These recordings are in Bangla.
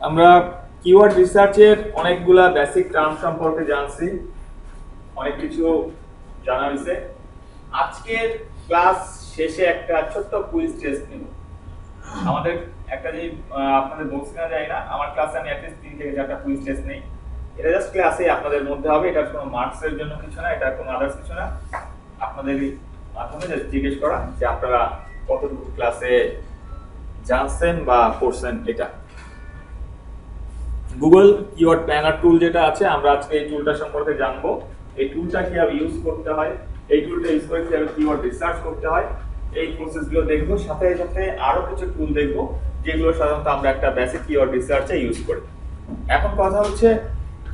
আমরা কিওয়ার্ড রিসার্চের অনেকগুলা বেসিক টার্ম সম্পর্কে জানছি, অনেক কিছু জানা হয়েছে। আজকের ক্লাস শেষে একটা ছোট্ট কুইজ টেস্ট নেব। আমাদের একটা যে আপনাদের বলছি না যায় না, আমার ক্লাসে আমি অ্যাটলিস্ট 3 থেকে 4টা কুইজ টেস্ট নেই। এটা জাস্ট ক্লাসে আপনাদের মধ্যে হবে, এটা কোনো মার্কসের জন্য কিছু না, এটা কোনো আদার্স কিছু না। আপনাদের মাধ্যমে জাস্ট জিজ্ঞেস করা যে আপনারা কতটুকু ক্লাসে জানছেন বা পড়ছেন। এটা গুগল কিওয়ার্ড প্ল্যানার টুল যেটা আছে, আমরা আজকে এই টুলটা সম্পর্কে জানবো। এই টুলটা কিভাবে ইউজ করতে হয়, এই টুলটা ইউজ করে কিভাবে কিওয়ার্ড রিসার্চ করতে হয়, এই প্রসেসগুলো দেখবো। সাথে সাথে আরো কিছু টুল দেখবো যেগুলো সাধারণত আমরা একটা বেসিক কিওয়ার্ড রিসার্চে ইউজ করি। এখন কথা হচ্ছে,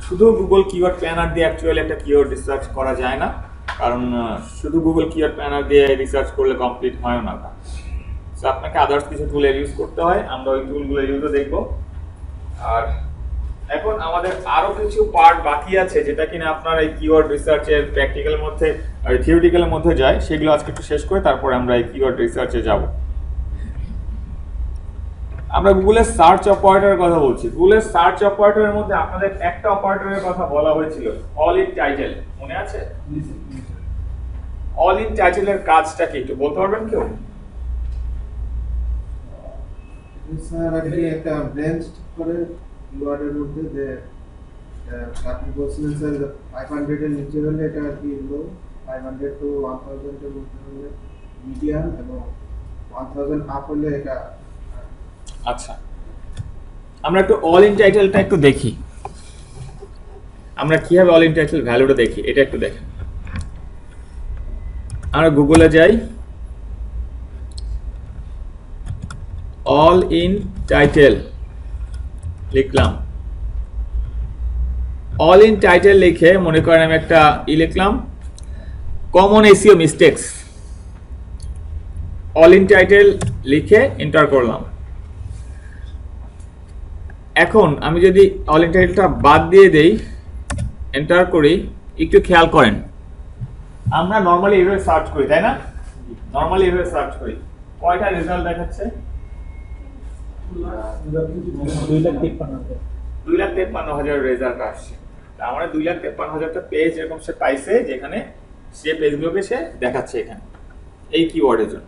শুধু গুগল কিওয়ার্ড প্ল্যানার দিয়ে অ্যাকচুয়ালি একটা কিওয়ার্ড রিসার্চ করা যায় না, কারণ শুধু গুগল কিওয়ার্ড প্ল্যানার দিয়ে রিসার্চ করলে কমপ্লিট হয় না। সো আপনাকে আদার্স কিছু টুলের ইউজ করতে হয়, আমরা ওই টুলগুলো ইউজও দেখবো। আর এখন আমাদের আরো কিছু পার্ট বাকি আছে যেটা কিনা আপনার এই কিওয়ার্ড রিসার্চের প্র্যাকটিক্যালের মধ্যে আর থিওরিটিক্যালের মধ্যে যায়, সেগুলো আজকে একটু শেষ করে তারপরে আমরা এই কিওয়ার্ড রিসার্চে যাব। আমরা গুগলের সার্চ অপারেটরের কথা বলছি। গুগলের সার্চ অপারেটরের মধ্যে আপনাদের একটা অপারেটরের কথা বলা হয়েছিল, অল ইন টাইটেল, মনে আছে? অল ইন টাইটেলের কাজটা কি একটু বলতে পারবেন কেউ? স্যার আগে একটা ব্রেঞ্চ করে কিওয়ার্ডের মধ্যে যে আপনি বলছিলেন স্যার 500 এর নিচে হলে এটা আর কি লো, 500 টু 1000 এর মধ্যে হলে মিডিয়াম, এবং 1000 আপ হলে এটা। আচ্ছা, আমরা একটু অল ইন টাইটেলটা একটু দেখি, আমরা কিভাবে অল ইন টাইটেল ভ্যালুটা দেখি এটা একটু দেখেন। আমরা গুগলে যাই, অল ইন টাইটেল লিখলাম। অল ইন টাইটেল লিখে মনে করেন আমি একটা লিখলাম, common SEO mistakes. All in title লিখে এন্টার করলাম। এখন আমি যদি অল ইন টাইটেলটা বাদ দিয়ে দেই, এন্টার করি, একটু খেয়াল করেন, আমরা নরমালি এইভাবে সার্চ করি, তাই না? নরমালি এইভাবে সার্চ করি, কয়টা রেজাল্ট দেখাচ্ছে? 2,53,000 রেজাল্ট আসছে। তার মানে 2,53,000টা পেজ এরকম সে পাইছে, যেখানে সে পেজগুলোকে সে দেখাচ্ছে এখানে এই কিওয়ার্ডের জন্য।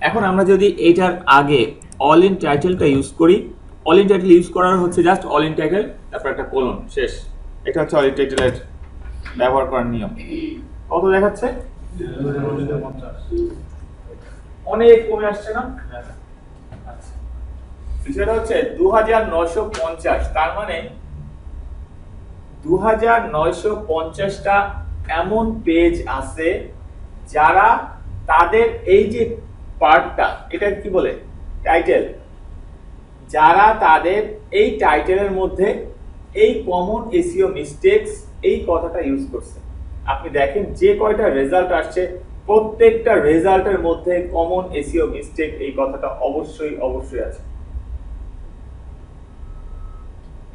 এখন আমরা যদি এইটার আগে অল ইন টাইটেলটা ইউজ করি, অল ইন টাইটেল ইউজ করার হচ্ছে জাস্ট অল ইন টাইটেল তারপর একটা কোলন, শেষ। এটা হচ্ছে অল ইন টাইটেলের ব্যবহার করার নিয়ম। কত দেখাচ্ছে? অনেক কমে আসছে না? আচ্ছা, বিষয়টা হচ্ছে 2,950। তার মানে 2,950টা এমন পেজ আছে যারা তাদের এই যে পার্টটা, এটা কি বলে, টাইটেল, যারা তাদের এই টাইটেলের মধ্যে এই কমন এসইও মিস্টেকস এই কথাটা ইউজ করছে। আপনি দেখেন যে কয়টা রেজাল্ট আসছে, প্রত্যেকটা রেজাল্টের মধ্যে কমন এসইও মিস্টেক এই কথাটা অবশ্যই অবশ্যই আছে।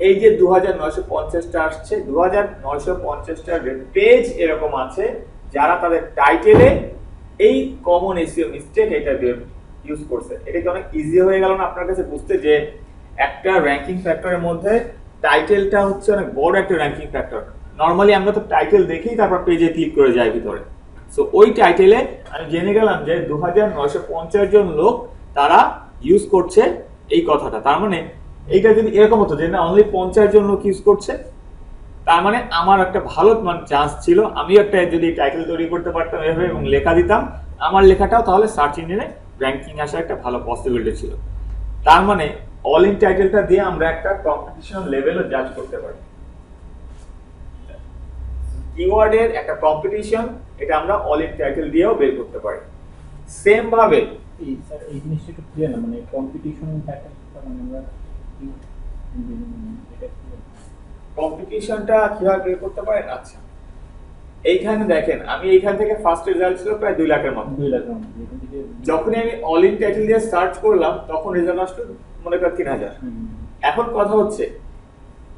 এই যে 2,950টা আসছে, 2,950টা পেজ এরকম আছে যারা তাদের টাইটেলে এই কমন এসইও মিস্টেক এটা ইউজ করছে। এটা কি অনেক ইজি হয়ে গেল না আপনার কাছে বুঝতে, যে একটা র্যাঙ্কিং ফ্যাক্টরের মধ্যে টাইটেলটা হচ্ছে অনেক বড় একটা র্যাঙ্কিং ফ্যাক্টর। নরমালি আমরা তো টাইটেল দেখেই তারপর পেজে ক্লিক করে যাই ভিতরে। সো ওই টাইটেলে আমি জেনে গেলাম যে 2,950 জন লোক তারা ইউজ করছে এই কথাটা। তার মানে এইটা যদি এরকম হতো যে না অনলি 50 জন লোক ইউজ করছে, তার মানে আমার একটা ভালো চান্স ছিল, আমি একটা যদি টাইটেল তৈরি করতে পারতাম এভাবে এবং লেখা দিতাম, আমার লেখাটাও তাহলে সার্চ ইঞ্জিনে র্যাঙ্কিং আসার একটা ভালো পসিবিলিটি ছিল। তার মানে অল ইন টাইটেলটা দিয়ে আমরা একটা কম্পিটিশন লেভেলও জাজ করতে পারি। কিওয়ার্ডের একটা কম্পিটিশন, এটা আমরা অল ইন টাইটেল দিয়েও বের করতে পারি। সেম ভাবে এই জিনিসটা একটু ক্লিয়ার না, মানে কম্পিটিশন প্যাটার্নটা মানে আমরা কম্পিটিশনটা কিভাবে বের করতে পারেন? আচ্ছা, এইখানে দেখেন আমি এইখান থেকে ফার্স্ট রেজাল্ট ছিল প্রায় 2 লাখের মতো। 2 লাখ এখান থেকে যখনই আমি অল ইন টাইটেল দিয়ে সার্চ করলাম তখন রেজাল্ট আসলো মনে করেন 3,000। এখন কথা হচ্ছে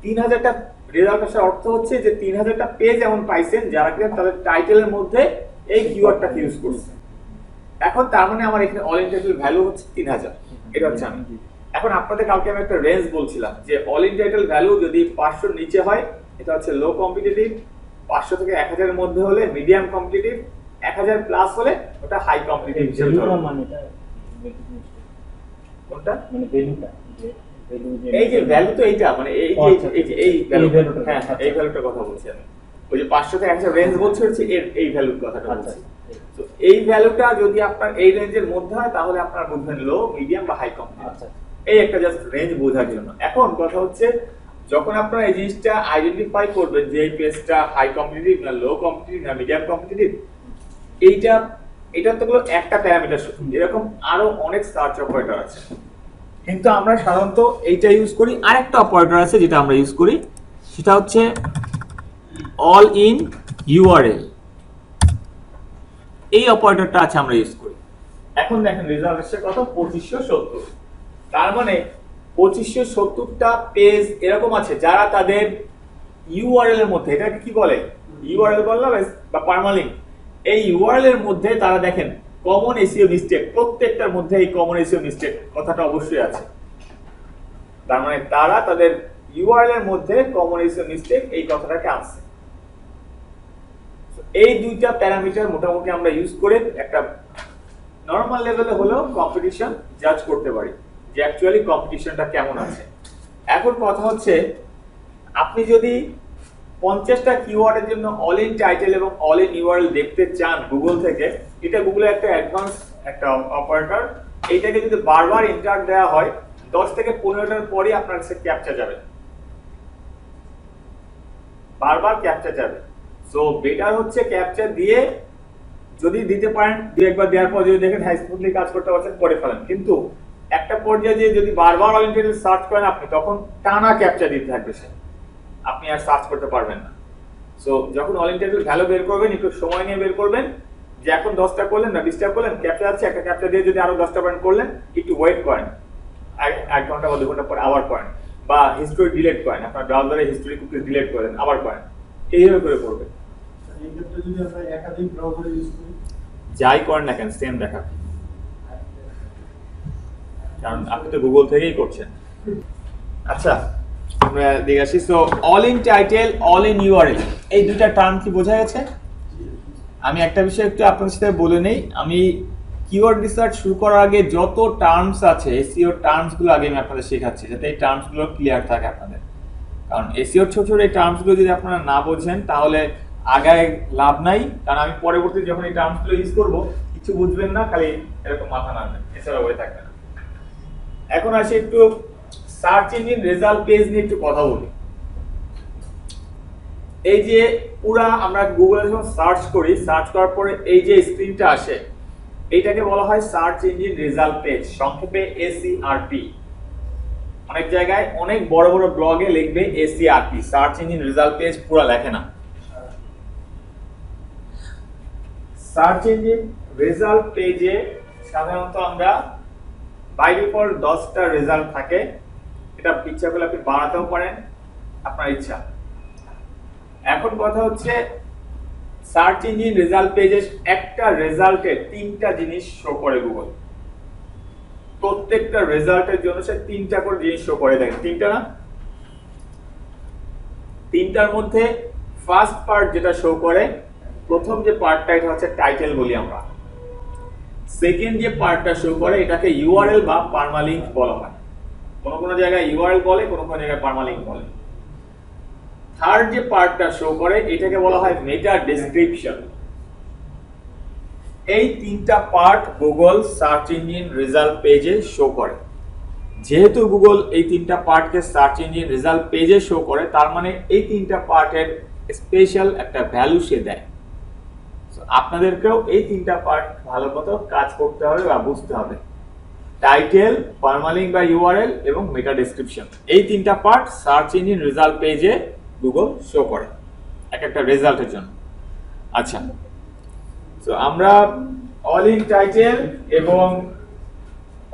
3,000টা রেজাল্ট আসার অর্থ হচ্ছে যে 3,000টা পেজ এমন পাইছেন যারা কিনা তাদের টাইটেলের মধ্যে এই কিওয়ার্ডটা ইউজ করছে। এখন তার মানে আমার এখানে অল ইন টাইটেল ভ্যালু হচ্ছে 3,000। এটা হচ্ছে আমি। এখন আপনাদের কালকে আমি একটা রেঞ্জ বলছিলাম যে অল ইন টাইটেল ভ্যালু যদি 500 নিচে হয় এটা হচ্ছে লো কম্পিটিটিভ, 500 থেকে 1000 এর মধ্যে হলে মিডিয়াম কম্পিটিটিভ, 1000 প্লাস হলে ওটা হাই কম্পিটিটিভ হিসেবে ভ্যালুটা ধরবো। মানে এটা কোনটা? মানে ভ্যালুটা যে ভ্যালু যে এই যে ভ্যালু তো এইটা মানে এই ও, যে আচ্ছা, এই যে এই ভ্যালু, এই ভ্যালুটা, হ্যাঁ আচ্ছা। এই ভ্যালুটার কথা বলছি আমি। ওই যে 500 থেকে 1000 রেঞ্জ বলছি হচ্ছে এর এই ভ্যালুর কথাটা আচ্ছা বলছি। তো এই ভ্যালুটা যদি আপনার এই রেঞ্জের মধ্যে হয় তাহলে আপনার বুঝবেন লো, মিডিয়াম বা হাই কম্পিটিটিভ। আচ্ছা এই একটা জাস্ট রেঞ্জ বোঝার জন্য। এখন কথা হচ্ছে যখন আপনারা এই জিনিসটা আইডেন্টিফাই করবেন যে এই পেজটা হাই কম্পিটিটিভ না লো কম্পিটিটিভ না মিডিয়াম কম্পিটিটিভ, এটা তো হলো একটা প্যারামিটার শুধু, এরকম আরো অনেক সার্চ অপারেটর আছে, কিন্তু আমরা সাধারণত এইটা ইউজ করি। আরেকটা অপারেটর আছে যেটা আমরা ইউজ করি, সেটা হচ্ছে অল ইন ইউআরএল। এই অপারেটরটা আছে আমরা ইউজ করি। এখন দেখেন রেজাল্ট এসেছে কত, 2570। তার মানে 2570টা পেজ এরকম আছে যারা তাদের ইউআরএল এর মধ্যে, এটাকে কি বলে ইউআরএল বললাম বা পারমালিঙ্ক, এই ইউআরএল এর মধ্যে তারা দেখেন কমন এসইও মিস্টেক, প্রত্যেকটার মধ্যে এই কমন এসইও মিস্টেক কথাটা অবশ্যই আছে। তার মানে তারা তাদের ইউআরএল এর মধ্যে কমন এসইও মিস্টেক এই কথাটাকে আনছে। এই দুইটা প্যারামিটার মোটামুটি আমরা ইউজ করে একটা নরমাল লেভেলে হলেও কম্পিটিশন জাজ করতে পারি যে অ্যাকচুয়ালি কম্পিটিশনটা কেমন আছে। এখন কথা হচ্ছে আপনি যদি 50টা কিওয়ার্ডের জন্য অল ইন টাইটেল এবং অল ইন ইউআরএল দেখতে চান গুগল থেকে, এটা গুগলের একটা অ্যাডভান্স একটা অপারেটর। এইটাকে যদি বারবার এন্টার দেওয়া হয় 10 থেকে 15টার পরে আপনার কাছে ক্যাপচা যাবে, বারবার ক্যাপচা যাবে। সো বেটার হচ্ছে ক্যাপচা দিয়ে যদি দিতে পারেন, দুই একবার দেওয়ার পর যদি দেখেন হাই স্মুথলি কাজ করতে পারছেন করে ফেলেন, কিন্তু একটা পর্যায়ে যে যদি বারবার অল ইন টাইটেল সার্চ করেন আপনি, তখন টানা ক্যাপচা দিতে থাকবে সে, আপনি আর সার্চ করতে পারবেন না। সো যখন অল ইন টাইটেল ভ্যালু বের করবেন একটু সময় নিয়ে বের করবেন, যে এখন 10টা করলেন না 20টা করলেন, ক্যাপচা আছে একটা ক্যাপচা দিয়ে যদি আরো 10টা পয়েন্ট করলেন, একটু ওয়েট করেন, 1 ঘন্টা বা 2 ঘন্টা পরে আবার করেন, বা হিস্টরি ডিলিট করেন, আপনার ব্রাউজারে হিস্টরি কুকি ডিলিট করেন আবার করেন, এইভাবে করে করবেন। এই ক্ষেত্রে যদি আমরা একাধিক ব্রাউজার ইউজ করি, যাই করেন না কেন সেম দেখাবে, কারণ আপনি তো গুগল থেকেই করছেন। আচ্ছা আমরা দেখে আসি। So all in title, all in URL, এই দুইটা টার্ম কি বোঝা গেছে? আমি একটা বিষয় একটু আপনাদের সাথে বলে নেই, আমি কিওয়ার্ড রিসার্চ শুরু করার আগে যত টার্মস আছে এসইও টার্মস গুলো আগে আমি আপনাদের শেখাচ্ছি, যাতে এই টার্মস গুলো ক্লিয়ার থাকে আপনাদের। কারণ এসইও ছোট ছোট এই টার্মস গুলো যদি আপনারা না বোঝেন তাহলে আগায় লাভ নাই, কারণ আমি পরবর্তী যখন এই টার্মস গুলো ইউজ করবো কিছু বুঝবেন না, খালি এরকম মাথা নাড়বেন, এছাড়া হয়ে থাকবে না। এখন আসি একটু সার্চ ইঞ্জিন রেজাল্ট পেজ নিয়ে একটু কথা বলি। এই যে পুরা আমরা গুগলে যখন সার্চ করি, সার্চ করার পরে এই যে স্ক্রিনটা আসে, এইটাকে বলা হয় সার্চ ইঞ্জিন রেজাল্ট পেজ, সংক্ষেপে এসইআরপি। অনেক জায়গায় অনেক বড় বড় ব্লগে লিখবে এসইআরপি, সার্চ ইঞ্জিন রেজাল্ট পেজ পুরো লেখে না। সার্চ ইঞ্জিন রেজাল্ট পেজে সাধারণত আমরা বাই ডিফল্ট 10টা রেজাল্ট থাকে, এটা ইচ্ছা করলে আপনি বাড়াতেও পারেন, আপনার ইচ্ছা। এখন কথা হচ্ছে সার্চ ইঞ্জিন রেজাল্ট পেজে একটা রেজাল্টে 3টা জিনিস শো করে গুগল, প্রত্যেকটা রেজাল্টের জন্য সে 3টা করে জিনিস শো করে। দেখেন 3টা না, 3টার মধ্যে ফার্স্ট পার্ট যেটা শো করে, প্রথম যে পার্টটা এটা হচ্ছে টাইটেল বলি আমরা, সেকেন্ড যে পার্টটা শো করে এটাকে ইউআরএল বা পারমালিঙ্ক বলা হয়, কোন কোন জায়গায় ইউআরএল বলে, কোন কোন জায়গায় পারমালিঙ্ক বলে। থার্ড যে পার্টটা শো করে এটাকে বলা হয় মেটা ডেসক্রিপশন। এই 3টা part Google search engine result পেজে শো করে। যেহেতু গুগল এই 3টা পার্টকে সার্চ ইঞ্জিন রেজাল্ট পেজে শো করে, তার মানে এই 3টা পার্টের স্পেশাল একটা ভ্যালু সে দেয়। আপনাদেরকেও এই 3টা পার্ট ভালো মতো কাজ করতে হবে বা বুঝতে হবে, টাইটেল, পারমালিঙ্ক বা ইউআরএল এবং মেটা ডেসক্রিপশন। এই 3টা পার্ট সার্চ ইঞ্জিন রেজাল্ট পেজে গুগল শো করে এক একটা রেজাল্টের জন্য। আচ্ছা, তো আমরা অল ইন টাইটেল এবং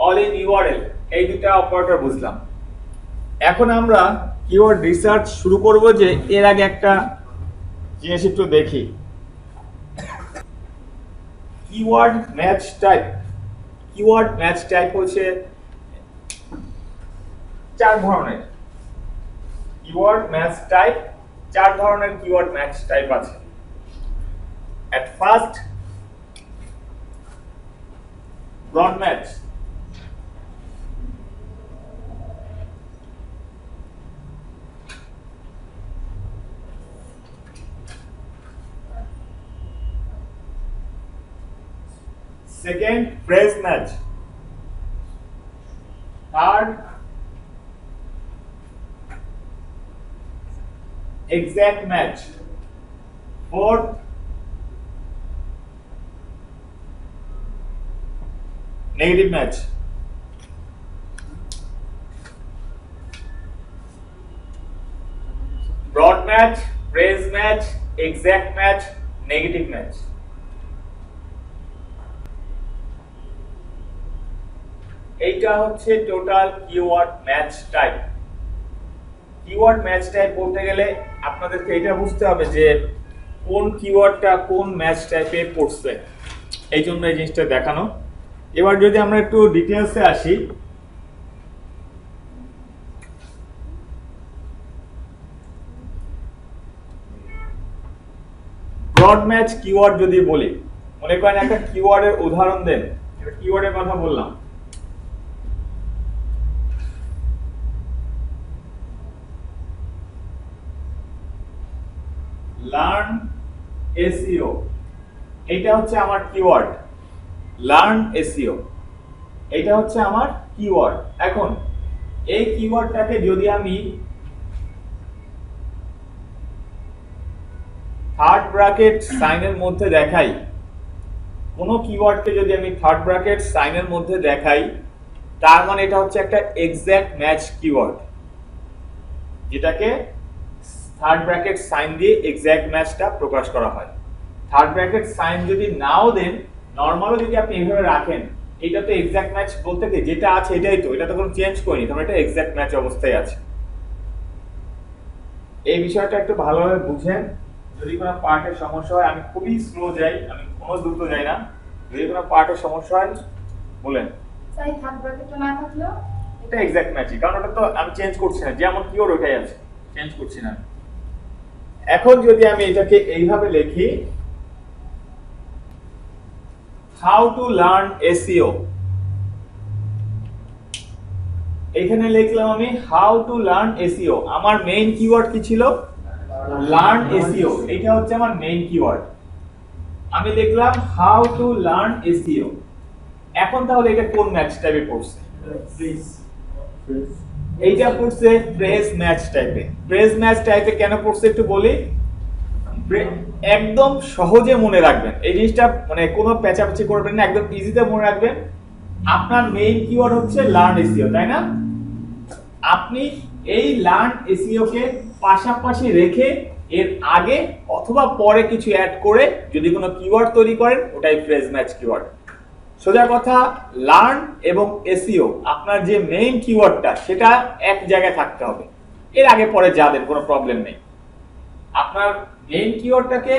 অল ইন ইউআরএল এই দুটো অপারেটর বুঝলাম। এখন আমরা কিওয়ার্ড রিসার্চ শুরু করব, যে এর আগে একটা জিনিস একটু দেখি, keyword match type. Keyword match type হচ্ছে চার ধরনের কিওয়ার্ড ম্যাচ টাইপ, চার ধরনের কিওয়ার্ড ম্যাচ টাইপ আছে। At first, broad match. Second, phrase match. Third, exact match. Fourth, negative match. Broad match, phrase match, exact match, negative match. এইটা হচ্ছে total keyword match type. Keyword match type বলতে গেলে আপনাদেরকে এটা বুঝতে হবে যে কোন কিওয়ার্ডটা কোন ম্যাচ টাইপে পড়ছে, এই জন্য এই জিনিসটা দেখানো। এবার যদি আমরা একটু ডিটেইলসে আসি, ব্রড ম্যাচ কিওয়ার্ড যদি বলি, মনে করেন একটা কিওয়ার্ডের উদাহরণ দেন, একটা কিওয়ার্ডের কথা বললাম, লার্ন এসইও, এটা হচ্ছে আমার কিওয়ার্ড। লার্ন এসইও, এটা হচ্ছে আমার কিওয়ার্ড। এখন এই কিওয়ার্ডটাকে যদি আমি থার্ড ব্র্যাকেট সাইনের মধ্যে দেখাই, কোনো কিওয়ার্ডকে যদি আমি থার্ড ব্র্যাকেট সাইনের মধ্যে দেখাই, তার মানে এটা হচ্ছে একটা এক্সাক্ট ম্যাচ কিওয়ার্ড, যেটাকে থার্ড ব্র্যাকেট সাইন দিয়ে এক্সাক্ট ম্যাচটা প্রকাশ করা হয়। থার্ড ব্র্যাকেট সাইন যদি নাও দেন, নরমালও যদি আপনি এইভাবে রাখেন, এটা তো এক্সাক্ট ম্যাচ বলতে কি যেটা আছে এটাই তো, এটা তো কোনো চেঞ্জ করিনি, তবে এটা এক্সাক্ট ম্যাচ অবস্থায় আছে। এই বিষয়টা একটু ভালোভাবে বুঝেন। যদি কোনো পার্টের সমস্যা হয়, আমি খুবই স্লো যাই, আমি কোনো দ্রুত যাই না, যদি কোনো পার্টের সমস্যা হয় বলেন। তাই থার্ড ব্র্যাকেটটা না থাকলেও এটা এক্সাক্ট ম্যাচই, কারণ ওটা তো আমি চেঞ্জ করছি না, যেমন কিওয়ার্ড ওটাই আছে, চেঞ্জ করছি না। এখন যদি আমি এটাকে এইভাবে লিখি, হাউ টু লার্ন এসইও, এখানে লিখলাম আমি হাউ টু লার্ন এসইও। আমার মেইন কিওয়ার্ড কি ছিল? লার্ন এসইও, এটা হচ্ছে আমার মেইন কিওয়ার্ড। আমি লিখলাম হাউ টু লার্ন এসইও। এখন তাহলে এটা কোন ম্যাচ টাইপে পড়ছে? এইটা পড়ছে ফ্রেজ ম্যাচ টাইপে। ফ্রেজ ম্যাচ টাইপে কেন পড়ছে একটু বলি, একদম সহজে মনে রাখবেন এই জিনিসটা, মানে কোনো পেঁচাপেচি করবেন না, একদম ইজিতে মনে রাখবেন। আপনার মেইন কিওয়ার্ড হচ্ছে লার্ন এসইও, তাই না? আপনি এই লার্ন এসইও কে পাশাপাশি রেখে এর আগে অথবা পরে কিছু অ্যাড করে যদি কোনো কিওয়ার্ড তৈরি করেন, ওটাই ফ্রেজ ম্যাচ কিওয়ার্ড। সোজা কথা, লার্ন এবং এসইও আপনার যে মেইন কিওয়ার্ডটা সেটা এক জায়গায় থাকতে হবে, এর আগে পরে যা দেন কোনো প্রবলেম নেই। আপনার মেইন কিওয়ার্ডটাকে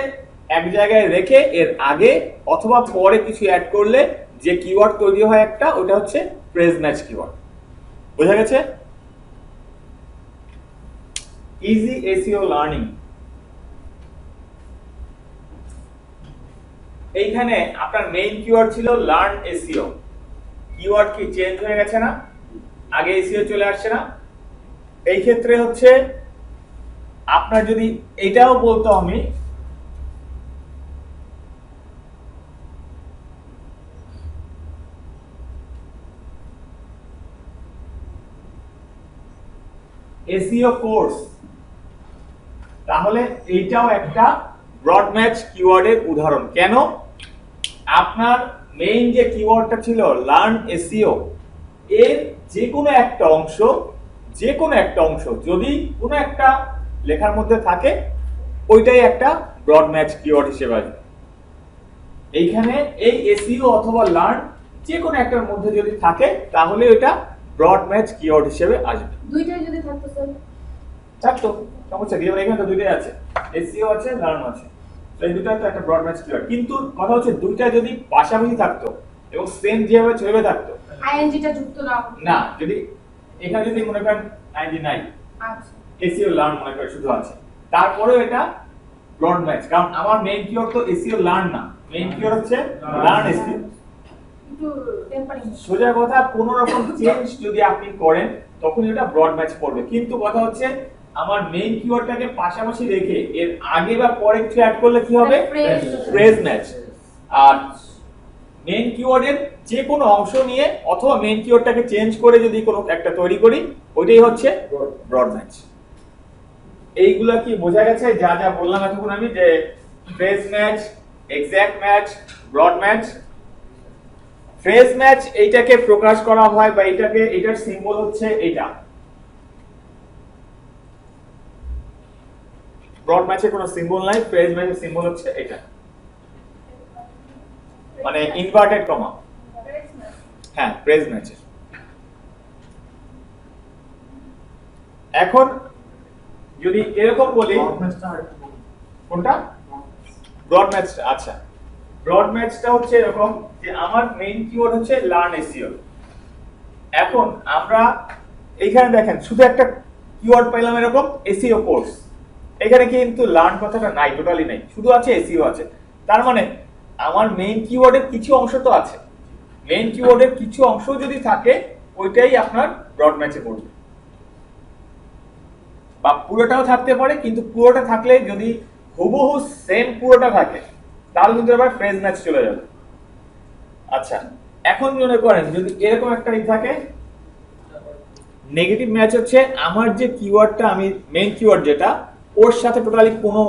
এক জায়গায় রেখে এর আগে অথবা পরে কিছু অ্যাড করলে যে কিওয়ার্ড তৈরি হয় একটা, ওটা হচ্ছে ফ্রেজ ম্যাচ কিওয়ার্ড। বোঝা গেছে? Easy SEO learning. এইখানে আপনার মেইন কিওয়ার্ড ছিল লার্ন এসইও, কিওয়ার্ড কি চেঞ্জ হয়ে গেছে না? আগে এসইও চলে আসছে না? এই ক্ষেত্রে হচ্ছে আপনার যদি এটাও বলতো আমি এসইও কোর্স, তাহলে এইটাও একটা ব্রড ম্যাচ কিওয়ার্ডের উদাহরণ। কেন? আপনার মেইন যে কিওয়ার্ডটা ছিল লার্ন এসইও, এর যে কোনো একটা অংশ যদি কোনো একটা লেখার মধ্যে থাকে, ওইটাই একটা ব্রড ম্যাচ কিওয়ার্ড হিসেবে আসবে। এইখানে এই এসইও অথবা লার্ন যে কোনো একটার মধ্যে যদি থাকে, তাহলে এটা ব্রড ম্যাচ কিওয়ার্ড হিসেবে আসবে। দুইটাই যদি থাকতো স্যার? থাকতো, সমস্যা কি? যেমন এখানে তো দুইটাই আছে, এসইও আছে, লার্ন আছে, তো এই দুটো তো একটা ব্রড ম্যাচ কিওয়ার্ড। কিন্তু কথা হচ্ছে দুইটা যদি পাশাপাশি থাকতো এবং সেম যেভাবে থাকতো, আইএনজিটা যুক্ত না না, যদি এখানে যদি মনে করেন আইডি নাই, আচ্ছা এসইও লার্ন মনে করেন শুধু আছে, তারপরেও এটা ব্রড ম্যাচ, কারণ আমার মেইন কিওয়ার্ড তো এসইও লার্ন না, মেইন কিওয়ার্ড হচ্ছে লার্ন এসইও। একটু টেম্পারিং সোজা কথা, কোন রকম চেঞ্জ যদি আপনি করেন তখন এটা ব্রড ম্যাচ পড়বে, কিন্তু কথা হচ্ছে আমার মেইন কিওয়ার্ডটাকে পাশাপাশি রেখে এর আগে বা পরে কিছু অ্যাড করলে কি হবে? Phrase match. আর মেইন কিওয়ার্ডের যে কোনো অংশ নিয়ে অথবা মেইন কিওয়ার্ডটাকে চেঞ্জ করে যদি কোনো একটা তৈরি করি, ওইটাই হচ্ছে ব্রড ম্যাচ। এইগুলা কি বোঝা গেছে? যা যা বললাম এতক্ষণ আমি, যে phrase match, exact match, broad match. Phrase match এইটাকে প্রকাশ করা হয় বা এটার সিম্বল হচ্ছে এটা। ব্রড ম্যাচের কোনো সিম্বল নাই, ফ্রেজ ম্যাচের সিম্বল হচ্ছে এটা, মানে ইনভার্টেড কমা। হ্যাঁ, ফ্রেজ ম্যাচের। এখন যদি এরকম বলি, কোনটা? Broad match. আচ্ছা, ব্রড ম্যাচটা হচ্ছে এরকম যে আমার মেইন কিওয়ার্ড হচ্ছে লার্ন এসইও। এখন আমরা এইখানে দেখেন শুধু একটা কিওয়ার্ড পাইলাম এরকম, এসইও কোর্স। এখানে কিন্তু লার্ন কথাটা নাই, টোটালি নাই, শুধু আছে এসইও আছে। তার মানে আমার মেইন কিওয়ার্ডের কিছু অংশ তো আছে, মেইন কিওয়ার্ডের কিছু অংশ যদি থাকে ওইটাই আপনার ব্রড ম্যাচে পড়বে, বা পুরোটাও থাকতে পারে, কিন্তু পুরোটা থাকলে যদি হুবহু সেম পুরোটা থাকে তাহলে কিন্তু আবার ফ্রেজ ম্যাচ চলে যাবে। আচ্ছা, এখন মনে করেন যদি এরকম একটা থাকে, নেগেটিভ ম্যাচ হচ্ছে আমার যে কিওয়ার্ডটা, আমি মেইন কিওয়ার্ড যেটা, ওর সাথে টোটালি কোনো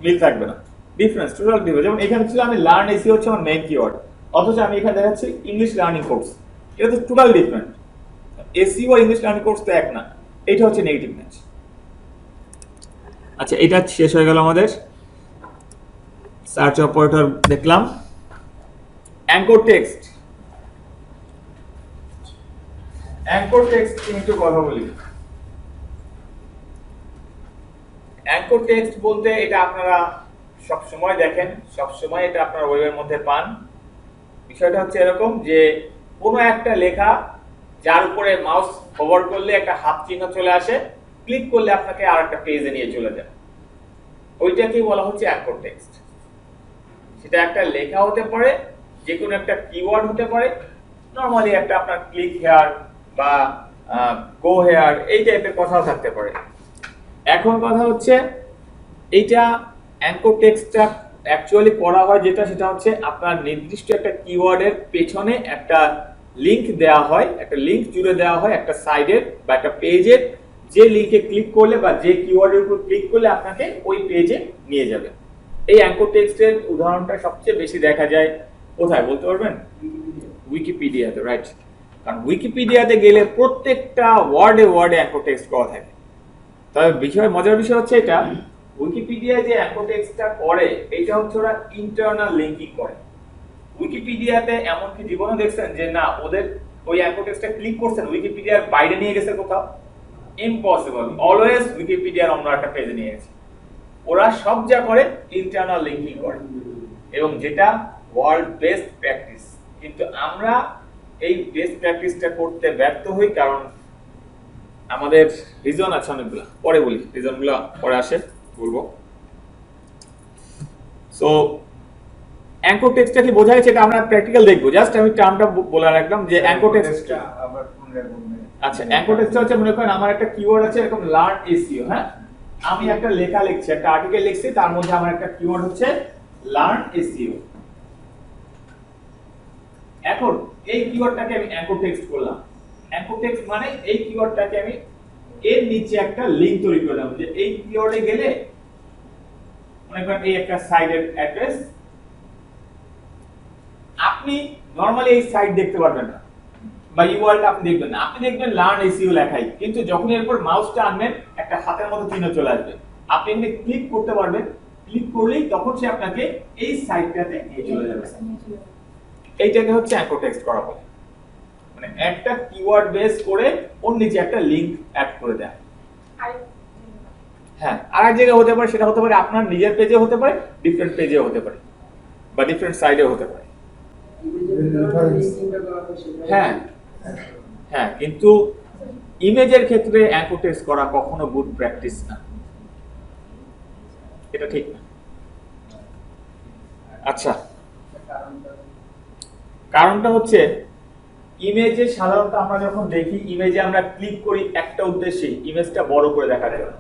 মিল থাকবে না, ডিফারেন্স, টোটাল ডিফারেন্স। যেমন এখানে ছিল আমি লার্ন এসইও হচ্ছে আমার মেইন কিওয়ার্ড, অথচ আমি এখানে দেখাচ্ছি ইংলিশ লার্নিং কোর্স, এটা তো টোটাল ডিফারেন্ট। এসইও আর ইংলিশ লার্নিং কোর্স তো এক না, এটা হচ্ছে নেগেটিভ ম্যাচ। আচ্ছা, এটা শেষ হয়ে গেল আমাদের সার্চ অপারেটর দেখলাম। অ্যাঙ্কর টেক্সট, অ্যাঙ্কর টেক্সট নিয়ে একটু কথা বলি। অ্যাঙ্কর টেক্সট বলতে এটা আপনারা সব সময় দেখেন, সব সময় এটা আপনার ওয়েবের মধ্যে পান। বিষয়টা হচ্ছে এরকম যে কোনো একটা লেখা যার উপরে মাউস হোভার করলে একটা হাত চিহ্ন চলে আসে, ক্লিক করলে আপনাকে আরেকটা পেজে নিয়ে চলে যায়, ওইটাকেই বলা হচ্ছে অ্যাঙ্কর টেক্সট। সেটা একটা লেখা হতে পারে, যে কোনো একটা কিওয়ার্ড হতে পারে, নরমালি একটা আপনার ক্লিক হেয়ার বা গো হেয়ার এই টাইপের কথাও থাকতে পারে। এখন কথা হচ্ছে এইটা অ্যাঙ্কর টেক্সটটা অ্যাকচুয়ালি করা হয় যেটা, সেটা হচ্ছে আপনার নির্দিষ্ট একটা কিওয়ার্ডের পেছনে একটা লিংক দেওয়া হয়, একটা লিংক জুড়ে দেওয়া হয় একটা সাইডের বা একটা পেজের, যে লিংকে ক্লিক করলে বা যে কিওয়ার্ডের উপর ক্লিক করলে আপনাকে ওই পেজে নিয়ে যাবে। এই অ্যাঙ্কর টেক্সটের উদাহরণটা সবচেয়ে বেশি দেখা যায় কোথায় বলতে পারবেন? উইকিপিডিয়াতে, রাইট? কারণ উইকিপিডিয়াতে গেলে প্রত্যেকটা ওয়ার্ডে ওয়ার্ডে অ্যাঙ্কর টেক্সট করা থাকে। তবে মজার বিষয় হচ্ছে এটা, উইকিপিডিয়ায় যে অ্যাঙ্কর টেক্সটটা করে এটা হচ্ছে ওরা ইন্টারনাল লিংকিং করে। উইকিপিডিয়াতে এমনকি জীবনে দেখছেন যে না ওদের ওই অ্যাঙ্কর টেক্সটটা ক্লিক করছেন উইকিপিডিয়ার বাইরে নিয়ে গেছে কোথাও? ইম্পসিবল, অলওয়েজ উইকিপিডিয়ার অন্য একটা পেজে নিয়ে গেছে। ওরা সব যা করে ইন্টারনাল লিংকিং করে, এবং যেটা ওয়ার্ল্ড বেস্ট প্র্যাকটিস। কিন্তু আমরা এই বেস্ট প্র্যাকটিসটা করতে ব্যর্থ হই, কারণ আমাদের রিজন আছে অনেকগুলো, পরে বলি, রিজনগুলো পরে আসে বলবো। সো অ্যাঙ্কর টেক্সটটা কি বোঝা গেছে? এটা আমরা প্র্যাকটিক্যাল দেখবো, জাস্ট আমি টার্মটা বলে রাখলাম যে অ্যাঙ্কর টেক্সটটা আবার পুনরায় বলবেন। আচ্ছা, অ্যাঙ্কর টেক্সটটা হচ্ছে মনে করেন আমার একটা কিওয়ার্ড আছে এরকম লার্ন এসইও, হ্যাঁ, আমি একটা লেখা লিখছি, একটা আর্টিকেল লিখছি, তার মধ্যে আমার একটা কিওয়ার্ড হচ্ছে লার্ন এসইও। এখন এই কিওয়ার্ডটাকে আমি অ্যাঙ্কর টেক্সট করলাম। অ্যাঙ্কর টেক্সট মানে এই কিওয়ার্ডটাকে আমি এর নিচে একটা লিংক তৈরি করলাম, যে এই কিওয়ার্ডে গেলে মনে করেন এই একটা সাইটের অ্যাড্রেস, আপনি নরমালি এই সাইট দেখতে পারবেন না বা ইউআরএল আপনি দেখবেন না, আপনি দেখবেন লার্ন এসইও লেখাই, কিন্তু যখন এরপর মাউসটা আনবেন একটা হাতের মতো চিহ্ন চলে আসবে, আপনি এখানে ক্লিক করতে পারবেন, ক্লিক করলেই তখন সে আপনাকে এই সাইটটাতে নিয়ে চলে যাবে। এইটাকে হচ্ছে অ্যাঙ্কর টেক্সট করা বলে, মানে একটা কিওয়ার্ড বেস করে ওর নিচে একটা লিংক অ্যাড করে দেয়। হ্যাঁ, আর এক জায়গায় হতে পারে, সেটা হতে পারে আপনার নিজের পেজে হতে পারে, ডিফারেন্ট পেজেও হতে পারে, বা ডিফারেন্ট সাইডেও হতে পারে। হ্যাঁ হ্যাঁ, কিন্তু ইমেজের ক্ষেত্রে অ্যাঙ্কর টেক্সট করা কখনো গুড প্র্যাকটিস না, এটা ঠিক না। আচ্ছা, কারণটা হচ্ছে ইমেজে সাধারণত আমরা যখন দেখি, ইমেজে আমরা ক্লিক করি একটা উদ্দেশ্যে, ইমেজটা বড় করে দেখার জন্য।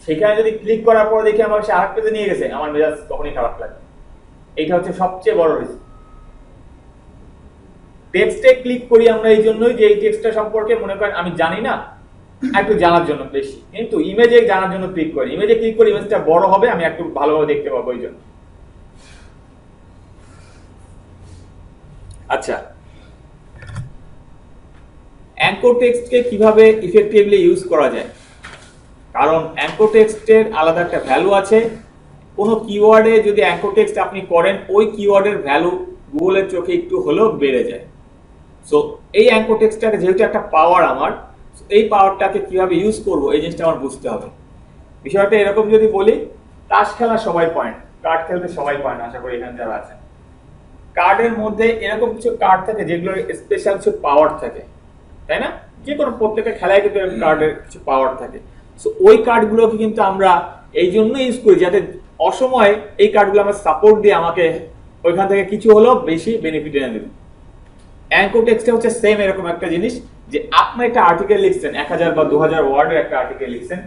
সেখানে যদি ক্লিক করার পর দেখি আমার সে আরেক পেজে নিয়ে গেছে, আমার মেজাজ তখনই খারাপ লাগে। এইটা হচ্ছে সবচেয়ে বড় রিস্ক। টেক্সটে ক্লিক করি আমরা এই জন্যই যে এই টেক্সটটা সম্পর্কে মনে করেন আমি জানি না, একটু জানার জন্য বেশি। কিন্তু ইমেজে জানার জন্য ক্লিক করি, ইমেজে ক্লিক করি ইমেজটা বড় হবে, আমি একটু ভালোভাবে দেখতে পাবো এই জন্য। আচ্ছা, অ্যাঙ্কর টেক্সটকে কিভাবে ইফেক্টিভলি ইউজ করা যায়? কারণ অ্যাঙ্কর টেক্সটের আলাদা একটা ভ্যালু আছে। কোনো কিওয়ার্ডে যদি অ্যাঙ্কর টেক্সট আপনি করেন, ওই কিওয়ার্ডের ভ্যালু গুগলের চোখে একটু হলেও বেড়ে যায়। সো এই অ্যাঙ্কর টেক্সটটাকে যেহেতু একটা পাওয়ার আমার, এই পাওয়ারটাকে কিভাবে ইউজ করব এই জিনিসটা আমার বুঝতে হবে। বিষয়টা এরকম যদি বলি, তাস খেলা সবাই পয়েন্ট, কার্ড খেলতে সবাই পয়েন্ট, আশা করি এখানে যারা আছেন। কার্ডের মধ্যে এরকম কিছু কার্ড থাকে যেগুলোর স্পেশাল কিছু পাওয়ার থাকে, তাই না? যে কোনো প্রত্যেকটা খেলায় কিন্তু কার্ডের কিছু পাওয়ার থাকে। সো ওই কার্ডগুলোকে কিন্তু আমরা এই জন্য ইউজ করি যাতে অসময়ে এই কার্ডগুলো আমরা সাপোর্ট দিয়ে আমাকে ওইখান থেকে কিছু হলেও বেশি বেনিফিট এনে দেবে। অ্যাঙ্কর টেক্সটে হচ্ছে সেম এরকম একটা জিনিস, যে আপনি একটা আর্টিকেল লিখছেন, 1000 বা 2000 ওয়ার্ডের একটা আর্টিকেল লিখছেন,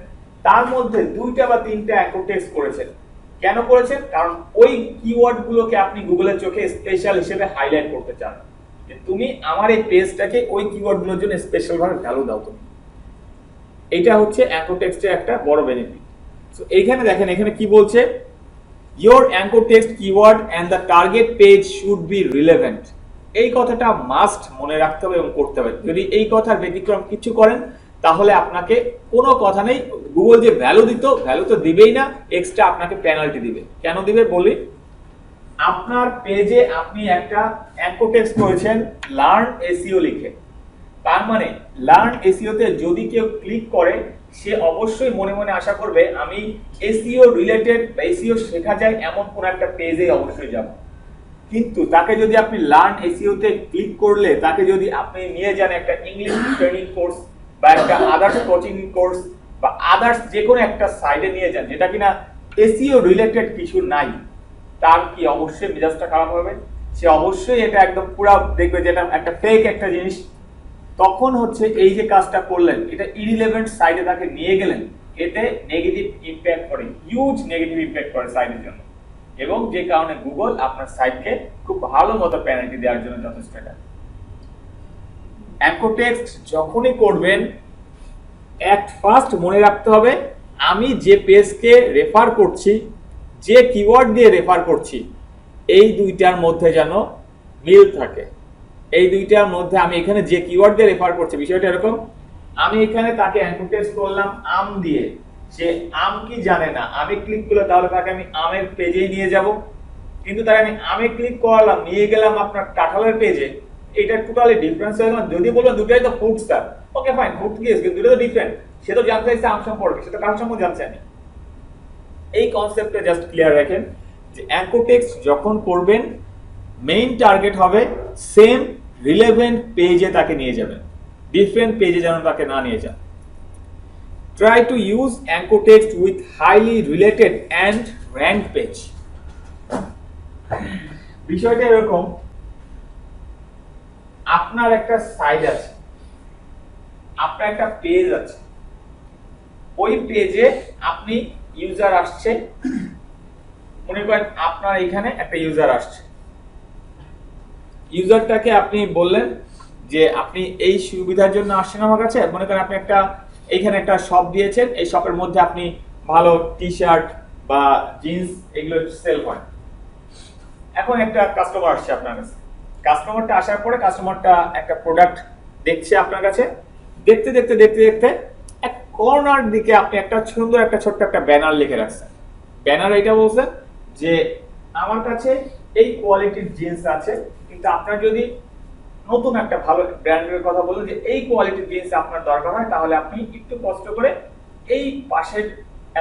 তার মধ্যে 2টা বা 3টা অ্যাঙ্কর টেক্সট করেছেন। কেন করেছেন? কারণ ওই কিওয়ার্ড গুলোকে আপনি গুগলের চোখে স্পেশাল হিসেবে হাইলাইট করতে চান, যে তুমি আমার এই পেজটাকে ওই কিওয়ার্ড গুলোর জন্য স্পেশাল ভাবে ভ্যালু দাও তুমি। এটা হচ্ছে অ্যাঙ্কর টেক্সটের একটা বড় বেনিফিট। সো এইখানে দেখেন, এখানে কি বলছে, your anchor text keyword and the target page should be relevant। এই কথাটা মাস্ট মনে রাখতে হবে এবং করতে হবে। যদি এই কথার ব্যতিক্রম কিছু করেন তাহলে আপনাকে কোনো কথা নেই, গুগল যে ভ্যালু দিত, ভ্যালু তো দিবেই না, এক্সট্রা আপনাকে পেনাল্টি দিবে। কেন দিবে বলি, আপনার পেজে আপনি একটা অ্যাঙ্কর টেক্সট করেছেন লার্ন এসইও লিখে, তার মানে লার্ন এসইও তে যদি কেউ ক্লিক করে সে অবশ্যই মনে মনে আশা করবে আমি এসইও রিলেটেড বা এসইও শেখা যায় এমন কোন একটা পেজে অবশ্যই যাব। কিন্তু তাকে যদি আপনি লার্ন এসইও তে ক্লিক করলে তাকে যদি আপনি নিয়ে যান একটা ইংলিশ ট্রেনিং কোর্স বা একটা আদার্স কোচিং কোর্স বা আদার্স যে কোনো একটা সাইডে নিয়ে যান যেটা কিনা এসইও রিলেটেড কিছু নাই, তার কি অবশ্যই মেজাজটা খারাপ হবে। সে অবশ্যই এটা একদম পুরো দেখবে যেটা একটা ফেক একটা জিনিস। তখন হচ্ছে এই যে কাজটা করলেন, এটা ইরিলেভেন্ট সাইডে তাকে নিয়ে গেলেন, এতে নেগেটিভ ইমপ্যাক্ট করে, হিউজ নেগেটিভ ইমপ্যাক্ট করে সাইটের জন্য, এবং যে কারণে গুগল আপনার সাইটকে খুব ভালো মতো পেনাল্টি দেওয়ার জন্য যথেষ্ট। এটা অ্যাঙ্কর টেক্সট যখনই করবেন, অ্যাট ফার্স্ট মনে রাখতে হবে আমি যে পেজকে রেফার করছি, যে কিওয়ার্ড দিয়ে রেফার করছি, এই দুইটার মধ্যে যেন মিল থাকে। এই দুইটার মধ্যে আমি এখানে যে কিওয়ার্ড দিয়ে রেফার করছি, বিষয়টা এরকম, আমি এখানে তাকে অ্যাঙ্কর টেক্সট করলাম আম দিয়ে, সে আম কি জানে না, আমি ক্লিক করলে তাহলে তাকে আমি আমের পেজেই নিয়ে যাব। কিন্তু তাকে আমি আমে ক্লিক করালাম, নিয়ে গেলাম আপনার কাঁঠালের পেজে, এটা টোটালি ডিফারেন্স হয়ে গেল। যদি বলবেন দুটাই তো food star, okay fine, food কি কিন্তু দুটো তো ডিফারেন্ট। সে তো জানতে চাইছে আম সম্পর্কে, সে তো কাঁঠাল সম্পর্কে জানছে না। এই কনসেপ্টটা জাস্ট ক্লিয়ার রাখেন যে অ্যাঙ্কর টেক্সট যখন করবেন মেইন টার্গেট হবে সেম রিলেভেন্ট পেজে তাকে নিয়ে যাবেন, ডিফারেন্ট পেজে যেন তাকে না নিয়ে যান। Try to use anchor text with highly related and ranked page। বিষয়টা এরকম, আপনার একটা সাইট আছে, আপনার একটা পেজ আছে, ওই পেজে আপনি ইউজার আসছে, মনে করেন আপনার এখানে একটা ইউজার আসছে, ইউজারটাকে আপনি বললেন যে আপনি এই সুবিধার জন্য আসছেন আমার কাছে। মনে করেন আপনি একটা এইখানে একটা শপ দিয়েছেন, এই শপের মধ্যে আপনি ভালো টি শার্ট বা জিন্স এগুলো সেল করেন। এখন একটা কাস্টমার আসছে আপনার কাছে, কাস্টমারটা আসার পরে কাস্টমারটা একটা প্রোডাক্ট দেখছে আপনার কাছে, দেখতে দেখতে দেখতে দেখতে এক কর্নার দিকে আপনি একটা সুন্দর একটা ছোট্ট একটা ব্যানার লিখে রাখছেন। ব্যানার এটা বলছেন যে আমার কাছে এই কোয়ালিটির জিন্স আছে, কিন্তু আপনার যদি নতুন একটা ভালো ব্র্যান্ডের কথা বলুন যে এই কোয়ালিটির জিন্স আপনার দরকার হয়, তাহলে আপনি একটু কষ্ট করে এই পাশের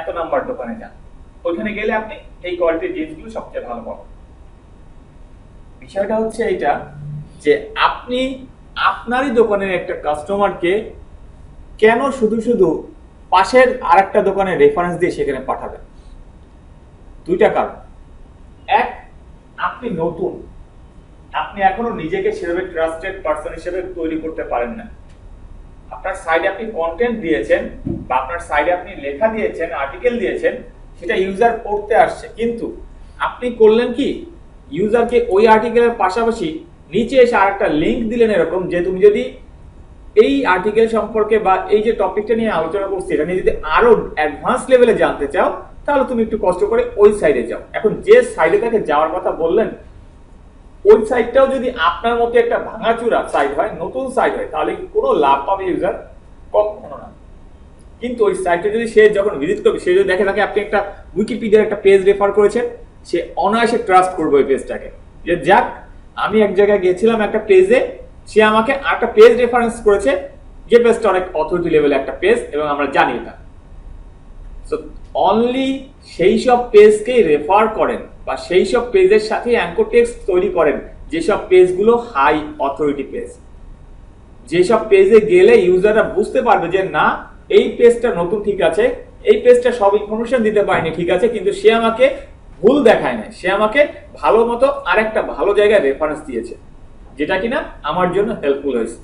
এত নাম্বার দোকানে যান, ওইখানে গেলে আপনি এই কোয়ালিটির জিন্সগুলো সবচেয়ে ভালো পাবেন। বিষয়টা হচ্ছে এইটা যে আপনি আপনারই দোকানের একটা কাস্টমারকে কেন শুধু শুধু পাশের আরেকটা দোকানের রেফারেন্স দিয়ে সেখানে পাঠাবেন? দুইটা কারণ। এক, আপনি নতুন, আপনি এখনো নিজেকে সেভাবে ট্রাস্টেড পারসন হিসেবে তৈরি করতে পারেন না। আপনার সাইডে আপনি কন্টেন্ট দিয়েছেন বা আপনার সাইডে আপনি লেখা দিয়েছেন, আর্টিকেল দিয়েছেন, সেটা ইউজার পড়তে আসছে, কিন্তু আপনি করলেন কি, ইউজারকে ওই আর্টিকেলের পাশাপাশি নিচে এসে আরেকটা লিংক দিলেন এরকম যে তুমি যদি এই আর্টিকেল সম্পর্কে বা এই যে টপিকটা নিয়ে আলোচনা করছি এটা নিয়ে যদি আরো অ্যাডভান্স লেভেলে জানতে চাও তাহলে তুমি একটু কষ্ট করে ওই সাইডে যাও। এখন যে সাইডে তাকে যাওয়ার কথা বললেন ওই সাইটটাও যদি আপনার মতো একটা ভাঙাচুরা সাইট হয়, নতুন সাইট হয়, তাহলে কোনো লাভ পাবে ইউজার? কখনো না। কিন্তু ওই সাইটে যদি সে যখন ভিজিট করবে, সে যদি দেখে থাকে আপনি একটা উইকিপিডিয়ার একটা পেজ রেফার করেছেন, সে অনায়াসে ট্রাস্ট করবে ওই পেজটাকে, যে যাক আমি এক জায়গায় গেছিলাম একটা পেজে, সে আমাকে একটা পেজ রেফারেন্স করেছে, যে পেজটা অনেক অথরিটি লেভেলে একটা পেজ এবং আমরা জানি এটা। সো অনলি সেই সব পেজকেই রেফার করেন বা সেই সব পেজের সাথে অ্যাঙ্কর টেক্সট তৈরি করেন যেসব পেজগুলো হাই অথরিটি পেজ, যেসব পেজে গেলে ইউজাররা বুঝতে পারবে যে না এই পেজটা নতুন ঠিক আছে, এই পেজটা সব ইনফরমেশন দিতে পারেনি ঠিক আছে, কিন্তু সে আমাকে ভুল দেখায় না, সে আমাকে ভালো মতো আরেকটা ভালো জায়গায় রেফারেন্স দিয়েছে যেটা কিনা আমার জন্য হেল্পফুল হয়েছে।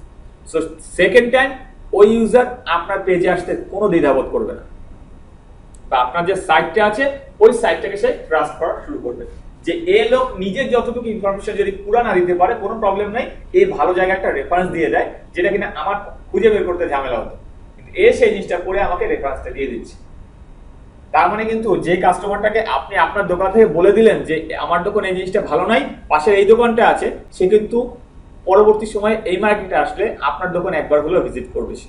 সো সেকেন্ড টাইম ওই ইউজার আপনার পেজে আসতে কোনো দ্বিধাবোধ করবে না, বা আপনার যে সাইটটা আছে ওই সাইটটাকে সে ট্রাস্ট করা শুরু করবে যে এ লোক নিজের যতটুকু ইনফরমেশন যদি পুরা না দিতে পারে কোনো প্রবলেম নাই, এই ভালো জায়গায় একটা রেফারেন্স দিয়ে দেয় যেটা কিনা আমার খুঁজে বের করতে ঝামেলা হতো, কিন্তু এ সেই জিনিসটা করে আমাকে রেফারেন্সটা দিয়ে দিচ্ছে। তার মানে কিন্তু যে কাস্টমারটাকে আপনি আপনার দোকান থেকে বলে দিলেন যে আমার দোকান এই জিনিসটা ভালো নাই, পাশের এই দোকানটা আছে, সে কিন্তু পরবর্তী সময়ে এই মার্কেটে আসলে আপনার দোকান একবার হলেও ভিজিট করবে সে,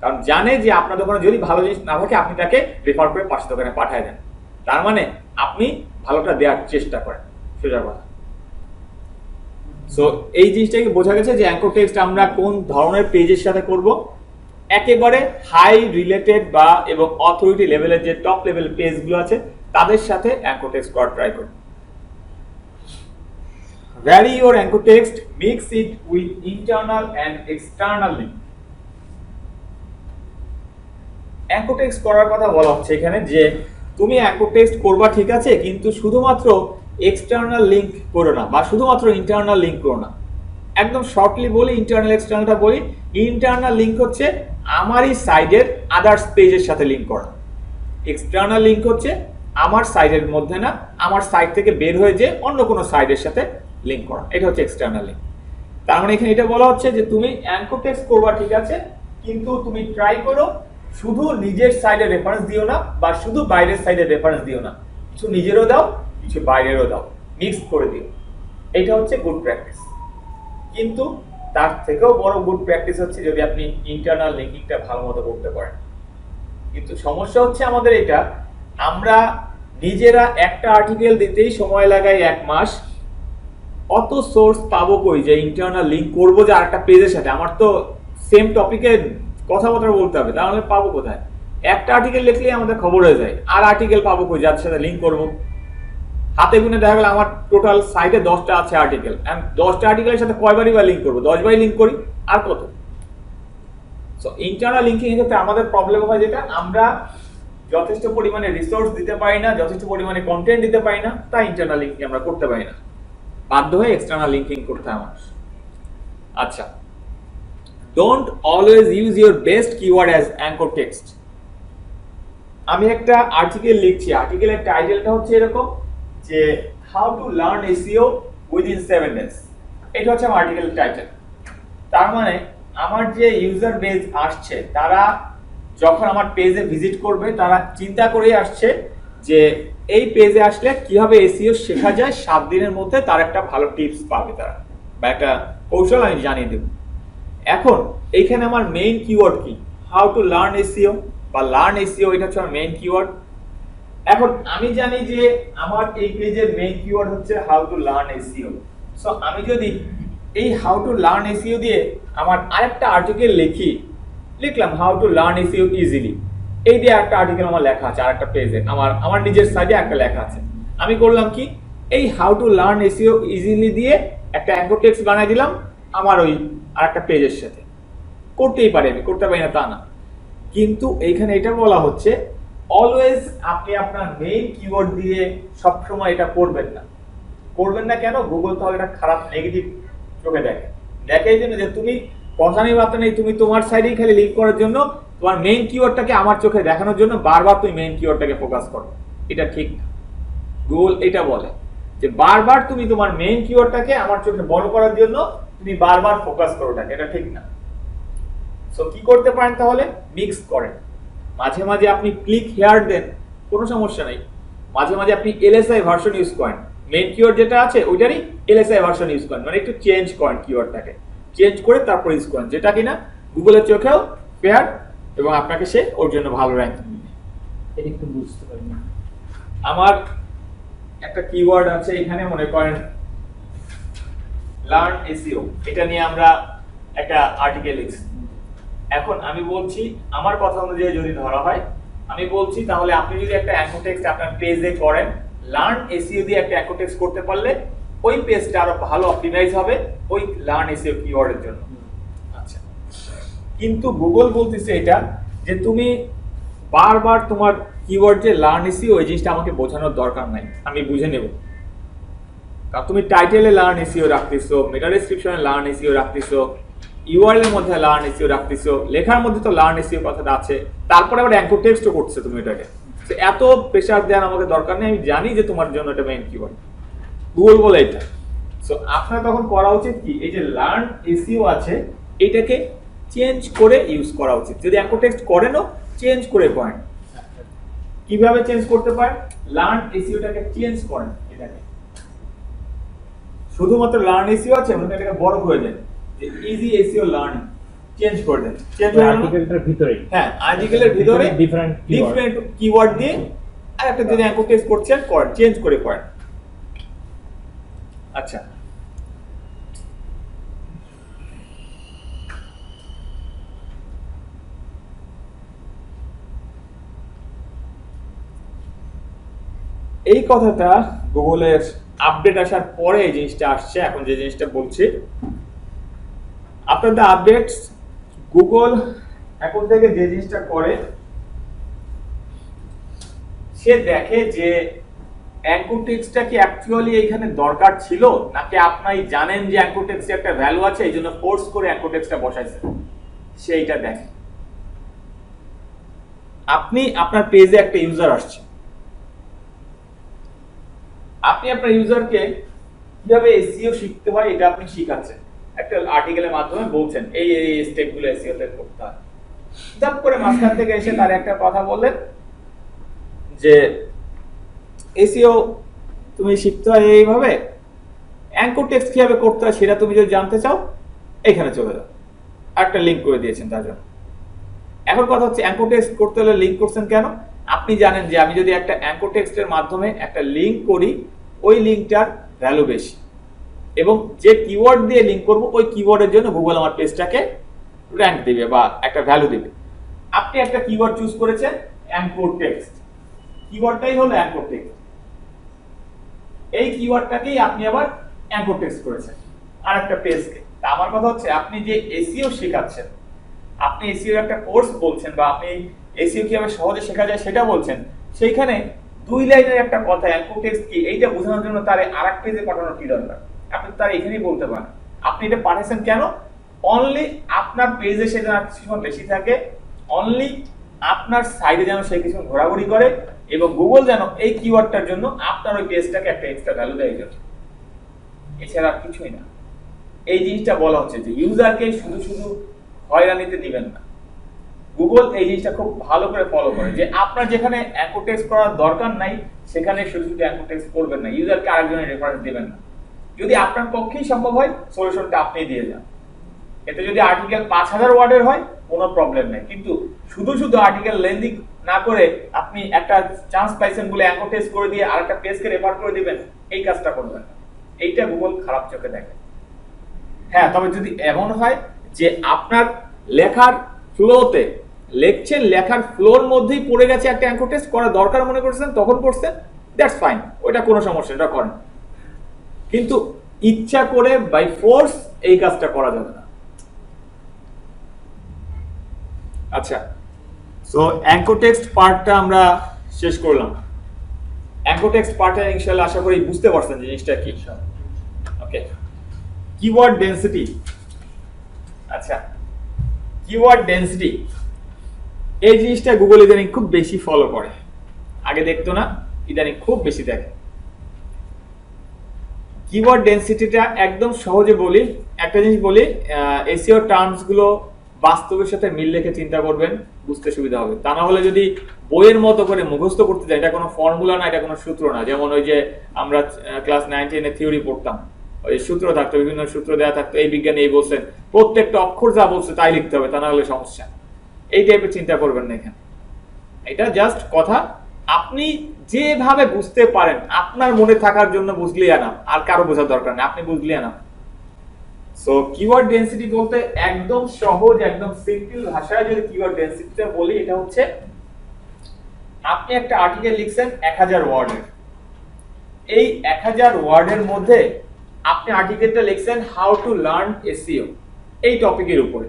কারণ জানে যে আপনার দোকানে যদি ভালো জিনিস না থাকে আপনি তাকে রেফার করে পাশের দোকানে পাঠিয়ে দেন, তার মানে আপনি ভালোটা দেওয়ার চেষ্টা করেন, সোজা কথা। সো এই জিনিসটাকে বোঝা গেছে যে অ্যাঙ্কর টেক্সট আমরা কোন ধরনের পেজের সাথে করব। একেবারে হাই রিলেটেড বা এবং অথরিটি লেভেলের যে টপ লেভেল পেজগুলো আছে তাদের সাথে অ্যাঙ্কর টেক্সট করা ট্রাই করুন। Vary your anchor text, mix it with internal and external link. Anchor text করার কথা বলা হচ্ছে এখানে যে তুমি অ্যাঙ্কর টেক্সট করবা ঠিক আছে, কিন্তু শুধুমাত্র এক্সটার্নাল লিংক করো না বা শুধুমাত্র ইন্টারনাল লিংক করো না। একদম শর্টলি বলি, ইন্টারনাল এক্সটার্নালটা বলি। ইন্টারনাল লিংক হচ্ছে আমারই সাইডের আদার্স পেজের সাথে লিংক করা, এক্সটার্নাল লিংক হচ্ছে আমার সাইডের মধ্যে না, আমার সাইট থেকে বের হয়ে যে অন্য কোনো সাইডের সাথে লিংক করা, এটা হচ্ছে এক্সটার্নাল লিংক। তার মানে এখানে এটা বলা হচ্ছে যে তুমি অ্যাঙ্কর টেক্সট করবা ঠিক আছে, কিন্তু তুমি ট্রাই করো শুধু নিজের সাইডে রেফারেন্স দিও না বা শুধু বাইরের সাইডে রেফারেন্স দিও না, কিছু নিজেরও দাও কিছু বাইরেরও দাও, মিক্স করে দিও। এটা হচ্ছে গুড প্র্যাকটিস। কিন্তু তার থেকেও বড় গুড প্র্যাকটিস হচ্ছে যদি আপনি ইন্টারনাল লিঙ্কিংটা ভালো মতো করতে পারেন। কিন্তু সমস্যা হচ্ছে আমাদের এটা, আমরা নিজেরা একটা আর্টিকেল দিতেই সময় লাগাই 1 মাস, অত সোর্স পাবো কই যে ইন্টারনাল লিংক করবো যে আরেকটা পেজের সাথে? আমার তো সেম টপিকে কথাবার্তা বলতে হবে, তাহলে পাবো কোথায়? একটা আর্টিকেল লিখলেই আমাদের খবর হয়ে যায়, আর আর্টিকেল পাবো কই যার সাথে লিংক করবো? হাতে গুনে দেখা গেল আমার টোটাল সাইটে 10টা আছে আর্টিকেল, আমি 10টা আর্টিকেলের সাথে কয়বারই বা লিংক করবো? 10 বারই লিংক করি, আর কত? সো ইন্টারনাল লিংকিং এর ক্ষেত্রে আমাদের প্রবলেম হয় যেটা, আমরা যথেষ্ট পরিমাণে রিসোর্স দিতে পারি না, যথেষ্ট পরিমাণে কন্টেন্ট দিতে পারি না, তাই ইন্টারনাল লিংকিং আমরা করতে পারি না, বাধ্য হয়ে এক্সটার্নাল লিংকিং করতে হয় আমার। আচ্ছা, don't always use your best keyword as anchor text. আমি একটা আর্টিকেল লিখছি, আর্টিকেলের টাইটেলটা হচ্ছে এরকম যে how to learn SEO within 7 days, এটা হচ্ছে আমার আর্টিকেলের টাইটেল। তার মানে আমার যে ইউজার বেস আসছে তারা যখন আমার পেজে ভিজিট করবে তারা চিন্তা করেই আসছে যে এই পেজে আসলে কিভাবে এসইও শেখা যায় 7 দিনের মধ্যে, তার একটা ভালো টিপস পাবে তারা, বা একটা কৌশল আমি জানিয়ে দেব। এখন এইখানে আমার মেইন কিওয়ার্ড কি? হাউ টু লার্ন এসইও বা লার্ন এসইও, এটা হচ্ছে আমার মেইন কিওয়ার্ড। এখন আমি জানি যে আমার এই পেজের মেইন কিওয়ার্ড হচ্ছে how to learn SEO. So আমি যদি এই হাউ টু লার্ন এসইও দিয়ে আমার আরেকটা আর্টিকেল লিখলাম how to learn SEO easily, এই দিয়ে একটা আর্টিকেল আমার লেখা আছে, আরেকটা পেজে আমার নিজের সাইডে একটা লেখা আছে। আমি করলাম কি, এই how to learn SEO easily দিয়ে একটা অ্যাঙ্কর টেক্সট বানিয়ে দিলাম আমার ওই আর একটা পেজের সাথে, করতেই পারি, আমি করতে পারি না তা না, কিন্তু এইখানে এটা বলা হচ্ছে অলওয়েজ আপনি আপনার মেইন কিওয়ার্ড দিয়ে সবসময় এটা করবেন না। করবেন না কেন? গুগল তাহলে এটা খারাপ নেগেটিভ চোখে দেখে, এই জন্য যে তুমি কথা নেই বার্তা নেই, তুমি তোমার সাইডেই খালি লিঙ্ক করার জন্য তোমার মেইন কিওয়ার্ডটাকে আমার চোখে দেখানোর জন্য বারবার তুমি মেইন কিওয়ার্ডটাকে ফোকাস করো, এটা ঠিক না। গুগল এটা বলে যে বারবার তুমি তোমার মেইন কিওয়ার্ডটাকে আমার চোখে বড় করার জন্য তুমি বারবার ফোকাস করো, এটা ঠিক না। সো কি করতে পারেন তাহলে? মিক্স করেন, মাঝে মাঝে আপনি ক্লিক হেয়ার দেন, কোনো সমস্যা নাই, মাঝে মাঝে আপনি এলএসআই ভার্সন ইউজ করেন, মেইন কিওয়ার্ড যেটা আছে ওইটারই এলএসআই ভার্সন ইউজ করেন, মানে একটু চেঞ্জ করেন কিওয়ার্ডটাকে, চেঞ্জ করে তারপর ইউজ করেন, যেটা কিনা গুগলের চোখেও ফেয়ার এবং আপনাকে সে ওর জন্য ভালো র্যাঙ্ক দিবে। এটা একটু বুঝতে পারি না। আমার একটা কিওয়ার্ড আছে এখানে, মনে করেন লার্ন এসইও, এটা নিয়ে আমরা একটা আর্টিকেল লিখছি। এখন আমি বলছি আমার কথা অনুযায়ী যদি ধরা হয়, আমি বলছি তাহলে আপনি যদি একটা অ্যাঙ্কর টেক্সট আপনার পেজে করেন, লার্ন এসইও দিয়ে একটা অ্যাঙ্কর টেক্সট করতে পারলে ওই পেজটা আরো ভালো অপটিমাইজ হবে ওই লার্ন এসইও কিওয়ার্ডের জন্য। আচ্ছা, কিন্তু গুগল বলতেছে এটা যে তুমি বারবার তোমার কিওয়ার্ড যে লার্ন এসইও, এই জিনিসটা আমাকে বোঝানোর দরকার নাই, আমি বুঝে নেব। কারণ তুমি টাইটেলে লার্ন এসইও রাখতেছো, মেটা ডেসক্রিপশনে লার্ন এসইও রাখতেছো, ইউআরএল এর মধ্যে লার্ন এসইও রাখতেছো, লেখার মধ্যে তো লার্ন এসইও কথাটা আছে, তারপরে আবার অ্যাঙ্কর টেক্সটও করছো তুমি এটাকে। তো এত প্রেসার দেওয়ার আমাকে দরকার নেই, আমি জানি যে তোমার জন্য এটা মেইন কিওয়ার্ড, গুগল বলে এটা। সো আপনার তখন করা উচিত কি, এই যে লার্ন এসইও আছে এটাকে চেঞ্জ করে ইউজ করা উচিত। যদি অ্যাঙ্কর টেক্সট করেনও চেঞ্জ করে পয়েন্ট, কিভাবে চেঞ্জ করতে পারেন? লার্ন এসইওটাকে চেঞ্জ করেন, এটাকে শুধুমাত্র লার্ন এসইও আছে মানে এটাকে বড় করে দেন, যে ইজি এসইও লার্নিং চেঞ্জ করে দেন। চেঞ্জ হয়ে গেল আর্টিকেলটার ভিতরে, হ্যাঁ আর্টিকেলের ভিতরে ডিফারেন্ট কিওয়ার্ড দিয়ে আর একটা যদি অ্যাঙ্কর টেক্সট করছেন করেন, চেঞ্জ করে করেন। আচ্ছা, এই কথাটা গুগলের আপডেট আসার পরে এই জিনিসটা আসছে। এখন যে জিনিসটা বলছি, আপনাদের আপডেট গুগল এখন থেকে যে জিনিসটা করে, সে দেখে যে অ্যাঙ্কর টেক্সটটা কি অ্যাকচুয়ালি এইখানে দরকার ছিল, নাকি আপনি জানেন যে অ্যাঙ্কর টেক্সটে একটা ভ্যালু আছে এই জন্য ফোর্স করে অ্যাঙ্কর টেক্সটটা বসাইছে, সেইটা দেখে। আপনি আপনার পেজে একটা ইউজার আসছে, আপনি আপনার ইউজারকে কিভাবে এসইও শিখতে হয় এটা আপনি শিখাচ্ছেন, একটা আর্টিকেলের মাধ্যমে বলছেন এই এই স্টেপগুলো এসইও তে করতে হয়। দাপ করে মাঝখান থেকে এসে তার একটা কথা বললেন যে এসইও তুমি শিখতে হয় এইভাবে, অ্যাঙ্কর টেক্সট কিভাবে করতে হয় সেটা তুমি যদি জানতে চাও এখানে চলে যাও, একটা লিংক করে দিয়েছেন তার জন্য। এখন কথা হচ্ছে অ্যাঙ্কর টেক্সট করতে হলে লিংক করছেন কেন? আপনি জানেন যে আমি যদি একটা অ্যাঙ্কর টেক্সটের মাধ্যমে একটা লিংক করি, ওই লিংকটার ভ্যালু বেশি, এবং যে কিওয়ার্ড দিয়ে লিংক করব ওই কিওয়ার্ডের জন্য গুগল আমার পেজটাকে র্যাঙ্ক দিবে বা একটা ভ্যালু দিবে। আপনি একটা কিওয়ার্ড চুজ করেছেন অ্যাঙ্কর টেক্সট, কিওয়ার্ডটাই হলো অ্যাঙ্কর টেক্সট, এই কিওয়ার্ডটাকেই আপনি আবার অ্যাঙ্কর টেক্সট করেছেন আর একটা পেজকে। তা আমার কথা হচ্ছে আপনি যে এসইও শেখাচ্ছেন, আপনি এসইও একটা কোর্স বলছেন বা আপনি এসইও কিভাবে সহজে শেখা যায় সেটা বলছেন, সেইখানে 2 লাইনের একটা কথা অ্যাঙ্কর টেক্সট কি এইটা বোঝানোর জন্য তার আরেক পেজে পাঠানোর কি দরকার? আপনি তার এখানেই বলতে পারেন। আপনি এটা পাঠাচ্ছেন কেন? অনলি আপনার পেজে সে যেন কিছুক্ষণ বেশি থাকে, অনলি আপনার সাইডে যেন সে কিছুক্ষণ ঘোরাঘুরি করে, এবং গুগল যেন এই কিওয়ার্ডটার জন্য আপনার ওই পেজটাকে একটা এক্সট্রা ভ্যালু দেয়, জন্য এছাড়া আর কিছুই না। এই জিনিসটা বলা হচ্ছে যে ইউজারকে শুধু শুধু হয়রানিতে দিবেন না। গুগল এই জিনিসটা খুব ভালো করে ফলো করে যে আপনার যেখানে অ্যাঙ্কর টেক্সট করার দরকার নাই সেখানে শুধু শুধু অ্যাঙ্কর টেক্সট করবেন না, ইউজারকে আরেকজনের রেফারেন্স দিবেন না। যদি আপনার পক্ষেই সম্ভব হয় সলিউশনটা আপনি দিয়ে যান। এতে যদি আর্টিকেল 5000 ওয়ার্ডের হয় কোনো প্রবলেম নেই, কিন্তু শুধু শুধু আর্টিকেল লেন্দি না করে আপনি একটা চান্স পাইছেন বলে অ্যাঙ্কর টেক্সট করে দিয়ে আরেকটা পেজকে রেফার করে দিবেন, এই কাজটা করবেন না। এইটা গুগল খারাপ চোখে দেখে। হ্যাঁ, তবে যদি এমন হয় যে আপনার লেখার ফ্লোতে লিখছেন, লেখার ফ্লোর মধ্যেই পড়ে গেছে একটা অ্যাঙ্কর টেক্সট করা দরকার মনে করছেন, তখন করছেন, দ্যাটস ফাইন, ওইটা কোনো সমস্যা, এটা করেন। কিন্তু ইচ্ছা করে বাই ফোর্স এই কাজটা করা যাবে না। আচ্ছা, সো অ্যাঙ্কর টেক্সট পার্টটা আমরা শেষ করলাম। অ্যাঙ্কর টেক্সট পার্টে ইনশাআল্লাহ আশা করি বুঝতে পারছেন জিনিসটা কি। ওকে, কিওয়ার্ড ডেনসিটি। আচ্ছা, কিওয়ার্ড ডেনসিটি এই জিনিসটা গুগল ইদানিং খুব বেশি ফলো করে, আগে দেখতো না, ইদানিং খুব বেশি দেখে। কিওয়ার্ড ডেনসিটিটা একদম সহজে বলি, একটা জিনিস বলি, এসইও টার্মস গুলো বাস্তবের সাথে মিল রেখে চিন্তা করবেন, বুঝতে সুবিধা হবে। তা না হলে যদি বইয়ের মতো করে মুখস্থ করতে যাই, এটা কোনো ফর্মুলা না, এটা কোনো সূত্র না। যেমন ওই যে আমরা ক্লাস 9-10 এ থিওরি পড়তাম, ওই সূত্র থাকতো, বিভিন্ন সূত্র দেওয়া থাকতো, এই বিজ্ঞানী এই বলছেন, প্রত্যেকটা অক্ষর যা বলছে তাই লিখতে হবে, তা না হলে সমস্যা। এই টাইপের চিন্তা করবেন না এখানে। এটা জাস্ট কথা, আপনি যেভাবে বুঝতে পারেন, আপনার মনে থাকার জন্য বুঝলেই আনাম, আর কারো বোঝার দরকার নেই, আপনি বুঝলেই আনাম। সো কিওয়ার্ড ডেনসিটি বলতে একদম সহজ, একদম সিম্পল ভাষায় যদি কিওয়ার্ড ডেনসিটিটা বলি, এটা হচ্ছে আপনি একটা আর্টিকেল লিখছেন 1000 ওয়ার্ডের, এই 1000 ওয়ার্ডের মধ্যে আপনি আর্টিকেলটা লিখছেন হাউ টু লার্ন এসইও এই টপিকের উপরে।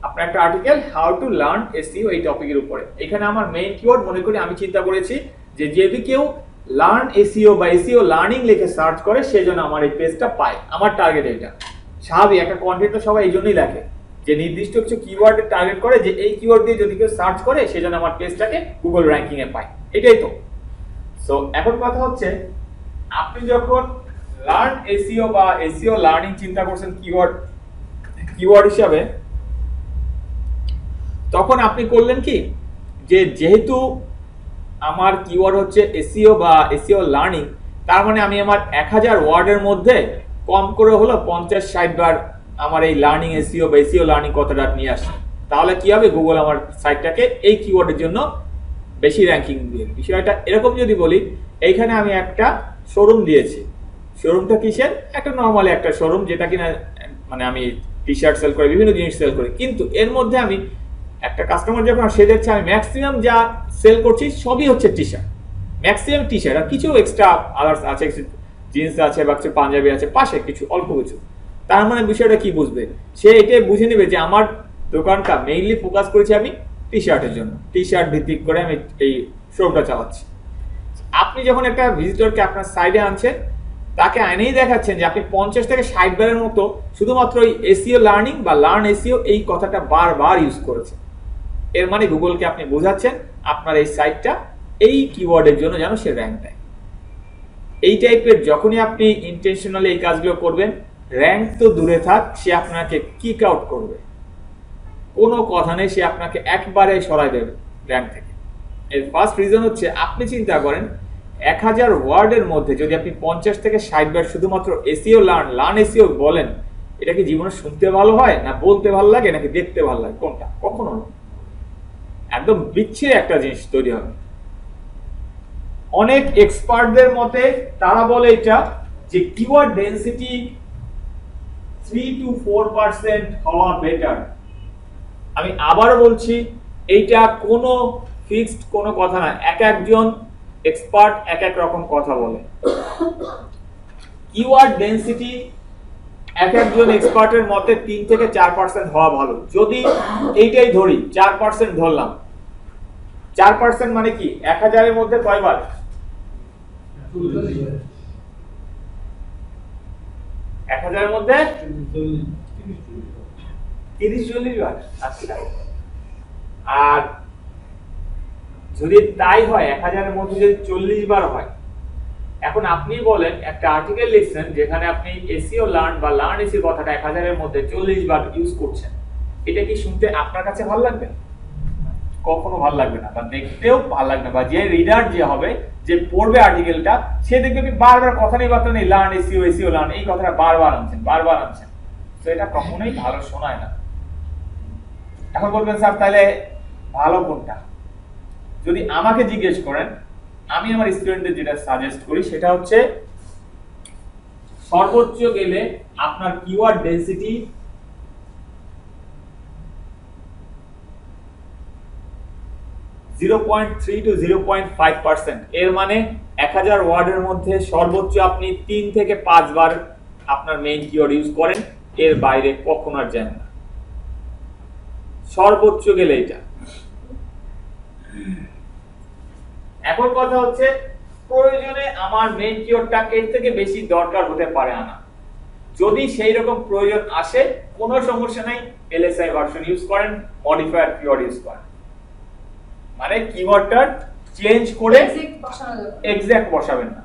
আপনার একটা article how to learn SEO এই টপিকের উপরে। এখানে আমার মেইন কিওয়ার্ড মনে করি আমি চিন্তা করেছি যে যদি কেউ লার্ন এসইও বা এসইও লার্নিং লিখে সার্চ করে, সেজন্য আমার এই পেজটা পায়। আমার টার্গেট এটা। স্বাভাবিক, একটা কন্টেন্ট তো সবাই এই জন্যই লেখে যে নির্দিষ্ট কিছু কিওয়ার্ডে টার্গেট করে, যে এই কিওয়ার্ড দিয়ে যদি কেউ সার্চ করে সেজন্য আমার পেজটাকে গুগল র্যাঙ্কিং এ পায়, এটাই তো। সো এখন কথা হচ্ছে, আপনি যখন লার্ন এসইও বা এসইও লার্নিং চিন্তা করছেন কিওয়ার্ড হিসাবে, তখন আপনি করলেন কি, যে যেহেতু আমার কিওয়ার্ড হচ্ছে এসইও বা এসইও লার্নিং, তার মানে আমি আমার 1000 ওয়ার্ডের মধ্যে কম করে হলো 50-60 বার আমার এই লার্নিং এসইও বা এসইও লার্নিং কথাটা নিয়ে আসে। তাহলে কি হবে, গুগল আমার সাইটটাকে এই কিওয়ার্ডের জন্য বেশি র্যাঙ্কিং দিয়ে। বিষয়টা এরকম যদি বলি, এইখানে আমি একটা শোরুম দিয়েছি, শোরুমটা কিসের, একটা নরমালি একটা শোরুম, যেটা কিনা মানে আমি টি শার্ট সেল করি, বিভিন্ন জিনিস সেল করি, কিন্তু এর মধ্যে আমি একটা কাস্টমার যখন সে দেখছে আমি ম্যাক্সিমাম যা সেল করছি সবই হচ্ছে T shirt, maximum T shirt, আর কিছু এক্সট্রা আদার্স আছে, জিন্স আছে বা কিছু পাঞ্জাবি আছে পাশে, কিছু অল্প কিছু। তার মানে বিষয়টা কি বুঝবে, সে এটাই বুঝে নেবে যে আমার দোকানটা মেইনলি ফোকাস করেছি আমি টি শার্টের জন্য, টি শার্ট ভিত্তিক করে আমি এই শোরুমটা চালাচ্ছি। আপনি যখন একটা ভিজিটরকে আপনার সাইডে আনছেন, তাকে আইনেই দেখাচ্ছেন যে আপনি 50 থেকে 60 বারের মতো শুধুমাত্র এই এসইও লার্নিং বা লার্ন এসইও এই কথাটা বারবার ইউজ করেছেন। এর মানে গুগলকে আপনি বোঝাচ্ছেন আপনার এই সাইটটা এই কিওয়ার্ডের জন্য যেন সে র্যাঙ্ক দেয়। এই টাইপের যখনই আপনি ইন্টেনশনালি এই কাজগুলো করবেন, র্যাঙ্ক তো দূরে থাক, সে আপনাকে কিক আউট করবে, কোনো কথা নেই, সে আপনাকে একবারে সরাই দেবে র্যাঙ্ক থেকে। এর ফার্স্ট রিজন হচ্ছে, আপনি চিন্তা করেন 1000 ওয়ার্ডের মধ্যে যদি আপনি 50 থেকে 60 বার শুধুমাত্র এসইও লার্ন এসইও বলেন, এটা কি জীবনে শুনতে ভালো হয়, না বলতে ভালো লাগে, নাকি দেখতে ভালো লাগে, কোনটা? কখনো না, একদম বিচ্ছিরি একটা জিনিস তৈরি হবে। অনেক এক্সপার্টদের মতে তারা বলে এটা যে কিওয়ার্ড ডেনসিটি 3 to 4% হওয়া বেটার। আমি আবারও বলছি, এইটা কোনো ফিক্সড কোনো কথা না, এক একজন এক্সপার্ট এক এক রকম কথা বলে। কিওয়ার্ড ডেনসিটি এক একজন এক্সপার্টের মতে 3 থেকে 4% হওয়া ভালো। যদি এইটাই ধরি, 4% ধরলাম, 4% মানে কি, 1000 এর মধ্যে কয়বার? 1000 এর মধ্যে 30-40 বার। আচ্ছা, আর যদি তাই হয়, 1000 এর মধ্যে যদি 40 বার হয়, এখন আপনি বলেন একটা আর্টিকেল লিখছেন যেখানে আপনি এসইও লার্ন বা লার্ন এসইও কথাটা 1000 এর মধ্যে 40 বার ইউজ করছেন, এটা কি শুনতে আপনার কাছে ভালো লাগবে? কখনো ভালো লাগবে না, বা দেখতেও ভালো লাগবে না। বা যে রিডার যে হবে, যে পড়বে আর্টিকেলটা, সে দেখবে আপনি বারবার কথা নেই বার্তা নেই, লার্ন এসইও এসইও লার্ন এই কথাটা বারবার আনছেন, তো এটা কখনোই ভালো শোনায় না। এখন বলবেন স্যার তাহলে ভালো কোনটা? যদি আমাকে জিজ্ঞেস করেন, আমি আমার স্টুডেন্টদের যেটা সাজেস্ট করি সেটা হচ্ছে, সর্বোচ্চ গেলে আপনার কিওয়ার্ড ডেনসিটি 0.3 to 0.5%। এর মানে 1000 ওয়ার্ডের মধ্যে সর্বোচ্চ আপনি 3 থেকে 5 বার আপনার মেইন কিওয়ার্ড ইউজ করেন, এর বাইরে কখনো আর যান না। সর্বোচ্চ গেলে এটা। এখন কথা হচ্ছে প্রয়োজনে আমার মেইন কিওয়ার্ডটা এর থেকে বেশি দরকার হতে পারে না। যদি সেই রকম প্রয়োজন আসে কোনো সমস্যা নাই, এলএসআই ভার্সন ইউজ করেন, মডিফায়ার কিওয়ার্ড ইউজ করেন। মানে কিওয়ার্ডটা চেঞ্জ করে Exact বসানো যাবে। এক্সাক্ট বসাবেন না,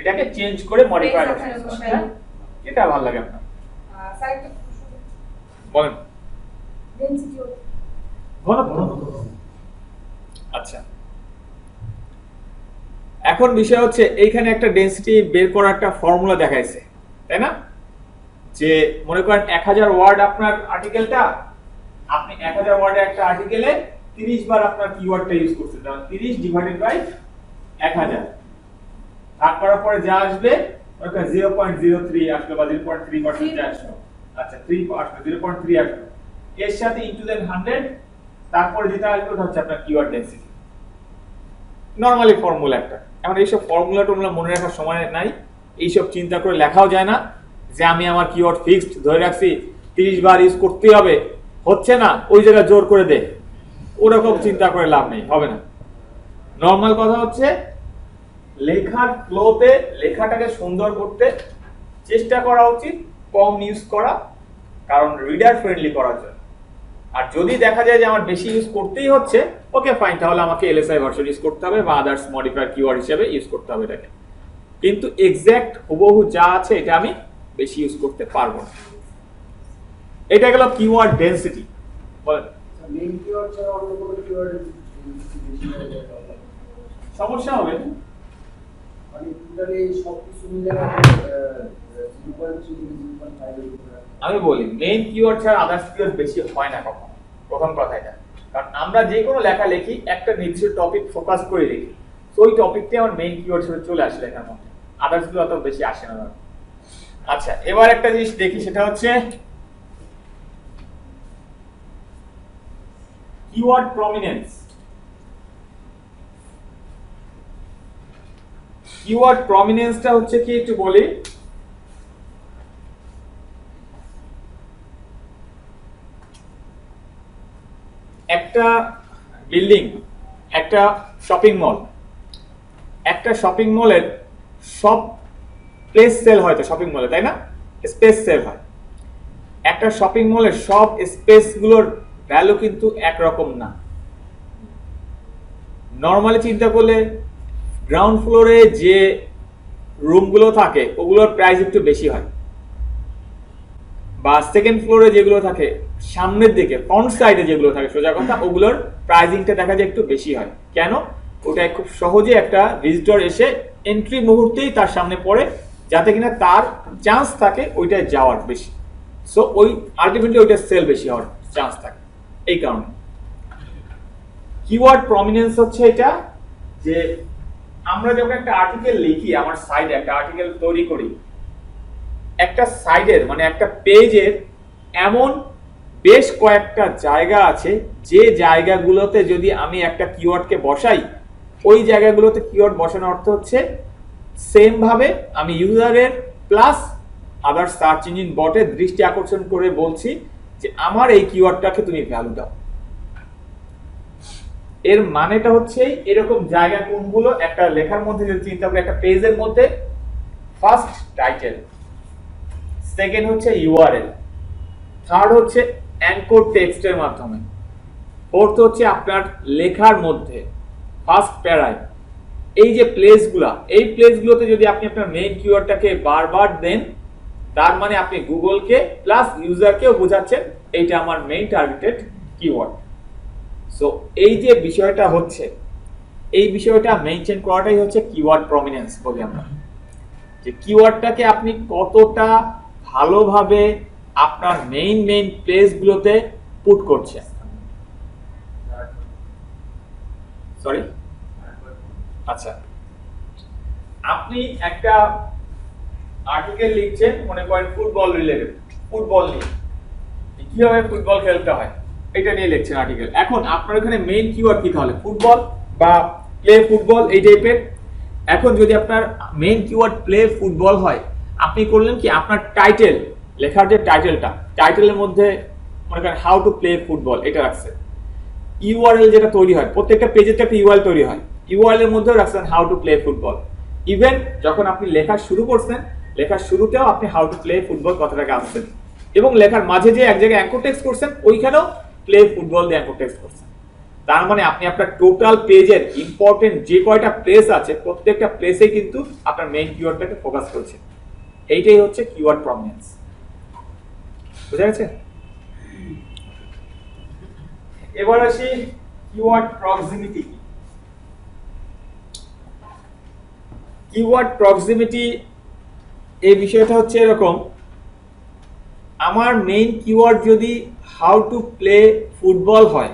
এটাকে চেঞ্জ করে মডিফায়ার বসাবেন। এটা ভালো লাগে আপনার? সাইডে বলেন। ডেনসিটি ঘনত্ব। আচ্ছা, এখন বিষয় হচ্ছে এইখানে একটা ডেনসিটি বের করার একটা ফর্মুলা দেখাইছে, তাই না? যে মনে করেন 1000 ওয়ার্ড আপনার আর্টিকেলটা, আপনি 1000 ওয়ার্ডের একটা আর্টিকেলে 30 বার আপনার কিওয়ার্ডটা ইউজ করছেন, তাহলে 30 ডিভাইডেড বাই 1000 ভাগ করার পরে যা আসবে ওটা 0.03 আসলো বা 0.3% আসলো। আচ্ছা 3 আসলো, 0.3 আসলো, এর সাথে ইনটু দেন 100, তারপরে যেটা আসবে ওটা হচ্ছে আপনার কিওয়ার্ড ডেনসিটি। নরমালি ফর্মুলা একটা। এখন এইসব ফর্মুলা টর্মুলা মনে রাখার সময় নাই, এইসব চিন্তা করে লেখাও যায় না যে আমি আমার কিওয়ার্ড ফিক্সড ধরে রাখছি 30 বার ইউজ করতে হবে, হচ্ছে না ওই জায়গায় জোর করে দে, ওরকম চিন্তা করে লাভ নেই, হবে না। নরমাল কথা হচ্ছে লেখার ফ্লোতে লেখাটাকে সুন্দর করতে চেষ্টা করা উচিত, কম ইউজ করা, কারণ রিডার ফ্রেন্ডলি করার জন্য। আর যদি দেখা যায় যে আমার বেশি ইউজ করতেই হচ্ছে, ওকে ফাইন, তাহলে আমাকে এলএসআই ভার্সন ইউজ করতে হবে বা আদার্স মডিফায়ার কিওয়ার্ড হিসেবে ইউজ করতে হবে এটাকে। কিন্তু এক্সাক্ট হুবহু যা আছে এটা আমি বেশি ইউজ করতে পারবো না। এটা গেল কিওয়ার্ড ডেনসিটি। বলেন। মেইন কিওয়ার্ড ছাড়া অন্য কোনো কিওয়ার্ডের সমস্যা হবে? মানে টোটালি সবকিছু মিলে 0.3 থেকে 0.5 এর উপরে। আমি বলি মেইন কিওয়ার্ড ছাড়া আদার্স কিওয়ার্ড বেশি হয় না কখনো, প্রথম কথা এটা। কারণ আমরা যে কোনো লেখা লিখি একটা নির্দিষ্ট টপিক ফোকাস করে লিখি, তো ওই টপিকটাই আমার মেইন কিওয়ার্ড হিসেবে চলে আসে লেখার মধ্যে, আদার্স গুলো অত বেশি আসে না। আচ্ছা, এবার একটা জিনিস দেখি, সেটা হচ্ছে কিওয়ার্ড প্রমিনেন্স। কিওয়ার্ড প্রমিনেন্সটা হচ্ছে কি একটু বলি। একটা বিল্ডিং, একটা শপিং মল, একটা শপিং মলের সব প্লেস সেল হয় তো শপিং মলে, তাই না? স্পেস সেল হয়। একটা শপিং মলের সব স্পেসগুলোর ভ্যালু কিন্তু একরকম না। নর্মালি চিন্তা করলে গ্রাউন্ড ফ্লোরে যে রুমগুলো থাকে ওগুলোর প্রাইস একটু বেশি হয়, বা সেকেন্ড ফ্লোরে যেগুলো থাকে সামনের দিকে ফ্রন্ট সাইডে যেগুলো থাকে সোজা কথা, ওগুলোর প্রাইসিংটা দেখা যায় একটু বেশি হয়। কেন? ওটাই খুব সহজে একটা ভিজিটর এসে এন্ট্রি মুহূর্তেই তার সামনে পড়ে, যাতে কিনা তার চান্স থাকে ওইটায় যাওয়ার বেশি। সো ওই আলটিমেটলি ওইটা সেল বেশি হওয়ার চান্স থাকে। এই কারণে কিওয়ার্ড প্রমিনেন্স হচ্ছে এটা, যে আমরা যখন একটা আর্টিকেল লিখি, আমার সাইডে একটা আর্টিকেল তৈরি করি, একটা সাইডের মানে একটা পেজের এমন বেশ কয়েকটা জায়গা আছে যে জায়গাগুলোতে যদি আমি একটা কিওয়ার্ডকে বসাই, ওই জায়গাগুলোতে কিওয়ার্ড বসানোর অর্থ হচ্ছে সেম ভাবে আমি ইউজারের প্লাস আদার সার্চ ইঞ্জিন বটের দৃষ্টি আকর্ষণ করে বলছি যে আমার এই কিওয়ার্ডটাকে তুমি ভ্যালু দাও। এর মানেটা হচ্ছে এরকম জায়গা কোনগুলো একটা লেখার মধ্যে যদি চিন্তা করি, একটা পেজের মধ্যে ফার্স্ট টাইটেল, সেকেন্ড হচ্ছে ইউআরএল, থার্ড হচ্ছে অ্যাঙ্কর টেক্সটের মাধ্যমে, ফোর্থ হচ্ছে আপনার লেখার মধ্যে ফার্স্ট প্যারায়। এই যে প্লেসগুলো, এই প্লেসগুলোতে যদি আপনি আপনার মেইন কিওয়ার্ডটাকে বারবার দেন, তার মানে আপনি গুগলকে প্লাস ইউজারকেও বোঝাচ্ছেন এইটা আমার মেইন টার্গেটেড কিওয়ার্ড। সো এই যে বিষয়টা হচ্ছে, এই বিষয়টা মেনশন করাটাই হচ্ছে কিওয়ার্ড প্রমিনেন্স বলি আমরা, যে কিওয়ার্ডটাকে আপনি কতটা ভালোভাবে আপনার মেইন প্লেসগুলোতে পুট করছেন। সরি, আচ্ছা, আপনি একটা আর্টিকেল লিখছেন মনে করেন ফুটবল রিলেটেড, ফুটবল নিয়ে কিভাবে ফুটবল খেলতে হয় এটা নিয়ে লিখছেন আর্টিকেল। এখন আপনার এখানে মেইন কিওয়ার্ড কি তাহলে ফুটবল বা প্লে ফুটবল এই টাইপের। এখন যদি আপনার মেইন কিওয়ার্ড প্লে ফুটবল হয়, আপনি করলেন কি আপনার টাইটেল, লেখার যে টাইটেলটা, টাইটেলের মধ্যে মনে করেন হাউ টু প্লে ফুটবল এটা রাখছেন। ইউআরএল যেটা তৈরি হয়, প্রত্যেকটা পেজের একটা ইউআরএল তৈরি হয়, ইউআরএল এর মধ্যেও রাখছেন how to play football. Even যখন আপনি লেখা শুরু করছেন, লেখার শুরুতেও আপনি হাউ টু প্লে ফুটবল কথাটাকে আনছেন, এবং লেখার মাঝে যে এক জায়গায় অ্যাঙ্কর টেক্সট করছেন ওইখানেও প্লে ফুটবল দিয়ে অ্যাঙ্কর টেক্সট করছেন। তার মানে আপনি আপনার টোটাল পেজের ইম্পর্টেন্ট যে কয়টা প্লেস আছে প্রত্যেকটা প্লেসে কিন্তু আপনার মেইন কিওয়ার্ডটাকে ফোকাস করছেন। এইটাই হচ্ছে কিওয়ার্ড প্রমিনেন্স। বুঝা গেছে? এবার আসি কিওয়ার্ড প্রক্সিমিটি কি। কিওয়ার্ড প্রক্সিমিটি এই বিষয়টা হচ্ছে এরকম, আমার মেইন কিওয়ার্ড যদি হাউ টু প্লে ফুটবল হয়,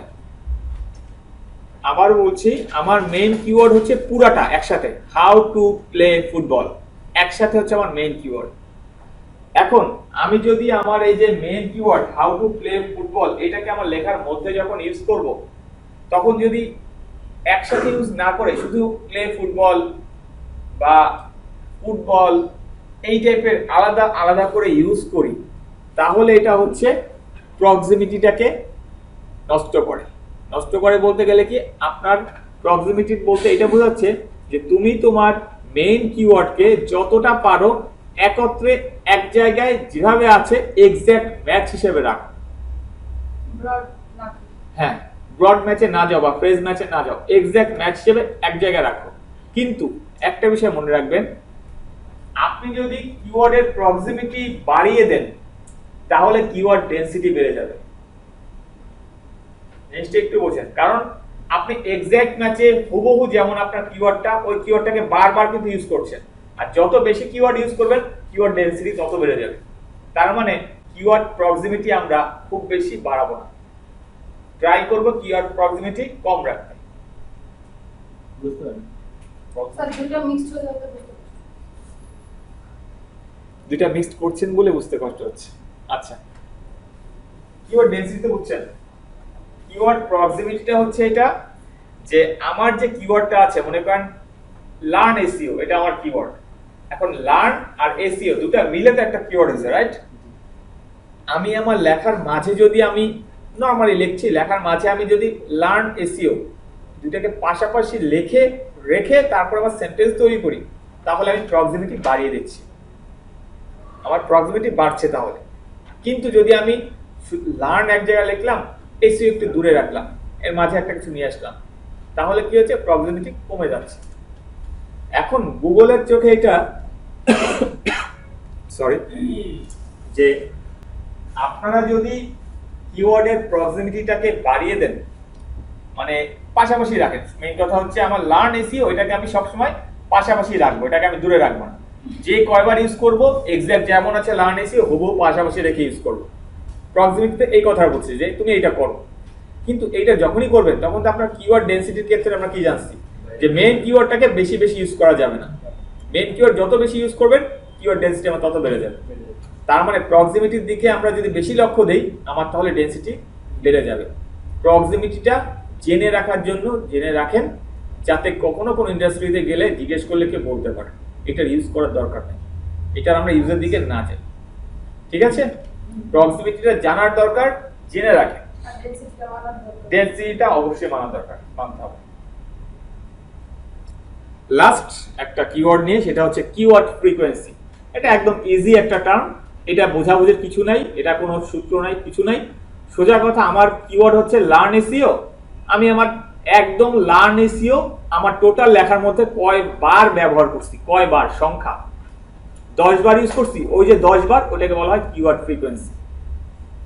আবার বলছি আমার মেইন কিওয়ার্ড হচ্ছে পুরাটা একসাথে, হাউ টু প্লে ফুটবল একসাথে হচ্ছে আমার মেইন কিওয়ার্ড। এখন আমি যদি আমার এই যে main keyword how to play football এটাকে আমার লেখার মধ্যে যখন ইউজ করব, তখন যদি একসাথে ইউজ না করে শুধু প্লে ফুটবল বা ফুটবল এই টাইপের আলাদা আলাদা করে ইউজ করি, তাহলে এটা হচ্ছে প্রক্সিমিটিটাকে নষ্ট করে। নষ্ট করে বলতে গেলে কি, আপনার প্রক্সিমিটি বলতে এটা বোঝাচ্ছে যে তুমি তোমার মেইন কিওয়ার্ডকে যতটা পারো একত্রে এক জায়গায় যেভাবে আছে এক্সাক্ট ম্যাচ হিসেবে রাখো। ব্রড না হ্যাঁ, ব্রড ম্যাচে না যাও বা ফ্রেজ ম্যাচে না যাও, এক্সাক্ট ম্যাচ হিসেবে এক জায়গায় রাখো। কিন্তু একটা বিষয় মনে রাখবেন, আপনি যদি কিওয়ার্ডের প্রক্সিমিটি বাড়িয়ে দেন তাহলে কিওয়ার্ড ডেনসিটি বেড়ে যাবে। নেক্সট একটু বোঝেন, কারণ আপনি এক্সাক্ট ম্যাচে হুবহু যেমন আপনার কিওয়ার্ডটা ওই কিওয়ার্ডটাকে বারবার কিন্তু ইউজ করছেন, আর যত বেশি কিওয়ার্ড ইউজ করবেন কিওয়ার্ড ডেনসিটি তত বেড়ে যাবে। তার মানে কিওয়ার্ড প্রক্সিমিটি আমরা খুব বেশি বাড়াবো না, ট্রাই করব কিওয়ার্ড প্রক্সিমিটি কম রাখতে। বুঝতে পারেন? স্যার দুটো মিক্সড হয়ে যাবে বুঝতে পারছি। দুইটা মিক্সড করছেন বলে বুঝতে কষ্ট হচ্ছে। আচ্ছা, কিওয়ার্ড ডেনসিটি বুঝছেন? কিওয়ার্ড প্রক্সিমিটিটা হচ্ছে এটা যে আমার যে কিওয়ার্ডটা আছে, মনে করেন লার্ন এসইও, এটা আমার কিওয়ার্ড। এখন লার্ন আর এসইও দুটো মিলে তো একটা কিওয়ার্ড হয়েছে, রাইট? আমি আমার লেখার মাঝে যদি আমি নরমালি লিখছি, লেখার মাঝে আমি যদি লার্ন এসইও দুটাকে পাশাপাশি লিখে রেখে তারপর আবার সেন্টেন্স তৈরি করি, তাহলে আমি প্রক্সিমিটি বাড়িয়ে দিচ্ছি, আমার প্রক্সিমিটি বাড়ছে তাহলে। কিন্তু যদি আমি লার্ন এক জায়গায় লিখলাম, এসইও একটু দূরে রাখলাম, এর মাঝে একটা কিছু নিয়ে আসলাম, তাহলে কি হচ্ছে, প্রক্সিমিটি কমে যাচ্ছে। এখন গুগলের চোখে এটা সরি যে আপনারা যদি কিওয়ার্ডের প্রক্সিমিটিটাকে বাড়িয়ে দেন, মানে পাশাপাশি রাখেন, মেইন কথা হচ্ছে আমার লার্ন এসইও এটাকে আমি সবসময় পাশাপাশি রাখবো, এটাকে আমি দূরে রাখবো না। যে কয়বার ইউজ করব এক্সাক্ট যেমন আছে লার্ন এসইও হুবহু পাশাপাশি রেখে ইউজ করব। প্রক্সিমিটিতে এই কথা বলছি যে তুমি এটা করো, কিন্তু এইটা যখনই করবেন তখন তো আপনার কিওয়ার্ড ডেনসিটির ক্ষেত্রে আমরা কি জানছি যে মেইন কিওয়ার্ডটাকে বেশি বেশি ইউজ করা যাবে না। মেইন কিওয়ার্ড যত বেশি ইউজ করবেন কিওয়ার্ড ডেনসিটি আমার তত বেড়ে যাবে। তার মানে প্রক্সিমিটির দিকে আমরা যদি বেশি লক্ষ্য দেই আমার তাহলে ডেনসিটি বেড়ে যাবে। প্রক্সিমিটিটা জেনে রাখার জন্য জেনে রাখেন, যাতে কখনো কোনো ইন্ডাস্ট্রিতে গেলে জিজ্ঞেস করলে কেউ বলতে পারে। এটার ইউজ করার দরকার নেই, এটার আমরা ইউজের দিকে না যাই। ঠিক আছে, প্রক্সিমিটিটা জানার দরকার, জেনে রাখেন। আর ডেনসিটিটা মানার দরকার। ডেনসিটিটা অবশ্যই মানা দরকার, মানতে হবে। লাস্ট একটা কিওয়ার্ড নিয়ে, সেটা হচ্ছে কিওয়ার্ড ফ্রিকোয়েন্সি। এটা একদম ইজি একটা টার্ম, এটা বোঝাবুঝির কিছু নাই, এটা কোনো সূত্র নাই, কিছু নাই। সোজা কথা, আমার কিওয়ার্ড হচ্ছে লার্ন এসইও, আমি আমার একদম লার্ন এসইও আমার টোটাল লেখার মধ্যে কয়বার ব্যবহার করছি, কয়বার সংখ্যা 10 বার ইউজ করছি, ওই যে 10 বার ওটাকে বলা হয় কিওয়ার্ড ফ্রিকোয়েন্সি,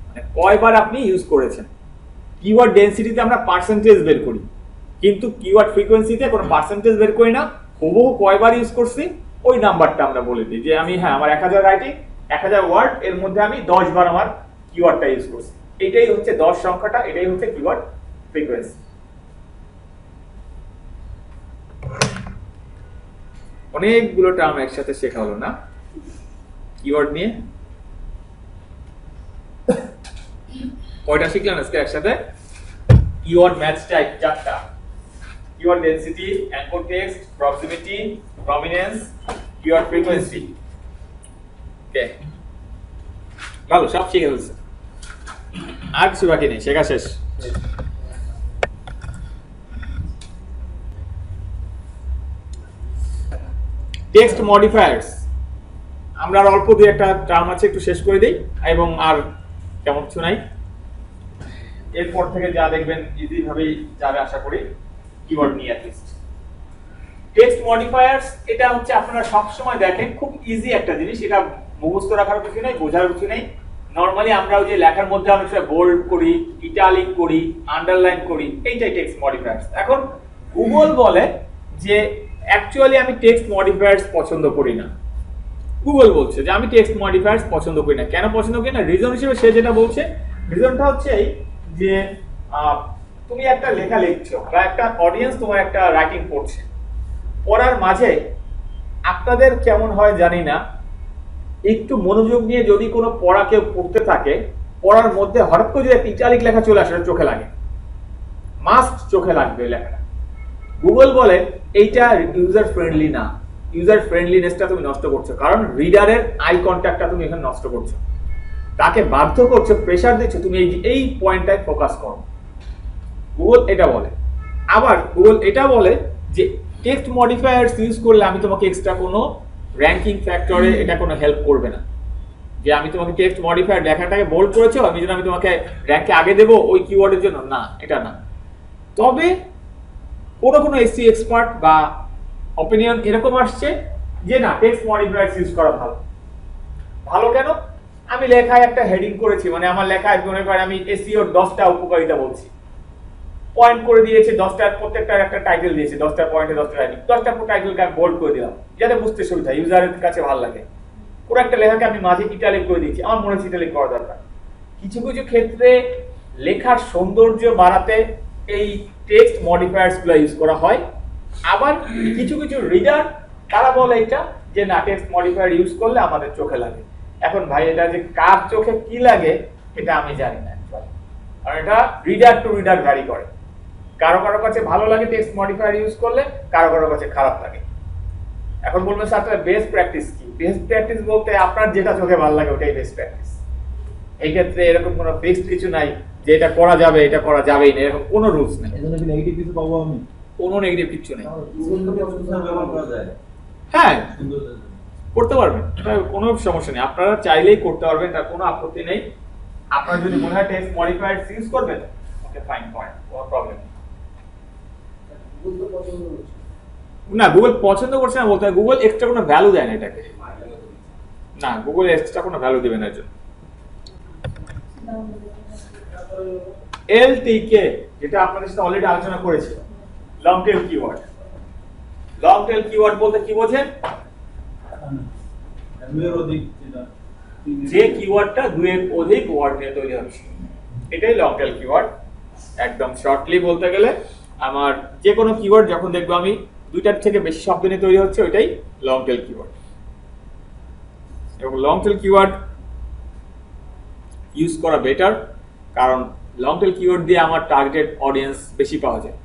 মানে কয়বার আপনি ইউজ করেছেন। কিওয়ার্ড ডেনসিটিতে আমরা পার্সেন্টেজ বের করি, কিন্তু কিওয়ার্ড ফ্রিকোয়েন্সিতে কোনো পার্সেন্টেজ বের করি না, হুবহু কয়বার ইউজ করছি ওই নাম্বারটা আমরা বলে দিই যে আমি আমার 1000 রাইটিং 1000 ওয়ার্ড এর মধ্যে আমি 10 বার আমার কিওয়ার্ডটা ইউজ করছি। এটাই হচ্ছে 10 সংখ্যাটা, এটাই হচ্ছে কিওয়ার্ড ফ্রিকোয়েন্সি। অনেকগুলো টার্ম একসাথে শেখা হলো না কিওয়ার্ড নিয়ে? কয়টা শিখলেন আজকে একসাথে? কিওয়ার্ড ম্যাচ টাইপ 4টা: keyword density, anchor text, proximity, prominence, keyword frequency. Okay, ভালো, সব শিখে ফেলছে। আর কিছু বাকি নেই, শেখা শেষ। টেক্সট মডিফায়ার্স, আমরা আর অল্প দুই একটা টার্ম আছে একটু শেষ করে দিই, এবং আর কেমন কিছু নাই। এরপর থেকে যা দেখবেন ইজি ভাবেই যাবে আশা করি, কিওয়ার্ড নিয়ে অ্যাটলিস্ট। টেক্সট মডিফায়ার্স এটা হচ্ছে আপনারা সব সময় দেখেন খুব ইজি একটা জিনিস, এটা মুখস্থ রাখার কিছু নেই, বোঝার কিছু নেই। নরমালি আমরা ওই যে লেখার মধ্যে অনেক সময় বোল্ড করি, ইটালিক করি, আন্ডারলাইন করি, এইটাই টেক্সট মডিফায়ার্স। এখন গুগল বলে যে অ্যাকচুয়ালি আমি টেক্সট মডিফায়ার্স পছন্দ করি না। গুগল বলছে যে আমি টেক্সট মডিফায়ার্স পছন্দ করি না। কেন পছন্দ করি না? রিজন হিসেবে সে যেটা বলছে, রিজনটা হচ্ছে এই যে তুমি একটা লেখা লিখছো বা একটা অডিয়েন্স তোমার একটা রাইটিং পড়ছে, পড়ার মাঝে আপনাদের কেমন হয় জানি না, একটু মনোযোগ নিয়ে যদি কোনো পড়া কেউ পড়তে থাকে, পড়ার মধ্যে হঠাৎ করে যদি ইটালিক লেখা চলে আসে চোখে লাগে, মাস্ট চোখে লাগবে লেখাটা। গুগল বলে এইটা ইউজার ফ্রেন্ডলি না, ইউজার ফ্রেন্ডলিনেসটা তুমি নষ্ট করছো, কারণ রিডারের আই কন্ট্যাক্টটা তুমি এখানে নষ্ট করছো, তাকে বাধ্য করছো, প্রেসার দিচ্ছ তুমি এই পয়েন্টটায় ফোকাস করো। গুগল এটা বলে। আবার গুগল এটা বলে যে টেক্সট মডিফায়ার্স ইউজ করলে আমি তোমাকে এক্সট্রা কোনো র্যাঙ্কিং ফ্যাক্টরে এটা কোনো হেল্প করবে না, যে আমি তোমাকে টেক্সট মডিফায়ার লেখাটাকে বোল্ড করেছো আমি যেন আমি তোমাকে র্যাঙ্কে আগে দেবো ওই কিওয়ার্ডের জন্য, না, এটা না। তবে কোনো এসইও এক্সপার্ট বা অপিনিয়ন এরকম আসছে যে না, টেক্সট মডিফায়ার্স ইউজ করা ভালো। ভালো কেন? আমি লেখায় একটা হেডিং করেছি, মানে আমার লেখায় মনে করেন আমি এসইওর 10টা উপকারিতা বলছি, পয়েন্ট করে দিয়েছে 10টার, প্রত্যেকটার একটা টাইটেল দিয়েছে, 10টা পয়েন্টে 10টা টাইটেল, 10টা টাইটেলকে আমি বোল্ড করে দিলাম যাতে বুঝতে সুবিধা, ইউজারের কাছে ভালো লাগে। পুরো একটা লেখাকে আমি মাঝে ইটালিক করে দিয়েছি, আমার মনে হচ্ছে ইটালিক করা দরকার। কিছু কিছু ক্ষেত্রে লেখার সৌন্দর্য বাড়াতে এই টেক্সট মডিফায়ার্স গুলো ইউজ করা হয়। আবার কিছু কিছু রিডার তারা বলে এটা যে না, টেক্সট মডিফায়ার ইউজ করলে আমাদের চোখে লাগে। এখন ভাই এটা যে কার চোখে কি লাগে এটা আমি জানি না, আর এটা রিডার টু রিডার ভ্যারি করে। কারো কারো কাছে ভালো লাগে টেক্সট মডিফায়ার ইউজ করলে, কারো কারো কাছে খারাপ লাগে। এখন বলবেন স্যার তাহলে বেস্ট প্র্যাকটিস কি? বেস্ট প্র্যাকটিস বলতে আপনার যেটা চোখে ভালো লাগে ওটাই বেস্ট প্র্যাকটিস। এই ক্ষেত্রে এরকম কোনো ফিক্সড কিছু নাই যে এটা করা যাবে এটা করা যাবেই না, এরকম কোনো রুলস নেই। এজন্য কি নেগেটিভ কিছু পাবো আমি? কোনো নেগেটিভ কিছু নেই। ব্যবহার করা যায়। হ্যাঁ, সুন্দর। করতে পারবেন, এটা কোনো সমস্যা নেই, আপনারা চাইলেই করতে পারবেন, তার কোনো আপত্তি নেই। আপনারা যদি মনে হয় টেক্সট মডিফায়ার ইউজ করবেন, ওকে ফাইন, পয়েন্ট, কোনো প্রবলেম নেই। গুগল তো পছন্দ করছে। না, গুগল পছন্দ করছে না বলতে হয়, গুগল এক্সট্রা কোনো ভ্যালু দেয় না এটাকে। না, গুগল এক্সট্রা কোনো ভ্যালু দিবে না এর জন্য। এলটিকে যেটা আপনাদের সাথে অলরেডি আলোচনা করেছি, long tail keyword. Long tail keyword বলতে কি বোঝেন? দুইয়ের অধিক যেটা যে কিওয়ার্ডটা দুইয়ের অধিক ওয়ার্ড নিয়ে তৈরি হচ্ছে, এটাই লং টেল কিওয়ার্ড। একদম শর্টলি বলতে গেলে আমার যে কোনো কিওয়ার্ড যখন দেখবো আমি দুইটার থেকে বেশি শব্দ নিয়ে তৈরি হচ্ছে, ওইটাই লং টেল কিওয়ার্ড। এবং লং টেল কিওয়ার্ড ইউজ করা বেটার, কারণ লং টেল কিওয়ার্ড দিয়ে আমার টার্গেটেড অডিয়েন্স বেশি পাওয়া যায়,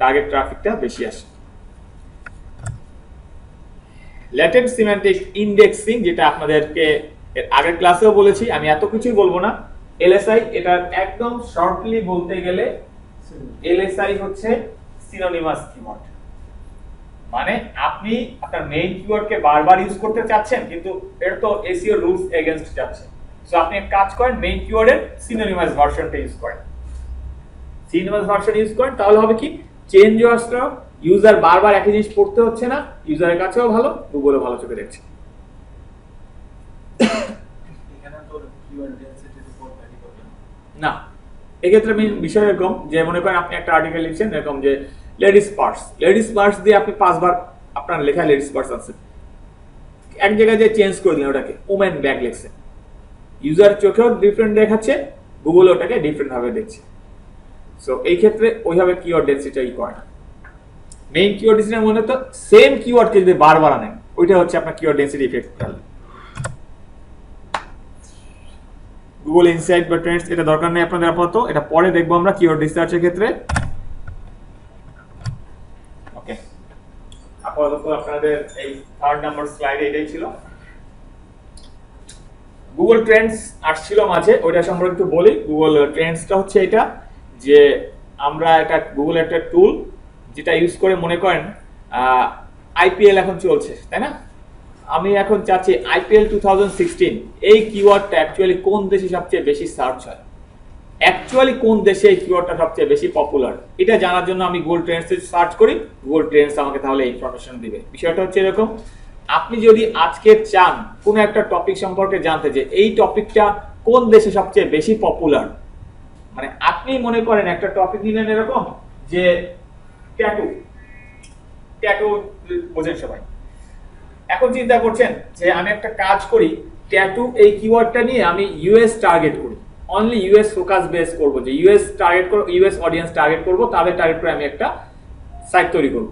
টার্গেট ট্রাফিকটা বেশি আসে। ল্যাটেন্ট সিম্যান্টিক ইন্ডেক্সিং, যেটা আপনাদেরকে এর আগের ক্লাসেও বলেছি, আমি এত কিছুই বলবো না। এলএসআই, এটা একদম শর্টলি বলতে গেলে এলএসআই হচ্ছে সিনোনিমাস কিওয়ার্ড। মানে আপনি আপনার মেইন কিওয়ার্ডকে বারবার ইউজ করতে চাচ্ছেন, কিন্তু এর তো এসইও রুলস এগেইনস্ট যাচ্ছে। সো আপনি এক কাজ করেন, মেইন কিওয়ার্ডের সিনোনিমাস ভার্সনটা ইউজ করেন। সিনোনিমাস ভার্সন ইউজ করেন, তাহলে হবে কি, চেঞ্জ আসলে ইউজার বারবার একই জিনিস পড়তে হচ্ছে না, ইউজারের কাছেও ভালো, গুগলও ভালো চোখে দেখছে। এখানে তো কিওয়ার্ড ডেনসিটির উপর ভ্যারি করবে না, এক্ষেত্রে মেইন বিষয় এরকম যে মনে করেন আপনি একটা আর্টিকেল লিখছেন এরকম যে লেডিস পার্টস দিয়ে আপনি 5 বার আপনার লেখা লেডিস পার্টস আছে, এক জায়গায় যে চেঞ্জ করে দিলেন ওটাকে ওমেন ব্যাগ লিখছেন, ইউজার চোখেও ডিফারেন্ট দেখাচ্ছে, গুগল ওটাকে ডিফারেন্ট ভাবে দেখছে। সো এই ক্ষেত্রে ওইভাবে কিওয়ার্ড ডেনসিটি করে না। মেইন কিওয়ার্ড ডেনসিটির মনে তো সেম কিওয়ার্ডকে যদি বারবার আনেন, ওইটা হচ্ছে আপনার keyword density effect. Google insight বা ট্রেন্ডস এটা দরকার নেই আপনাদের আপাতত, এটা পরে দেখবো আমরা কিওয়ার্ড রিসার্চের ক্ষেত্রে। ওকে, আপাতত আপনাদের এই 3rd নাম্বার স্লাইডে এটাই ছিল। গুগল ট্রেন্ডস আসছিল মাঝে, ওইটা সম্পর্কে একটু বলি। গুগল ট্রেন্ডসটা হচ্ছে এটা যে আমরা একটা গুগল একটা টুল যেটা ইউজ করে, মনে করেন আইপিএল এখন চলছে, তাই না? আমি এখন চাচ্ছি আইপিএল 2016 এই কিওয়ার্ডটা অ্যাকচুয়ালি কোন দেশে সবচেয়ে বেশি সার্চ হয়, অ্যাকচুয়ালি কোন দেশে এই কিওয়ার্ডটা সবচেয়ে বেশি পপুলার, এটা জানার জন্য আমি গুগল ট্রেন্ডসে সার্চ করি। গুগল ট্রেন্ডস আমাকে তাহলে ইনফরমেশন দিবে। বিষয়টা হচ্ছে এরকম, আপনি যদি আজকে চান কোনো একটা টপিক সম্পর্কে জানতে যে এই টপিকটা কোন দেশে সবচেয়ে বেশি পপুলার, মানে আপনি মনে করেন একটা টপিক নিলেন এরকম যে ট্যাটু, ট্যাটু বোঝেন সবাই। এখন চিন্তা করছেন যে আমি একটা কাজ করি, ট্যাটু এই কিওয়ার্ডটা নিয়ে আমি ইউএস টার্গেট করি, অনলি ইউএস ফোকাস বেস করব, যে ইউএস টার্গেট করব, ইউএস অডিয়েন্স টার্গেট করব, তাদের টার্গেট করে আমি একটা সাইট তৈরি করব।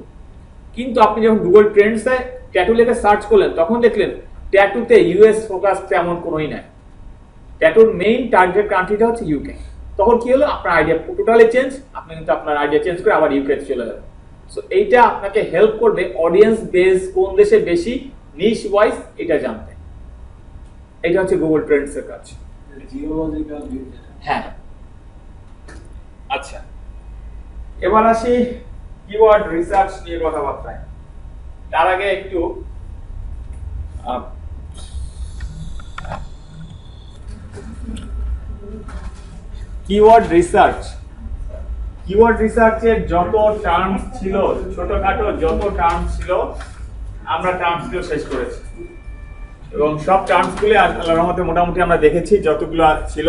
কিন্তু আপনি যখন গুগল ট্রেন্ডসে ট্যাটু লিখে সার্চ করলেন, তখন দেখলেন ট্যাটুতে ইউএস ফোকাস তেমন কোনোই নাই, ট্যাটুর মেইন টার্গেট কান্ট্রিটা হচ্ছে ইউকে। তখন কি হলো, আপনার আইডিয়া টোটালি চেঞ্জ, আপনি কিন্তু আপনার আইডিয়া চেঞ্জ করে আবার ইউকে চলে যাবেন। সো এইটা আপনাকে হেল্প করবে অডিয়েন্স বেস কোন দেশে বেশি, নিশ ওয়াইজ এটা জানতে। এটা হচ্ছে গুগল ট্রেন্ডস এর কাজ। Geological view. হ্যাঁ, আচ্ছা, এবার আসি কিওয়ার্ড রিসার্চ নিয়ে কথাবার্তায়। তার আগে একটু কিওয়ার্ড রিসার্চ, কিওয়ার্ড রিসার্চের যত টার্মস ছিল, ছোটখাটো যত টার্মস ছিল, আমরা টার্মসগুলো শেষ করেছি এবং সব টার্মসগুলো আল্লাহর রহমতে মোটামুটি আমরা দেখেছি, যতগুলো ছিল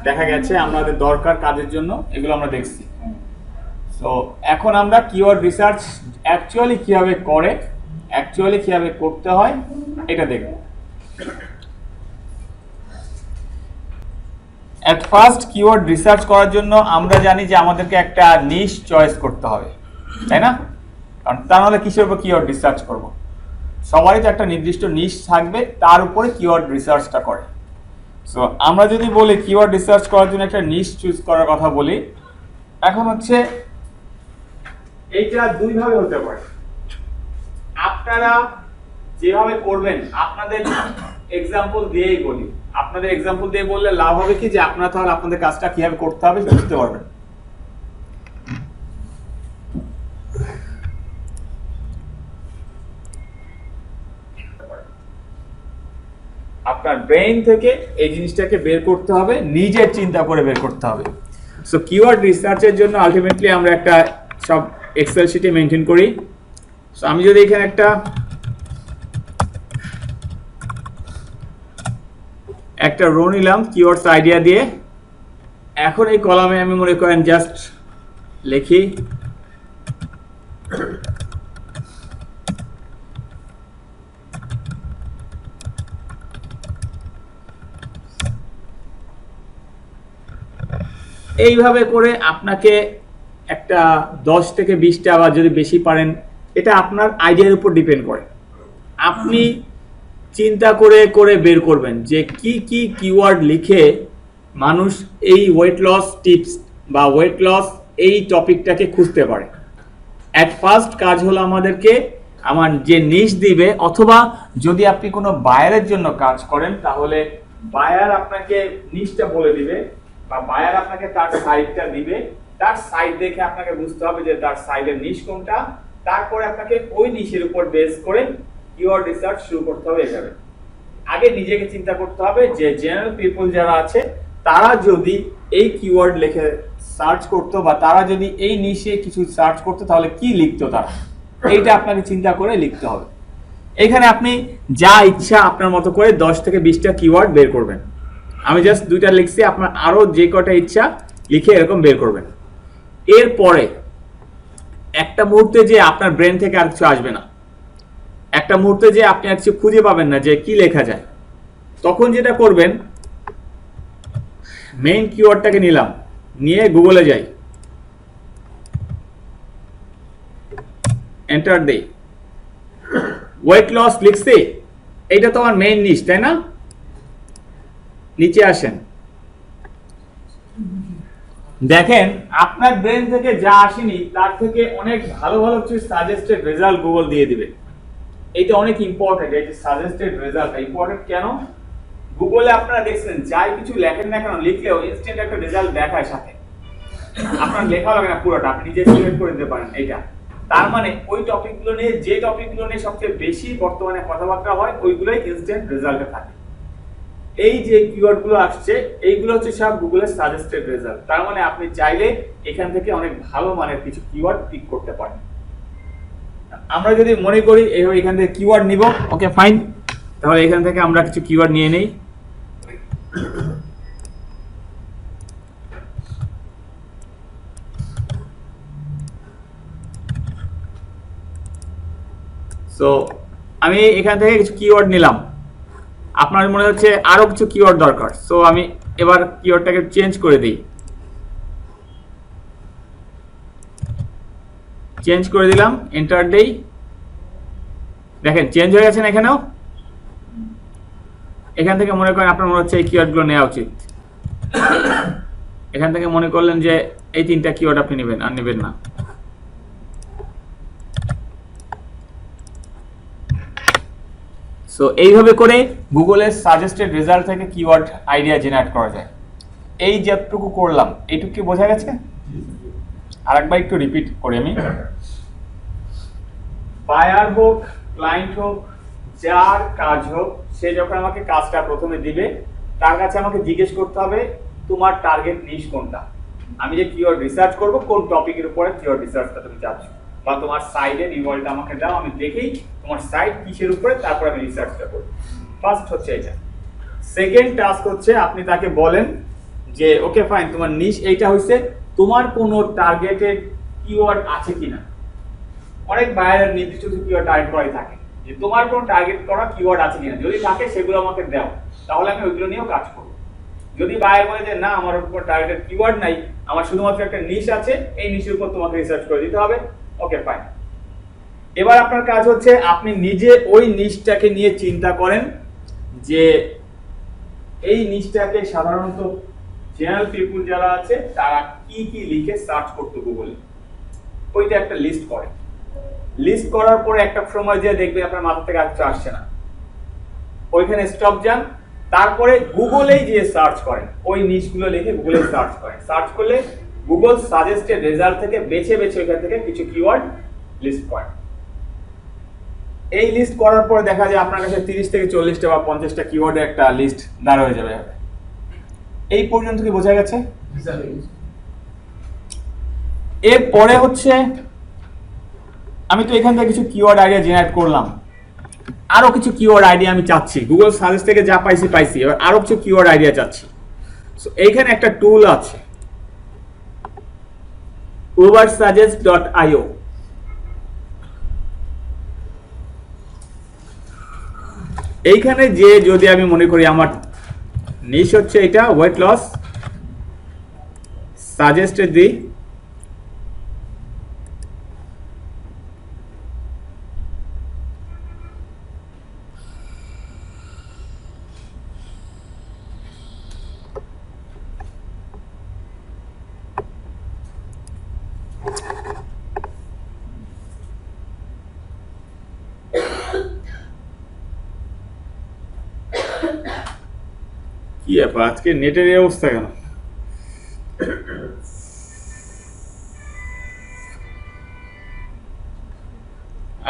দেখা গেছে আমাদের দরকার কাজের জন্য, এগুলো আমরা দেখছি। তো এখন আমরা কিওয়ার্ড রিসার্চ অ্যাকচুয়ালি কিভাবে করে, অ্যাকচুয়ালি কিভাবে করতে হয় এটা দেখব। এট ফার্স্ট কিওয়ার্ড রিসার্চ করার জন্য আমরা জানি যে আমাদেরকে একটা নিশ চয়েস করতে হবে, তাই না? কারণ তা নাহলে কিসের উপর কিওয়ার্ড রিসার্চ করব? সবারই তো একটা নির্দিষ্ট নিশ থাকবে, তার উপরে কিওয়ার্ড রিসার্চটা করে। সো আমরা যদি বলি কিওয়ার্ড রিসার্চ করার জন্য একটা নিশ চুজ করার কথা বলি, এখন হচ্ছে এইটা দুই ভাবে হতে পারে। আপনারা যেভাবে করবেন, আপনাদের এক্সাম্পল দিয়েই বলি, আপনাদের এক্সাম্পল দিয়ে বললে লাভ হবে কি, যে আপনারা তাহলে আপনাদের কাজটা কিভাবে করতে হবে বুঝতে পারবেন। আপনার ব্রেইন থেকে এই জিনিসটাকে বের করতে হবে, নিজের চিন্তা করে বের করতে হবে। সো কিওয়ার্ড রিসার্চের জন্য আলটিমেটলি আমরা একটা সব এক্সেল শিটে মেনটেন করি। সো আমি যদি এখানে একটা রো নিলাম কিওয়ার্ডস আইডিয়া দিয়ে, এখন এই কলামে আমি মনে করেন জাস্ট লিখি এইভাবে করে আপনাকে একটা 10 থেকে 20টা বা যদি বেশি পারেন, এটা আপনার আইডিয়ার উপর ডিপেন্ড করে। আপনি চিন্তা করে করে বের করবেন যে কি কি কিওয়ার্ড লিখে মানুষ এই ওয়েট লস টিপস বা ওয়েট লস এই টপিকটাকে খুঁজতে পারে। অ্যাট ফার্স্ট কাজ হলো আমাদেরকে আমার যে নিশ দিবে, অথবা যদি আপনি কোনো বায়ারের জন্য কাজ করেন তাহলে বায়ার আপনাকে নিশটা বলে দিবে, বা বায়ার আপনাকে তার সাইডটা দিবে, তার সাইড দেখে আপনাকে বুঝতে হবে যে তার সাইডের নিশ কোনটা, তারপরে আপনাকে ওই নিশের উপর বেস করে কিওয়ার্ড রিসার্চ শুরু করতে হবে। এভাবে আগে নিজেকে চিন্তা করতে হবে যে জেনারেল পিপল যারা আছে তারা যদি এই কিওয়ার্ড লিখে সার্চ করতো, বা তারা যদি এই নিশে কিছু সার্চ করতো, তাহলে কি লিখতো তারা, এইটা আপনাকে চিন্তা করে লিখতে হবে। এখানে আপনি যা ইচ্ছা আপনার মতো করে 10 থেকে 20টা কিওয়ার্ড বের করবেন। আমি জাস্ট 2টা লিখছি, আপনার আরো যে কটা ইচ্ছা লিখে এরকম বের করবেন। এরপরে একটা মুহূর্তে যে আপনার ব্রেন থেকে আর কিছু আসবে না, একটা মুহূর্তে যে আপনি আর কিছু খুঁজে পাবেন না যে কি লেখা যায়, তখন যেটা করবেন, মেইন কিওয়ার্ডটাকে নিলাম, নিয়ে গুগলে যাই, এন্টার দেই, ওয়েট লস লিখছি, এইটা তো আমার মেইন নিশ, তাই না? নিচে আসেন, দেখেন আপনার ব্রেন থেকে যা আসেনি তার থেকে অনেক ভালো ভালো কিছু সাজেস্টেড রেজাল্ট গুগল দিয়ে দিবে। এটা অনেক ইম্পর্টেন্ট, এই যে সাজেস্টেড রেজাল্ট ইম্পর্টেন্ট কেন? গুগলে আপনারা দেখছেন যাই কিছু লেখেন না কেন, লিখলেও ইনস্ট্যান্ট একটা রেজাল্ট দেখায় সাথে। আপনার লেখা লাগে না পুরোটা, আপনি নিজে সিলেক্ট করে দিতে পারেন এটা। তার মানে ওই টপিকগুলো নিয়ে, যে টপিকগুলো নিয়ে সবচেয়ে বেশি বর্তমানে কথাবার্তা হয়, ওইগুলোই ইনস্ট্যান্ট রেজাল্টে থাকে। এই যে কিওয়ার্ড গুলো আসছে, এইগুলো হচ্ছে সব গুগলের সাজেস্টেড রেজাল্ট। তার মানে আপনি চাইলে এখান থেকে অনেক ভালো মানের কিছু কিওয়ার্ড পিক করতে পারেন। আমরা যদি মনে করি এইভাবে এখান থেকে কিওয়ার্ড নিব, ওকে ফাইন, তাহলে এখান থেকে আমরা কিছু কিওয়ার্ড নিয়ে নেই। সো আমি এখান থেকে কিছু কিওয়ার্ড নিলাম, আপনার মনে হচ্ছে আরো কিছু কিওয়ার্ড দরকার, সো আমি এবার কিওয়ার্ডটাকে চেঞ্জ করে দিই। চেঞ্জ করে দিলাম, এন্টার দেই, দেখেন চেঞ্জ হয়ে গেছে না এখানেও। এখান থেকে মনে করেন আপনার মনে হচ্ছে এই কিওয়ার্ডগুলো নেওয়া উচিত, এখান থেকে মনে করলেন যে এই তিনটা কিওয়ার্ড আপনি নেবেন, আর নেবেন না। সো এইভাবে করে গুগলের সাজেস্টেড রেজাল্ট থেকে কিওয়ার্ড আইডিয়া জেনারেট করা যায়। এই যতটুকু করলাম, এইটুকু কি বোঝা গেছে? আরেকবার একটু রিপিট করি আমি। বায়ার হোক, ক্লায়েন্ট হোক, যার কাজ হোক, সে যখন আমাকে কাজটা প্রথমে দিবে, তার কাছে আমাকে জিজ্ঞেস করতে হবে তোমার টার্গেট নিশ কোনটা। আমি যে কিওয়ার্ড রিসার্চ করব, কোন টপিকের উপরে কিওয়ার্ড রিসার্চটা তুমি চাচ্ছ, বা তোমার সাইডের ইউআরএলটা আমাকে দাও, আমি দেখেই তোমার সাইট কিসের উপরে, তারপর আমি রিসার্চটা করব। ফার্স্ট হচ্ছে এটা। সেকেন্ড টাস্ক হচ্ছে আপনি তাকে বলেন যে ওকে ফাইন, তোমার নিশ এইটা হইছে, তোমার কোনো টার্গেটেড কিওয়ার্ড আছে কিনা। অনেক বায়ারের নির্দিষ্ট কিছু কিওয়ার্ড টার্গেট করাই থাকে, যে তোমার কোনো টার্গেট করা কিওয়ার্ড আছে কিনা, যদি থাকে সেগুলো আমাকে দাও, তাহলে আমি ওইগুলো নিয়েও কাজ করব। যদি বায়ার বলে যে না, আমার উপর টার্গেটেড কিওয়ার্ড নাই, আমার শুধুমাত্র একটা নিশ আছে, এই নিশের উপর তোমাকে রিসার্চ করে দিতে হবে, ওকে ফাইন। এবার আপনার কাজ হচ্ছে আপনি নিজে ওই নিশটাকে নিয়ে চিন্তা করেন যে এই নিশটাকে সাধারণত জেনারেল পিপল যারা আছে তারা কি কি লিখে সার্চ করতে গুগলে, ওইটা একটা লিস্ট করেন। লিস্ট করার পরে একটা সময় যে দেখবেন আপনার মাথা থেকে আর কিছু আসছে না, ওইখানে স্টপ যান, তারপরে গুগলেই যে সার্চ করেন, ওই নিশগুলো লিখে গুগলে সার্চ করেন। সার্চ করলে গুগল সাজেস্টেড রেজাল্ট থেকে বেছে বেছে ওইখান থেকে কিছু কিওয়ার্ড লিস্ট করেন। এই লিস্ট করার পরে দেখা যায় আপনার কাছে 30 থেকে 40টা বা 50টা কিওয়ার্ডের একটা লিস্ট দাঁড় হয়ে যাবে। এই পর্যন্ত কি বোঝা গেছে? এরপরে হচ্ছে আমি তো এখান থেকে কিছু কিওয়ার্ড আইডিয়া জেনারেট করলাম, আরো কিছু কিওয়ার্ড আইডিয়া আমি চাচ্ছি, গুগল সাজেস্ট থেকে যা পাইছি, এবার আরো কিছু কিওয়ার্ড আইডিয়া চাচ্ছি। সো এইখানে একটা টুল আছে ubersuggest.io। এইখানে যে যদি আমি মনে করি আমার নিশ হচ্ছে এটা ওয়েট লস, সাজেস্টেড দিই, কি ব্যাপার আজকে নেটের এই অবস্থা কেন?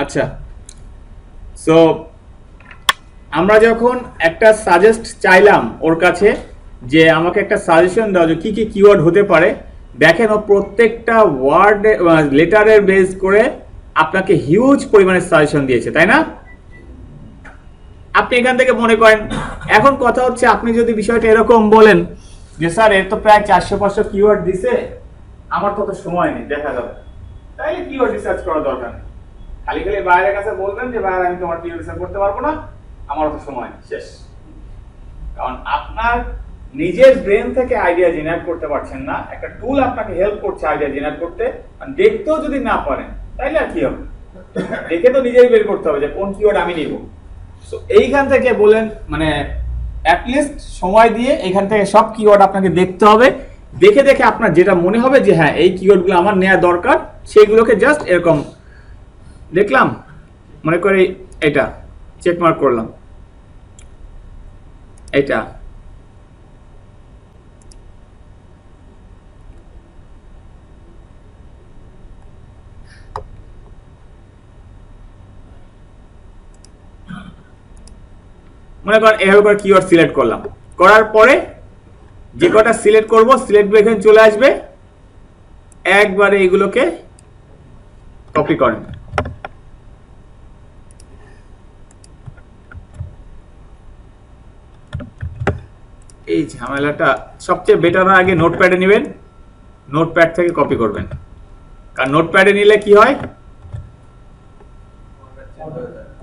আচ্ছা, সো আমরা যখন একটা সাজেস্ট চাইলাম ওর কাছে যে আমাকে একটা সাজেশন দাও যে কি কি কিওয়ার্ড হতে পারে, দেখেন ও প্রত্যেকটা ওয়ার্ড লেটারের বেস করে আপনাকে হিউজ পরিমাণে সাজেশন দিয়েছে, তাই না? আপনি এখান থেকে মনে করেন, এখন কথা হচ্ছে আপনি যদি বিষয়টা এরকম বলেন যে স্যার এর তো প্রায় 400-500 কিওয়ার্ড দিছে, আমার তো সময় নেই, দেখা যাবে, তাইলে কিওয়ার্ড রিসার্চ করার দরকার নেই। খালি খালি বাইরের কাছে বলবেন যে বাইরে আমি তোমার কিওয়ার্ড রিসার্চ করতে পারবো না, আমার তো সময় নেই, শেষ। কারণ আপনার নিজের ব্রেন থেকে আইডিয়া জেনারেট করতে পারছেন না, একটা টুল আপনাকে হেল্প করছে আইডিয়া জেনারেট করতে, দেখতেও যদি না পারেন তাইলে আর কি হবে, দেখে তো নিজেই বের করতে হবে যে কোন কিওয়ার্ড আমি নিব। সো এইখান থেকে বলেন মানে অ্যাটলিস্ট সময় দিয়ে এখান থেকে সব কিওয়ার্ড আপনাকে দেখতে হবে, দেখে দেখে আপনার যেটা মনে হবে যে হ্যাঁ এই কিওয়ার্ডগুলো আমার নেওয়া দরকার, সেইগুলোকে জাস্ট এরকম দেখলাম, মনে করি এটা চেক মার্ক করলাম, এটা মনে করেন এভাবে করে কিওয়ার্ড সিলেক্ট করলাম, করার পরে যে কটা সিলেক্ট করব সিলেক্ট এখানে চলে আসবে, একবারে এগুলোকে কপি করেন। এই ঝামেলাটা সবচেয়ে বেটার হয় আগে নোটপ্যাডে নেবেন, নোটপ্যাড থেকে কপি করবেন, কারণ নোটপ্যাডে নিলে কি হয়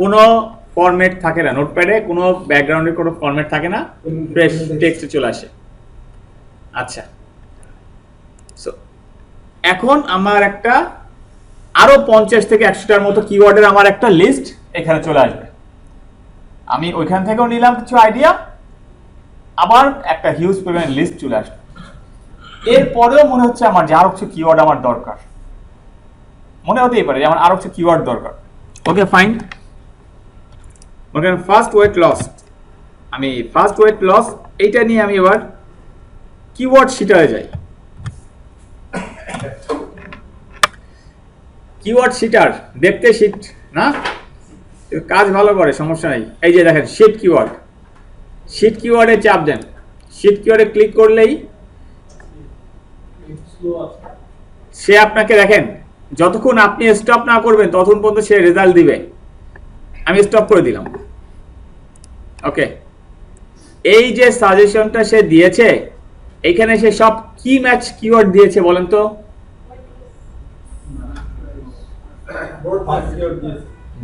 কোনো ফরম্যাট থাকে না, নোটপ্যাডে কোনো ব্যাকগ্রাউন্ডের কোনো ফরম্যাট থাকে না, ফ্রেশ টেক্সটে চলে আসে। আচ্ছা, সো এখন আমার একটা আরো 50 থেকে 100টার মতো কিওয়ার্ডের আমার একটা লিস্ট এখানে চলে আসবে। আমি ওইখান থেকেও নিলাম কিছু আইডিয়া, আবার একটা হিউজ পরিমাণ লিস্ট চলে আসবে। এরপরেও মনে হচ্ছে আমার যে আরো কিছু কিওয়ার্ড আমার দরকার, মনে হতেই পারে যে আমার আরো কিছু কিওয়ার্ড দরকার। ওকে ফাইন, ওখানে ফার্স্ট ওয়েট লস, আমি ফার্স্ট ওয়েট লস এইটা নিয়ে আমি এবার কিওয়ার্ড শিটারে যাই। কিওয়ার্ড শিটার দেখতে শিট না, কাজ ভালো করে, সমস্যা নেই। এই যে দেখেন শিট কিওয়ার্ড, শিট কিওয়ার্ডে চাপ দেন, শিট কিওয়ার্ডে ক্লিক করলেই সে আপনাকে দেখেন যতক্ষণ আপনি স্টপ না করবেন ততক্ষণ পর্যন্ত সে রেজাল্ট দিবে। আমি স্টপ করে দিলাম। ওকে, এই যে সাজেশনটা সে দিয়েছে এখানে সে সব কি ম্যাচ কিওয়ার্ড দিয়েছে বলেন তো?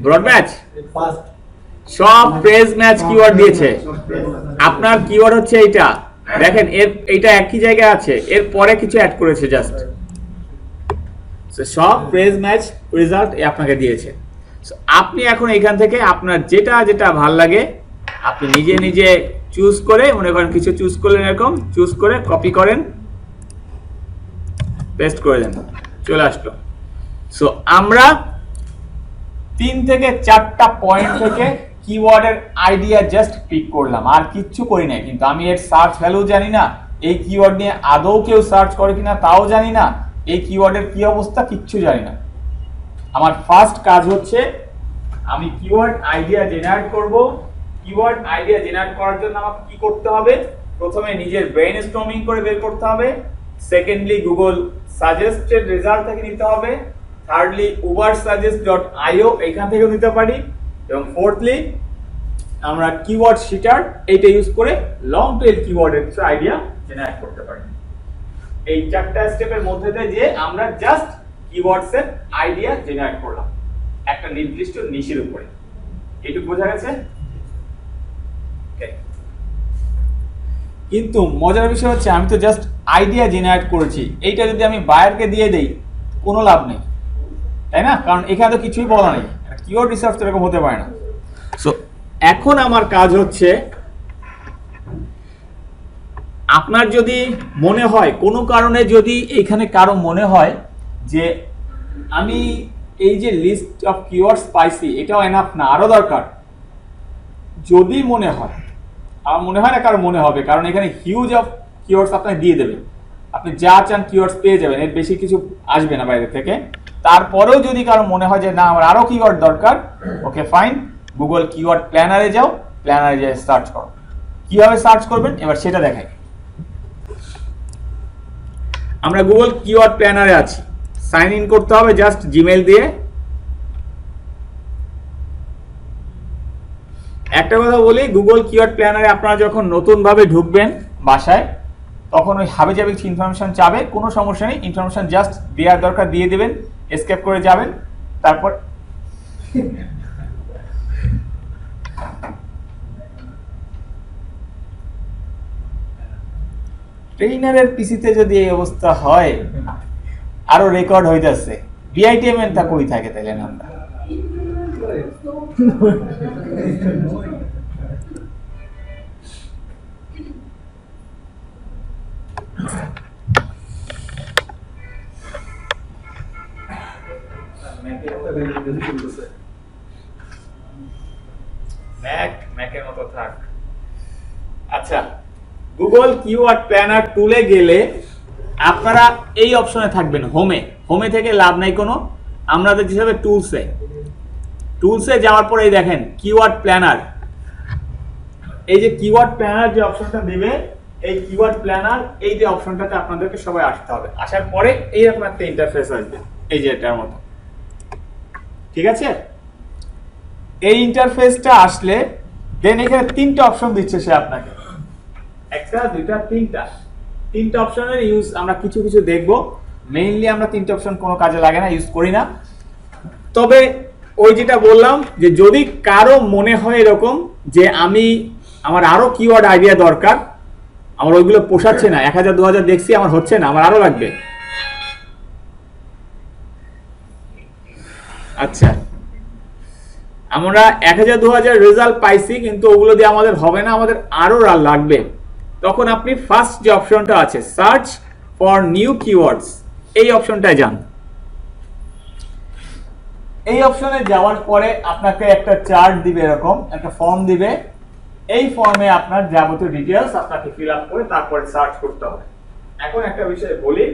ব্রড ম্যাচ, সব ফ্রেজ ম্যাচ কিওয়ার্ড দিয়েছে। আপনার কিওয়ার্ড হচ্ছে এইটা, দেখেন এর এইটা একই জায়গায় আছে, এর পরে কিছু অ্যাড করেছে জাস্ট, সব ফ্রেজ ম্যাচ রেজাল্ট আপনাকে দিয়েছে। আপনি এখন এখান থেকে আপনার যেটা যেটা ভাল লাগে আপনি নিজে নিজে চুজ করে, মনে করেন কিছু চুজ করলেন, এরকম চুজ করে কপি করেন, পেস্ট করে দেন, চলে আসলো। সো আমরা 3 থেকে 4টা পয়েন্ট থেকে কিওয়ার্ডের আইডিয়া জাস্ট পিক করলাম, আর কিচ্ছু করি নাই। কিন্তু আমি এর সার্চ ভ্যালু জানি না, এই কিওয়ার্ড নিয়ে আদৌ কেউ সার্চ করে কিনা তাও জানি না, এই কিওয়ার্ডের কি অবস্থা কিচ্ছু জানি না। আমার ফার্স্ট কাজ হচ্ছে আমি কিওয়ার্ড আইডিয়া জেনারেট করব। কিওয়ার্ড আইডিয়া জেনারেট করার জন্য আমাকে কি করতে হবে? প্রথমে নিজের ব্রেইনস্টর্মিং করে বের করতে হবে, সেকেন্ডলি গুগল সাজেস্টেড রেজাল্ট থেকে নিতে হবে, থার্ডলি ubersuggest.io এখান থেকেও নিতে পারি, এবং ফোর্থলি আমরা কিওয়ার্ড শিটার এইটা ইউজ করে লং টেল কিওয়ার্ডের কিছু আইডিয়া জেনারেট করতে পারি। এই 4টা স্টেপের মধ্যে দিয়ে যে আমরা জাস্ট কিওয়ার্ডস এর আইডিয়া জেনারেট করলাম একটা নির্দিষ্ট নিশের উপরে। এটুকু বোঝা গেছে? কিন্তু মজার বিষয় হচ্ছে আমি তো জাস্ট আইডিয়া জেনারেট করেছি, এইটা যদি আমি বায়ারকে দিয়ে দেই কোনো লাভ নেই, তাই না? কারণ এখানে তো কিছুই বলা নেই, কিওয়ার্ড রিসার্চ তো এরকম হতে পারে না। সো এখন আমার কাজ হচ্ছে, আপনার যদি মনে হয় কোনো কারণে, যদি এখানে কারো মনে হয় যে আমি এই যে লিস্ট অফ কিওয়ার্ডস পাইছি এটাও এনাফ না, আরো দরকার, যদি মনে হয়, আমার মনে হয় না কারো মনে হবে, কারণ এখানে হিউজ অফ কিওয়ার্ডস আপনাকে দিয়ে দেবে, আপনি যা চান কিওয়ার্ডস পেয়ে যাবেন, এর বেশি কিছু আসবে না বাইরে থেকে। তারপরেও যদি কারো মনে হয় যে না আমার আরো কিওয়ার্ড দরকার, ওকে ফাইন, গুগল কিওয়ার্ড প্ল্যানারে যাও, প্ল্যানারে যাই সার্চ করো। কিভাবে সার্চ করবেন এবার সেটা দেখাই। আমরা গুগল কিওয়ার্ড প্ল্যানারে আছি, সাইন ইন করতে হবে জাস্ট জিমেইল দিয়ে। একটা কথা বলি, গুগল কিওয়ার্ড প্ল্যানারে আপনারা যখন নতুন ভাবে ঢুকবেন বাসায়, তখন ওই হাবে যাবে কিছু ইনফরমেশন চাবে, কোনো সমস্যা নেই, ইনফরমেশন জাস্ট দেওয়ার দরকার দিয়ে দেবেন, এসকেপ করে যাবেন। তারপর ট্রেইনারের পিসিতে যদি এই অবস্থা হয়, আরো রেকর্ড হয়ে যাচ্ছে, বিআইটিএমএনটা কই থাকে তাইলে আমরা? ম্যাকের মতো থাক। গুগল কিওয়ার্ড প্ল্যানার টুলে গেলে আপনারা এই অপশনে থাকবেন, হোমে থেকে লাভ নাই কোনো, আমাদের হিসাবে টুলসে যাওয়ার পরে এই দেখেন কিওয়ার্ড প্ল্যানার, এই যে কিওয়ার্ড প্ল্যানার যে অপশনটা দিবে, এই কিওয়ার্ড প্ল্যানার এই যে অপশনটাতে আপনাদেরকে সবাই আসতে হবে। আসার পরে এইরকম একটা ইন্টারফেস আসবে, এই যে এটার মতো, ঠিক আছে? এই ইন্টারফেসটা আসলে দেন এখানে তিনটা অপশন দিচ্ছে সে আপনাকে, একটা দুইটা তিনটা অপশনের ইউজ আমরা কিছু দেখব। মেইনলি আমরা তিনটা অপশন কোনো কাজে লাগে না, ইউজ করি না। তবে ওই যেটা বললাম যে যদি কারো মনে হয় এরকম যে আমার আরো কিওয়ার্ড আইডিয়া দরকার, আমার ওইগুলো পোষাচ্ছে না, 1000 2000 দেখছি আমার হচ্ছে না, আমার আরো লাগবে, আচ্ছা আমরা 1000 2000 রেজাল্ট পাইছি কিন্তু ওগুলো দিয়ে আমাদের হবে না, আমাদের আরো লাগবে, তখন আপনি ফার্স্ট যে অপশনটা আছে সার্চ ফর নিউ কিওয়ার্ডস, এই অপশনটায় যান। এই অপশনে যাওয়ার পরে আপনাকে একটা চার্ট দিবে, এরকম একটা ফর্ম দিবে, এই ফর্মে আপনার যাবতীয় ডিটেইলস আপনাকে ফিল আপ করে তারপরে সার্চ করতে হবে। এখন একটা বিষয় বলি,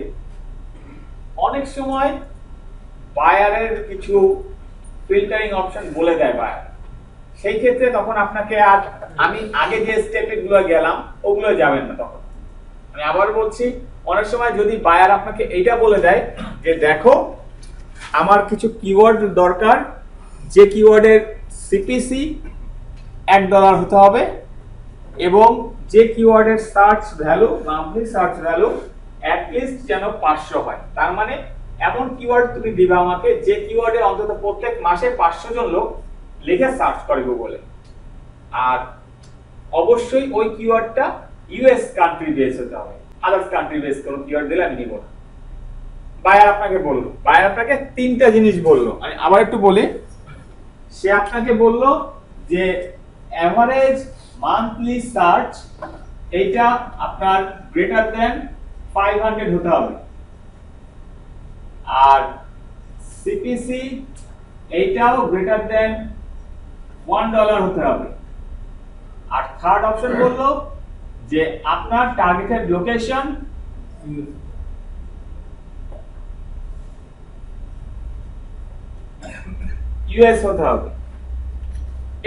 অনেক সময় বায়ারের কিছু ফিল্টারিং অপশন বলে দেয় বায়ার, সেই ক্ষেত্রে তখন আপনাকে আর আমি আগে যে স্টেপগুলো গেলাম ওগুলো যাবেন না। তখন আমি আবার বলছি, অনেক সময় যদি বায়ার আপনাকে এইটা বলে দেয় যে দেখো আমার কিছু কিওয়ার্ড দরকার, যে কিওয়ার্ডের সিপিসি $1 হতে হবে এবং যে কিওয়ার্ডের search value, monthly search value at least যেন 500 হয়। তার মানে এমন কিওয়ার্ড তুমি দিবে আমাকে যে কিওয়ার্ডে অন্তত প্রত্যেক মাসে 500 জন লোক লিখে সার্চ করে গুগলে, আর অবশ্যই ওই কিওয়ার্ডটা ইউএস কান্ট্রি বেস হতে হবে, আদার্স কান্ট্রি বেস কোনো কিওয়ার্ড দিলে আমি নিব না। বায়ার আপনাকে বললো, বায়ার আপনাকে তিনটা জিনিস বললো, আমি আবার একটু বলি, সে আপনাকে বললো যে অ্যাভারেজ মান্থলি সার্চ এইটা আপনার গ্রেটার দেন 500 হতে হবে, আর সিপিসি এইটাও গ্রেটার দেন $1 হতে হবে, আর থার্ড অপশন বললো যে আপনার টার্গেটেড লোকেশন ইউএস হতে হবে।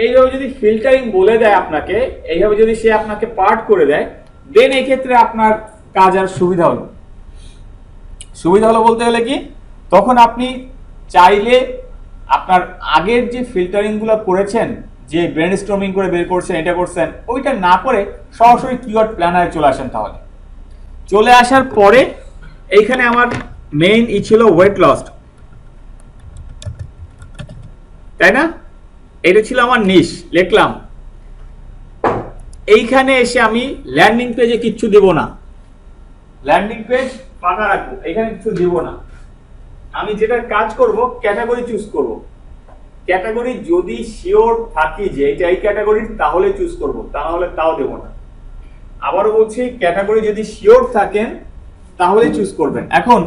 এইভাবে যদি ফিল্টারিং বলে দেয় আপনাকে, এইভাবে যদি সে আপনাকে পার্ট করে দেয়, দেন এই ক্ষেত্রে আপনার কাজ আর সুবিধা হলো বলতে গেলে কি, তখন আপনি চাইলে আপনার আগের যে ফিল্টারিং গুলো করেছেন, যে ব্রেনস্টর্মিং করে বের করছেন, এটা করছেন, ওইটা না করে সরাসরি কিওয়ার্ড প্ল্যানারে চলে আসেন। তাহলে চলে আসার পরে এইখানে আমার মেইন ছিল ওয়েট লস, তাই না? এটা ছিল আমার নিশ, লিখলাম। এইখানে এসে আমি ল্যান্ডিং পেজে কিচ্ছু দেব না, ল্যান্ডিং পেজ ফাঁকা রাখবো, এখানে কিছু দেব না। আমি যেটা কাজ করব, ক্যাটাগরি চুজ করব। ক্যাটাগরি যদি শিওর থাকি যে এটা এই ক্যাটাগরির, তাহলে চুজ করব, তা না হলে তাও দেব না। আবারও বলছি, ক্যাটাগরি যদি শিওর থাকেন তাহলে চুজ করবেন। এখন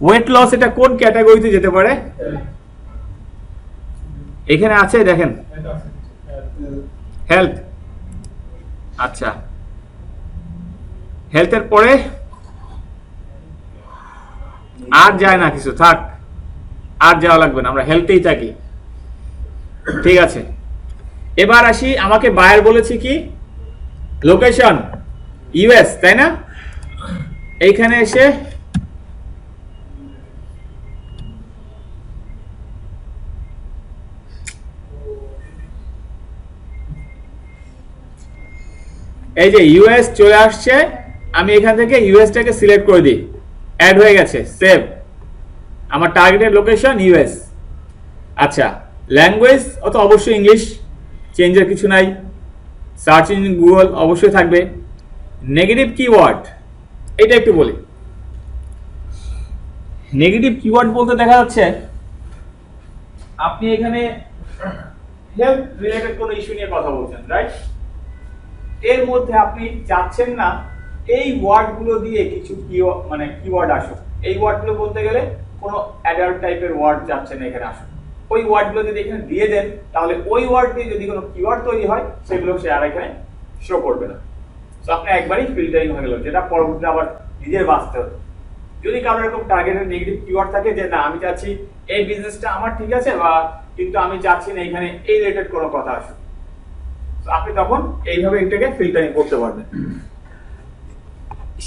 ওয়েট লস এটা কোন ক্যাটাগরিতে যেতে পারে? এখানে আছে দেখেন, হেলথ। আচ্ছা, হেলথের পরে আর যায় না কিছু, থাক, আর যাওয়া লাগবে না, আমরা হেলথেই থাকি, ঠিক আছে। এবার আসি, আমাকে বায়ার বলেছে কি লোকেশন ইউএস, তাই না? এইখানে এসে এই যে ইউএস চলে আসছে, আমি এখান থেকে ইউএসটাকে সিলেক্ট করে দিই, অ্যাড হয়ে গেছে, সেভ। আমার টার্গেটেড লোকেশন ইউএস। আচ্ছা, ল্যাঙ্গুয়েজ অত অবশ্যই ইংলিশ, চেঞ্জের কিছু নাই। সার্চ ইঞ্জিন গুগল অবশ্যই থাকবে। নেগেটিভ কিওয়ার্ড, এটা একটু বলি। নেগেটিভ কিওয়ার্ড বলতে দেখা যাচ্ছে আপনি এখানে হেলথ রিলেটেড কোনো ইস্যু নিয়ে কথা বলছেন, রাইট? এর মধ্যে আপনি চাচ্ছেন না এই ওয়ার্ডগুলো দিয়ে কিছু কিওয়ার্ড আসুক। এই ওয়ার্ডগুলো বলতে গেলে কোনো অ্যাডাল্ট টাইপের ওয়ার্ড চাচ্ছেন এখানে আসুক। ওই ওয়ার্ডগুলো যদি এখানে দিয়ে দেন, তাহলে ওই ওয়ার্ড দিয়ে যদি কোনো কিওয়ার্ড তৈরি হয়, সেগুলো সে আর এখানে শো করবে না। তো আপনি একবারই ফিল্টারিং হয়ে গেল, যেটা পরবর্তীতে আবার নিজের বাঁচতে হবে। যদি কারোর এরকম টার্গেটের নেগেটিভ কিওয়ার্ড থাকে যে না আমি চাচ্ছি এই বিজনেসটা আমার ঠিক আছে, বা কিন্তু আমি চাচ্ছি না এখানে এই রিলেটেড কোনো কথা আসুক, তো আপনি তখন এইভাবে এটাকে ফিল্টারিং করতে পারবেন।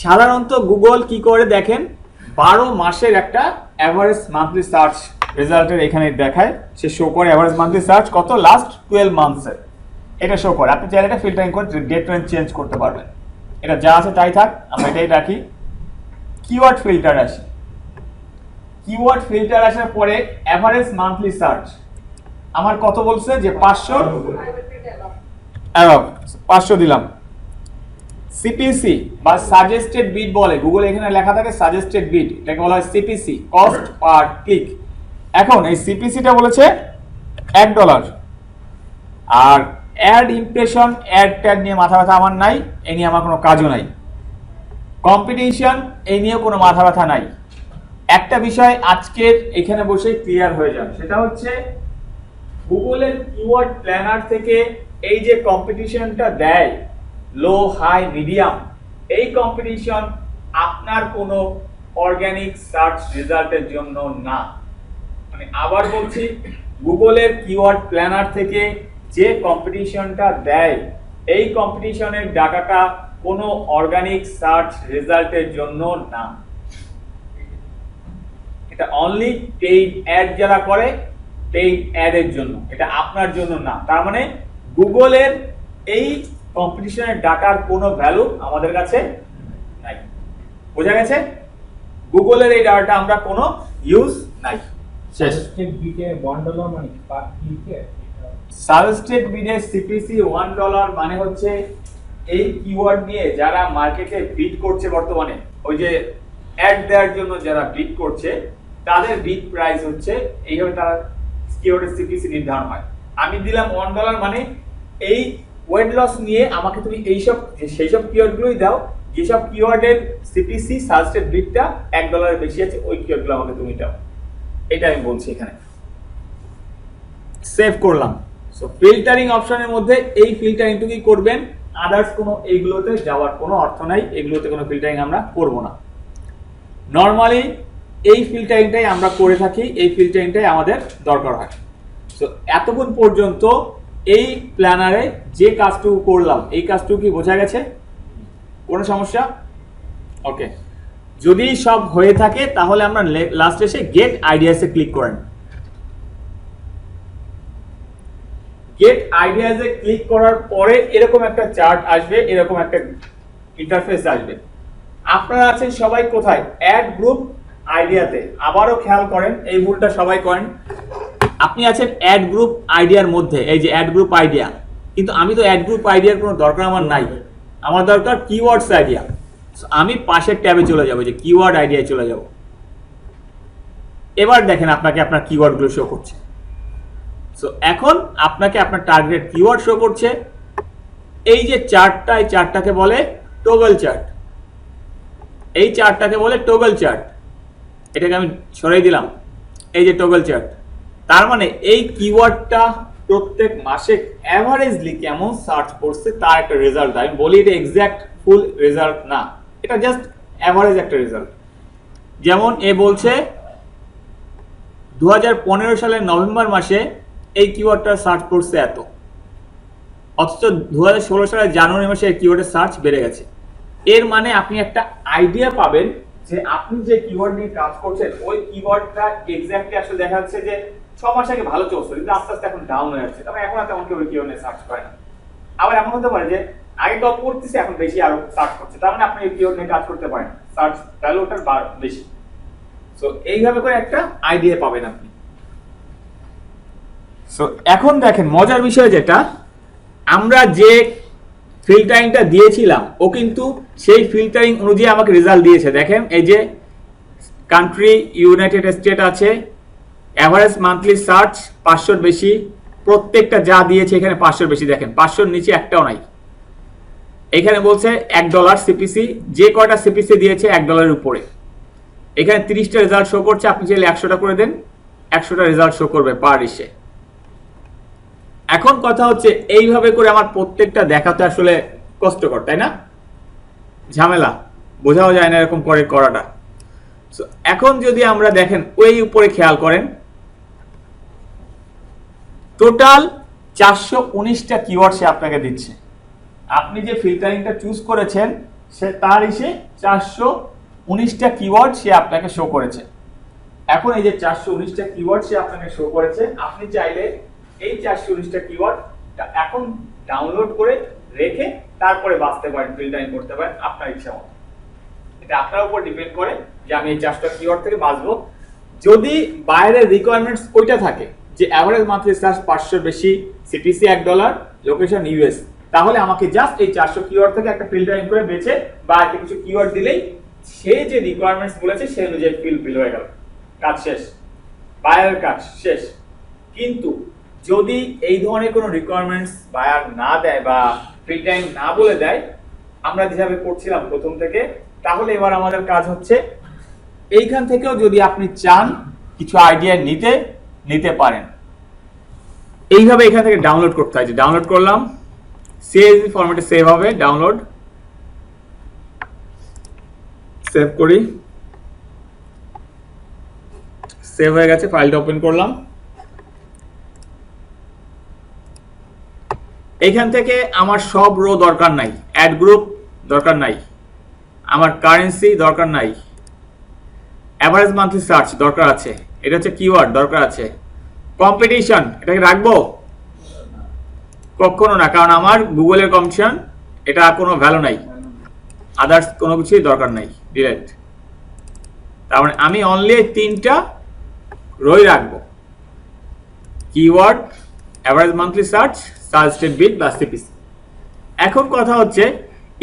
সাধারণত গুগল কি করে দেখেন, 12 মাসের একটা অ্যাভারেজ মান্থলি সার্চ রেজাল্টের এখানে দেখায়, সে শো করে অ্যাভারেজ মান্থলি সার্চ কত লাস্ট 12 মান্থসের, এটা শো করে। আপনি চাইলে এটা ফিল্টারিং করে ডেট রেঞ্জ চেঞ্জ করতে পারবেন। এটা যা আছে তাই থাক, আমরা এটাই রাখি। কিওয়ার্ড ফিল্টার আসে, কিওয়ার্ড ফিল্টার আসার পরে অ্যাভারেজ মান্থলি সার্চ আমার কত বলছে যে 500 দিলাম। সিপিসি বা সাজেস্টেড বিড বলে, গুগল এখানে লেখা থাকে সাজেস্টেড বিড, এটাকে বলা হয় সিপিসি, কস্ট পার ক্লিক। এখন এই সিপিসিটা বলেছে $1, আর অ্যাড ইমপ্রেশন অ্যাড ট্যাগ নিয়ে মাথা ব্যথা আমার নাই, এই নিয়ে আমার কোনো কাজও নাই। কম্পিটিশন এই নিয়ে কোনো মাথা ব্যথা নাই। একটা বিষয় আজকের এখানে বসে ক্লিয়ার হয়ে যাবে, সেটা হচ্ছে গুগলের কিওয়ার্ড প্ল্যানার থেকে এই যে কম্পিটিশনটা দেয় লো হাই মিডিয়াম, এই কম্পিটিশন আপনার কোনো অর্গানিক সার্চ রেজাল্টের জন্য না। মানে আবার বলছি, গুগলের কিওয়ার্ড প্ল্যানার থেকে যে কম্পিটিশনটা দেয় এই কম্পিটিশনের ডাটাটা কোনো অর্গানিক সার্চ রেজাল্টের জন্য না, এটা অনলি পেইড অ্যাড যারা করে পেইড অ্যাডের জন্য, এটা আপনার জন্য না। তার মানে গুগলের এই কম্পিটিশনের ডাটার কোনো ভ্যালু আমাদের কাছে নাই। বোঝা গেছে? গুগলের এই ডাটাটা আমরা কোনো ইউজ নাই। শেষ। সাজেস্টেড বিটে $1 মানে পার ক্লিকে, সাজেস্টেড বিডের সিপিসি $1 মানে হচ্ছে এই কিওয়ার্ড নিয়ে যারা মার্কেটে বিড করছে বর্তমানে, ওই যে অ্যাড দেওয়ার জন্য যারা বিড করছে তাদের বিড প্রাইস হচ্ছে এইভাবে, তারা কিওয়ার্ডের সিপিসি নির্ধারণ হয়। আমি দিলাম $1 মানে এই ওয়েট লস নিয়ে আমাকে তুমি এইসব সেই সব কিওয়ার্ডগুলোই দাও যেসব কিওয়ার্ডের সিপিসি সাজেস্টেড বিডটা $1 বেশি আছে, ওই কিওয়ার্ডগুলো আমাকে তুমি দাও, এটা আমি বলছি এখানে। সেভ করলাম। সো ফিল্টারিং অপশনের মধ্যে এই ফিল্টারিংটুকুই করবেন, আদার্স কোনো এইগুলোতে যাওয়ার কোনো অর্থ নাই, এগুলোতে কোনো ফিল্টারিং আমরা করব না। নর্মালি এই ফিল্টারিংটাই আমরা করে থাকি, এই ফিল্টারিংটাই আমাদের দরকার হয়। সো এতক্ষণ পর্যন্ত এই প্ল্যানারে যে কাজটুকু করলাম এই কাজটুকু কি বোঝা গেছে? কোনো সমস্যা? ওকে, যদি সব হয়ে থাকে তাহলে আমরা লাস্টে এসে গেট আইডিয়াসে ক্লিক করেন। গেট আইডিয়াসে ক্লিক করার পরে এরকম একটা চার্ট আসবে, এরকম একটা ইন্টারফেস আসবে। আপনারা আছেন সবাই কোথায়? অ্যাড গ্রুপ আইডিয়াতে। আবারও খেয়াল করেন, এই ভুলটা সবাই করেন। আপনি আছেন অ্যাড গ্রুপ আইডিয়ার মধ্যে, এই যে অ্যাড গ্রুপ আইডিয়া, কিন্তু আমি তো অ্যাড গ্রুপ আইডিয়ার কোনো দরকার আমার নাই, আমার দরকার কিওয়ার্ডস আইডিয়া। আমি পাশের ট্যাবে চলে যাব, যে কিওয়ার্ড আইডিয়ায় চলে যাব। এবার দেখেন আপনাকে আপনার কিওয়ার্ডগুলো শো করছে। সো এখন আপনাকে আপনার টার্গেট কিওয়ার্ড শো করছে। এই যে চার্টটা, এই চার্টটাকে বলে টগল চার্ট, এই চার্টটাকে বলে টগল চার্ট। এটাকে আমি সরিয়ে দিলাম, এই যে টগল চার্ট। তার মানে এই কিওয়ার্ডটা প্রত্যেক মাসে অ্যাভারেজলি কেমন সার্চ করছে তার একটা রেজাল্ট। আমি বলি এটা এক্সাক্ট ফুল রেজাল্ট না, এটা জাস্ট অ্যাভারেজ একটা রেজাল্ট। যেমন এ বলছে 2015 সালের নভেম্বর মাসে এই কিওয়ার্ডটা সার্চ করছে এত, অথচ 2016 সালের জানুয়ারি মাসে এই কিওয়ার্ডের সার্চ বেড়ে গেছে। এর মানে আপনি একটা আইডিয়া পাবেন যে আপনি যে কিওয়ার্ড নিয়ে কাজ করছেন ওই কিওয়ার্ডটা এক্স্যাক্টলি আসলে দেখা যাচ্ছে যে 6 মাস আগে ভালো চলছে, কিন্তু আস্তে আস্তে এখন ডাউন হয়ে যাচ্ছে, তবে এখন আর তেমন কেউ কিওয়ার্ড নিয়ে সার্চ করে না। আবার এমন হতে পারে যে আগে টপ করতেছে, এখন বেশি আরো সার্চ করছে, তার মানে আপনি এই কিওয়ার্ড নিয়ে কাজ করতে পারেন, সার্চ ভ্যালু ওটার বেশি। সো এইভাবে করে একটা আইডিয়া পাবেন আপনি। সো এখন দেখেন মজার বিষয় যেটা, আমরা যে ফিল্টারিংটা দিয়েছিলাম ও কিন্তু সেই ফিল্টারিং অনুযায়ী আমাকে রেজাল্ট দিয়েছে। দেখেন এই যে কান্ট্রি ইউনাইটেড স্টেট আছে, অ্যাভারেজ মান্থলি সার্চ 500 বেশি, প্রত্যেকটা যা দিয়েছে এখানে 500 বেশি। দেখেন 500 নিচে একটাও নাই। এখানে বলছে $1 সিপিসি, যে কয়টা সিপিসি দিয়েছে $1 উপরে। এখানে 30টা রেজাল্ট শো করছে, আপনি চাইলে 100টা করে দেন, 100টা রেজাল্ট শো করবে পার ইসে। এখন কথা হচ্ছে এইভাবে করে আমার প্রত্যেকটা দেখাতে আসলে কষ্টকর, তাই না? ঝামেলা, বোঝাও যায় না এরকম করে করাটা। So, এখন যদি আমরা দেখেন ওই উপরে খেয়াল করেন, টোটাল 419টা কিওয়ার্ড সে আপনাকে দিচ্ছে। আপনি যে ফিল্টারিংটা চুজ করেছেন সে তার এসে 419টা কিওয়ার্ড সে আপনাকে শো করেছে। এখন এই যে 419টা কিওয়ার্ড সে আপনাকে শো করেছে, আপনি চাইলে এই 419টা কিওয়ার্ড এখন ডাউনলোড করে রেখে তারপরে বাছতে পারেন, ফিল্টারিং করতে পারেন আপনার ইচ্ছা মতো। এটা আপনার উপর ডিপেন্ড করে যে আমি এই 4টা কিওয়ার্ড থেকে বাছবো। যদি বাইরের রিকোয়ারমেন্টস ওইটা থাকে যে অ্যাভারেজ মান্থলি সার্চ 500 বেশি, সিপিসি $1, লোকেশন ইউএস, তাহলে আমাকে জাস্ট এই 400 কিওয়ার্ড থেকে একটা ফিল্টারিং করে বেছে বা একটা কিছু কিওয়ার্ড দিলেই সে যে রিকোয়ারমেন্টস বলেছে সেই অনুযায়ী ফিল হয়ে গেল, কাজ শেষ, বায়ারের কাজ শেষ। কিন্তু যদি এই ধরনের কোনো রিকোয়ারমেন্টস বায়ার না দেয় বা ফিল্টারিং না বলে দেয় আমরা যেভাবে করছিলাম প্রথম থেকে, তাহলে এবার আমাদের কাজ হচ্ছে এইখান থেকেও যদি আপনি চান কিছু আইডিয়া নিতে পারেন। এইভাবে এখান থেকে ডাউনলোড করতে হয়, যে ডাউনলোড করলাম, সিএসভি ফরম্যাটে সেভ হবে, ডাউনলোড, সেভ করি, সেভ হয়ে গেছে, ফাইলটা ওপেন করলাম। এখান থেকে আমার সব রো দরকার নাই, অ্যাড গ্রুপ দরকার নাই, আমার কারেন্সি দরকার নাই, অ্যাভারেজ মান্থলি সার্চ দরকার আছে, এটা হচ্ছে কিওয়ার্ড দরকার আছে, কম্পিটিশন এটাকে রাখবো কখনো না, কারণ আমার গুগলের কম্পিটিশন এটা কোনো ভ্যালু নাই, আদার্স কোনো কিছুই দরকার নাই, ডিলেট। তার মানে আমি অনলি 3টা রোই রাখবো, keyword, average monthly search, search state bit বা সিপিসি। এখন কথা হচ্ছে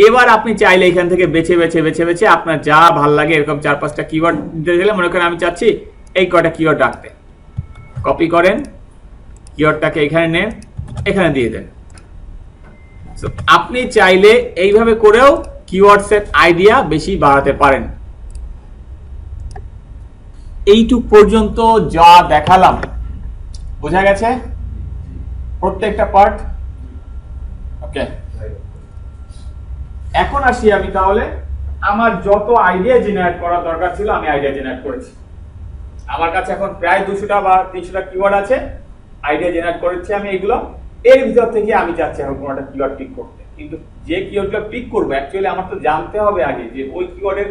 এবার আপনি চাইলে এখান থেকে বেছে বেছে আপনার যা ভাল লাগে এরকম 4-5টা কিওয়ার্ড দিতে গেলে, মনে করেন আমি চাচ্ছি এই কয়টা কিওয়ার্ড রাখতে, কপি করেন, কিওয়ার্ডটাকে এখানে নেন, এখানে দিয়ে দেন। সো আপনি চাইলে এইভাবে করেও কিওয়ার্ডসের আইডিয়া বেশি বাড়াতে পারেন। এইটুক পর্যন্ত যা দেখালাম বোঝা গেছে প্রত্যেকটা পার্ট? ওকে, এখন আসি আমি তাহলে আমার যত আইডিয়া জেনারেট করার দরকার ছিল আমি আইডিয়া জেনারেট করেছি। আমার কাছে এখন প্রায় 200টা বা 300টা কিওয়ার্ড আছে, আইডিয়া জেনারেট করেছি আমি এগুলো। এর ভিতর থেকে আমি চাচ্ছি এখন কোনো একটা কিওয়ার্ড পিক করতে, কিন্তু যে কিওয়ার্ডগুলো পিক করবো অ্যাকচুয়ালি আমার তো জানতে হবে আগে যে ওই কিওয়ার্ডের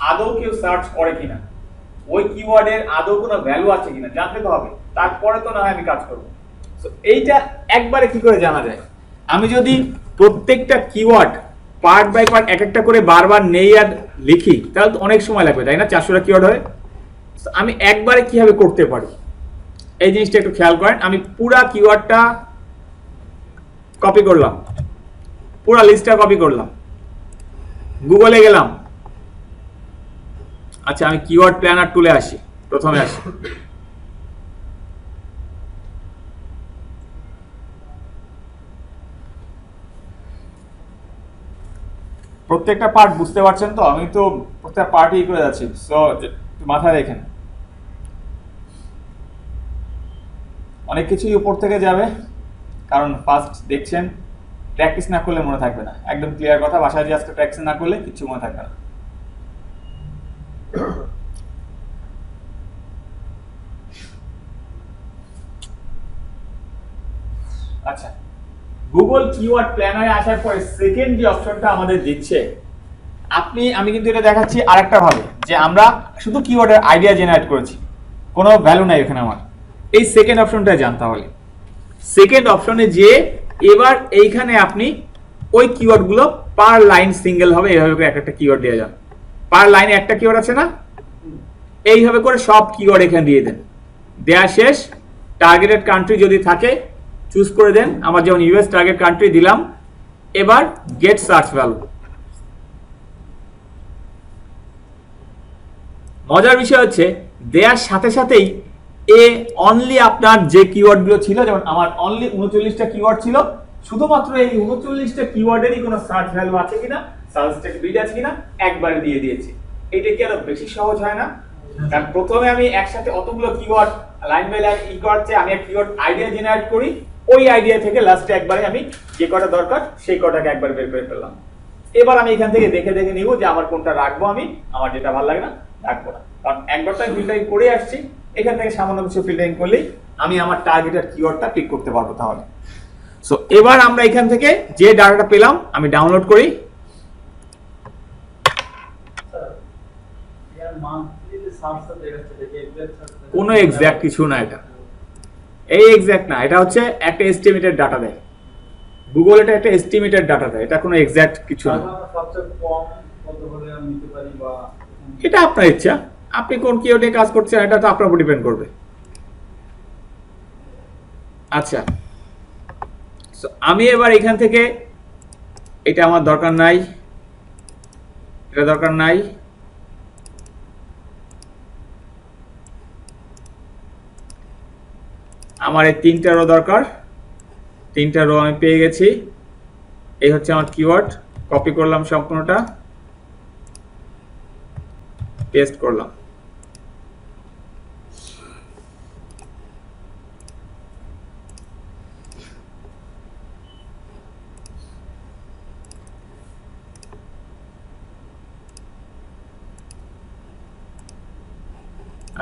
আদৌ কেউ সার্চ করে কিনা, ওই কিওয়ার্ডের আদৌ কোনো ভ্যালু আছে কিনা জানতে তো হবে, তারপরে তো না হয় আমি কাজ করবো। সো এইটা একবারে কি করে জানা যায়? আমি যদি প্রত্যেকটা কিওয়ার্ড পার্ট বাই পার্ট এক একটা করে বারবার নেই আর লিখি তাহলে তো অনেক সময় লাগবে, তাই না? 400টা কিওয়ার্ড হয়। আমি একবারে কিভাবে করতে পারি এই জিনিসটা একটু খেয়াল করেন। আমি পুরা কিওয়ার্ডটা কপি করলাম, পুরা লিস্টটা কপি করলাম, গুগলে গেলাম। আচ্ছা, আমি কিওয়ার্ড প্ল্যানার টুলে আসি, প্রথমে আসি। প্রত্যেকটা পার্ট বুঝতে পারছেন তো? আমি তো প্রত্যেকটা পার্টই করে যাচ্ছি, সো মাথায় রেখেন। অনেক কিছুই উপর থেকে যাবে, কারণ ফার্স্ট দেখছেন, প্র্যাকটিস না করলে মনে থাকবে না। একদম ক্লিয়ার কথা, বাসায় যে আজকে প্র্যাকটিস না করলে কিছু মনে থাকবে না। আচ্ছা, গুগল কিওয়ার্ড প্ল্যানারে আসার পরে সেকেন্ড যে অপশনটা আমাদের দিচ্ছে, আমি কিন্তু এটা দেখাচ্ছি আরেকটা ভাবে, যে আমরা শুধু কিওয়ার্ডের আইডিয়া জেনারেট করেছি, কোনো ভ্যালু নাই এখানে আমার। এই সেকেন্ড অপশনটা জান, তাহলে সেকেন্ড অপশনে যে এবার এইখানে আপনি ওই কিওয়ার্ডগুলো পার লাইন সিঙ্গেল হবে, এইভাবে করে একটা কিওয়ার্ড দিয়ে যান। পার লাইনে একটা কিওয়ার্ড আছে না, এইভাবে করে সব কিওয়ার্ড এখানে দিয়ে দেন। দেয়া শেষ। টার্গেটেড কান্ট্রি যদি থাকে চুজ করে দেন, আমার যেমন ইউএস টার্গেট কান্ট্রি দিলাম। এবার গেট সার্চ ভ্যালু। মজার বিষয় হচ্ছে দেয়ার সাথে সাথেই অনলি আপনার যে কিওয়ার্ডগুলো ছিল, যেমন আমার অনলি 39টা কিওয়ার্ড ছিল, শুধুমাত্র এই 39টা কিওয়ার্ডেরই কোনো সার্চ ভ্যালু আছে কিনা, সার্চ স্টেট বিট আছে কিনা একবারে দিয়ে দিয়েছি। এটা কি আরো বেশি সহজ হয় না? কারণ প্রথমে আমি একসাথে অতগুলো কিওয়ার্ড লাইন বাই লাইন করতে আমি এক কিওয়ার্ড আইডিয়া জেনারেট করি, ওই আইডিয়া থেকে লাস্টে একবারে আমি যে কটা দরকার সেই কটাকে একবার বের করে ফেললাম। এবার আমি এখান থেকে দেখে দেখে নিব যে আমার কোনটা রাখবো, আমি আমার যেটা ভালো লাগে না রাখবো না, কারণ একবার তো আমি ফিল্টারিং করে আসছি, এখান থেকে সামান্য কিছু ফিল্টারিং করলেই আমি আমার টার্গেটের কিওয়ার্ডটা পিক করতে পারবো। তাহলে সো এবার আমরা এখান থেকে যে ডাটাটা পেলাম আমি ডাউনলোড করি। কোনো এক্সাক্ট কিছু না, এটা এই এক্সাক্ট না, এটা হচ্ছে একটা এস্টিমেটেড ডাটা দেয় গুগল, এটা একটা এস্টিমেটেড ডাটা দেয়, এটা কোনো এক্সাক্ট কিছু না। এটা আপনার ইচ্ছা, আপনি কোন কিওয়ার্ডে কাজ করছেন এটা তো আপনার উপর ডিপেন্ড করবে। আচ্ছা, সো আমি এবার এখান থেকে এটা আমার দরকার নাই, এটা দরকার নাই, আমার এই 3টা রো দরকার, 3টা রো আমি পেয়ে গেছি। এই হচ্ছে আমার কিওয়ার্ড, কপি করলাম সম্পূর্ণটা, পেস্ট করলাম।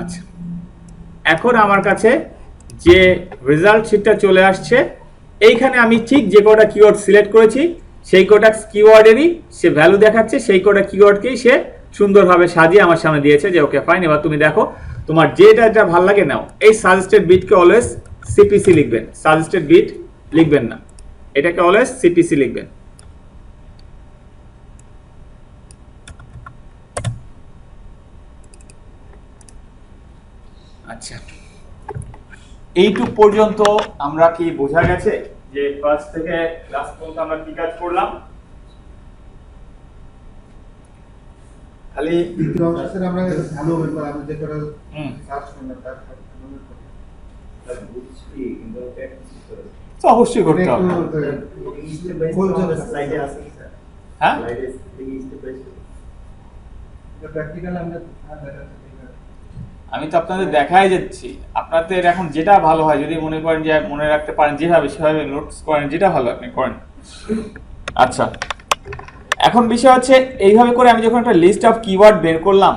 আচ্ছা, এখন আমার কাছে যে রেজাল্ট শিটটা চলে আসছে, এইখানে আমি ঠিক যে কটা কিওয়ার্ড সিলেক্ট করেছি সেই কটা কিওয়ার্ডেরই সে ভ্যালু দেখাচ্ছে, সেই কটা কিওয়ার্ডকেই সে সুন্দরভাবে সাজিয়ে আমার সামনে দিয়েছে যে ওকে ফাইন। এবার তুমি দেখো তোমার যেটা ভালো লাগে নাও। এই সাজেস্টেড বিটকে অলওয়েজ সিপিসি লিখবেন, সাজেস্টেড বিট লিখবেন না, এটাকে অলওয়েজ সিপিসি লিখবেন। আচ্ছা, এইটুক পর্যন্ত আমরা কি বোঝা গেছে যে ফার্স্ট থেকে লাস্ট পর্যন্ত আমরা কি কাজ করলাম? খালি দ্বিতীয় অংশে স্যার আমরা ভ্যালু বের করা, আমরা যে করে সার্চ করলাম তার তো অবশ্যই করতে হবে। হ্যাঁ, প্র্যাকটিক্যাল আমরা আমি তো আপনাদের দেখাই যাচ্ছি, আপনাদের এখন যেটা ভালো হয় যদি মনে করেন যে মনে রাখতে পারেন যেভাবে সেভাবে নোটস করেন, যেটা ভালো আপনি করেন। আচ্ছা, এখন বিষয় হচ্ছে এইভাবে করে আমি যখন একটা লিস্ট অফ কিওয়ার্ড বের করলাম,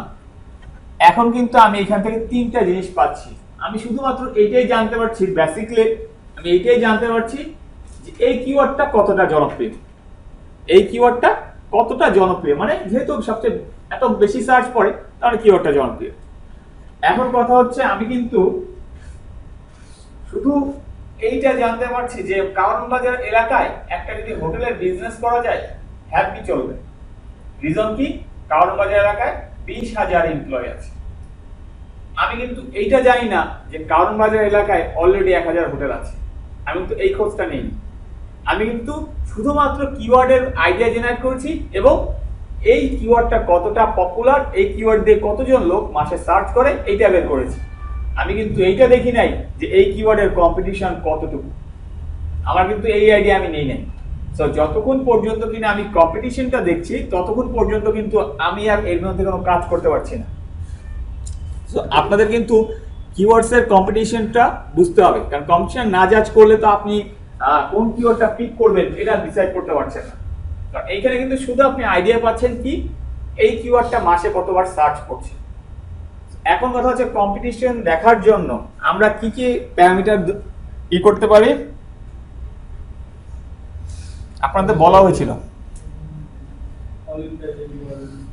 এখন কিন্তু আমি এখান থেকে 3টা জিনিস পাচ্ছি। আমি শুধুমাত্র এইটাই জানতে পারছি, বেসিক্যালি আমি এইটাই জানতে পারছি যে এই কিওয়ার্ডটা কতটা জনপ্রিয়, এই কিওয়ার্ডটা কতটা জনপ্রিয়, মানে যেহেতু সবচেয়ে এত বেশি সার্চ পড়ে তাহলে কিওয়ার্ডটা জনপ্রিয়। এখন কথা হচ্ছে আমি কিন্তু শুধু এইটা জানতে পারছি যে কারণ বাজার এলাকায় একটা যদি হোটেলের বিজনেস করা যায় হ্যাপি চলবে। রিজন কি? কারণ বাজার এলাকায় 20,000 এমপ্লয়ি আছে। আমি কিন্তু এইটা জানি না যে কারণ বাজার এলাকায় অলরেডি 1000 হোটেল আছে, আমি কিন্তু এই খোঁজটা নেই। আমি কিন্তু শুধুমাত্র কিওয়ার্ডের আইডিয়া জেনারেট করেছি এবং এই কিওয়ার্ডটা কতটা পপুলার, এই কিওয়ার্ড দিয়ে কতজন লোক মাসে সার্চ করে এইটা বের করেছি। আমি কিন্তু এইটা দেখি নাই যে এই কিওয়ার্ডের কম্পিটিশন কতটুকু, আমার কিন্তু এই আইডিয়া আমি নেই নাই। সো যতক্ষণ পর্যন্ত কিনা আমি কম্পিটিশনটা দেখছি ততক্ষণ পর্যন্ত কিন্তু আমি আর এর মধ্যে কোনো কাজ করতে পারছি না। সো আপনাদের কিন্তু কিওয়ার্ডস এর কম্পিটিশনটা বুঝতে হবে, কারণ কম্পিটিশন না জাজ করলে তো আপনি কোন কিওয়ার্ডটা পিক করবেন এটা ডিসাইড করতে পারছেন না। কারণ এইখানে কিন্তু শুধু আপনি আইডিয়া পাচ্ছেন কি এই কিওয়ার্ডটা মাসে কতবার সার্চ করছে। এখন কথা হচ্ছে কম্পিটিশন দেখার জন্য আমরা কি কি প্যারামিটার ই করতে পারি আপনাদের বলা হয়েছিল।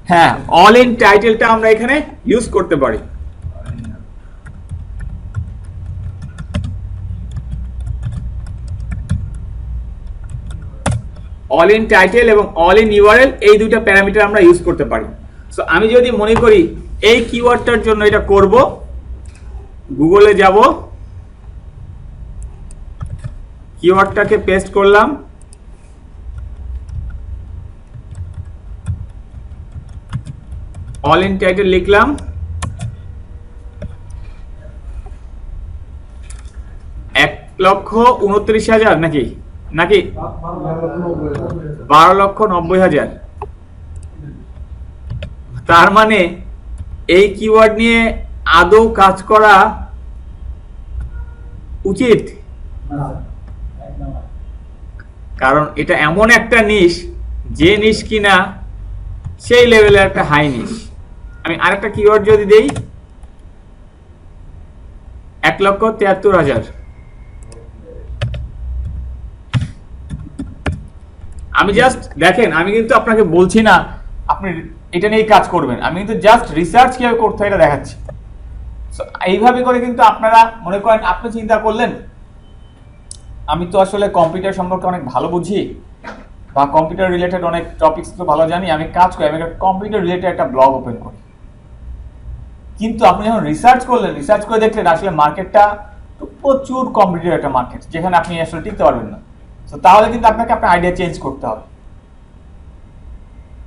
হ্যাঁ, অল ইন টাইটেলটা আমরা এখানে ইউজ করতে পারি। অল ইন টাইটেল এবং অল ইন ইউআরএল এই দুইটা প্যারামিটার আমরা ইউজ করতে পারি। সো আমি যদি মনে করি এই কিওয়ার্ডটার জন্য এটা করব, গুগলে যাব, কিওয়ার্ডটাকে পেস্ট করলাম, অল ইন টাইটেল লিখলাম, 1,29,000 নাকি 12,90,000। তার মানে এই কিওয়ার্ড নিয়ে আদৌ কাজ করা উচিত, কারণ এটা এমন একটা নিশ যে নিশ কিনা সেই লেভেলের একটা হাই নিশ। আমি আরেকটা কিওয়ার্ড যদি দেই 1,73,000, আমি জাস্ট দেখেন, আমি কিন্তু আপনাকে বলছি না আপনি এটা নিয়ে কাজ করবেন, আমি কিন্তু জাস্ট রিসার্চ কিভাবে করতে হয় এটা দেখাচ্ছি। এইভাবে করে কিন্তু আপনারা মনে করেন আপনি চিন্তা করলেন আমি তো আসলে কম্পিউটার সম্পর্কে অনেক ভালো বুঝি বা কম্পিউটার রিলেটেড অনেক টপিকস তো ভালো জানি, আমি কাজ করি, আমি একটা কম্পিউটার রিলেটেড একটা ব্লগ ওপেন করি। কিন্তু আপনি যখন রিসার্চ করলেন, রিসার্চ করে দেখলেন আসলে মার্কেটটা প্রচুর কম্পিটিটিভ একটা মার্কেট, যেখানে আপনি আসলে টিকতে পারবেন না। তো তাহলে কিন্তু আপনাকে আপনার আইডিয়া চেঞ্জ করতে হবে,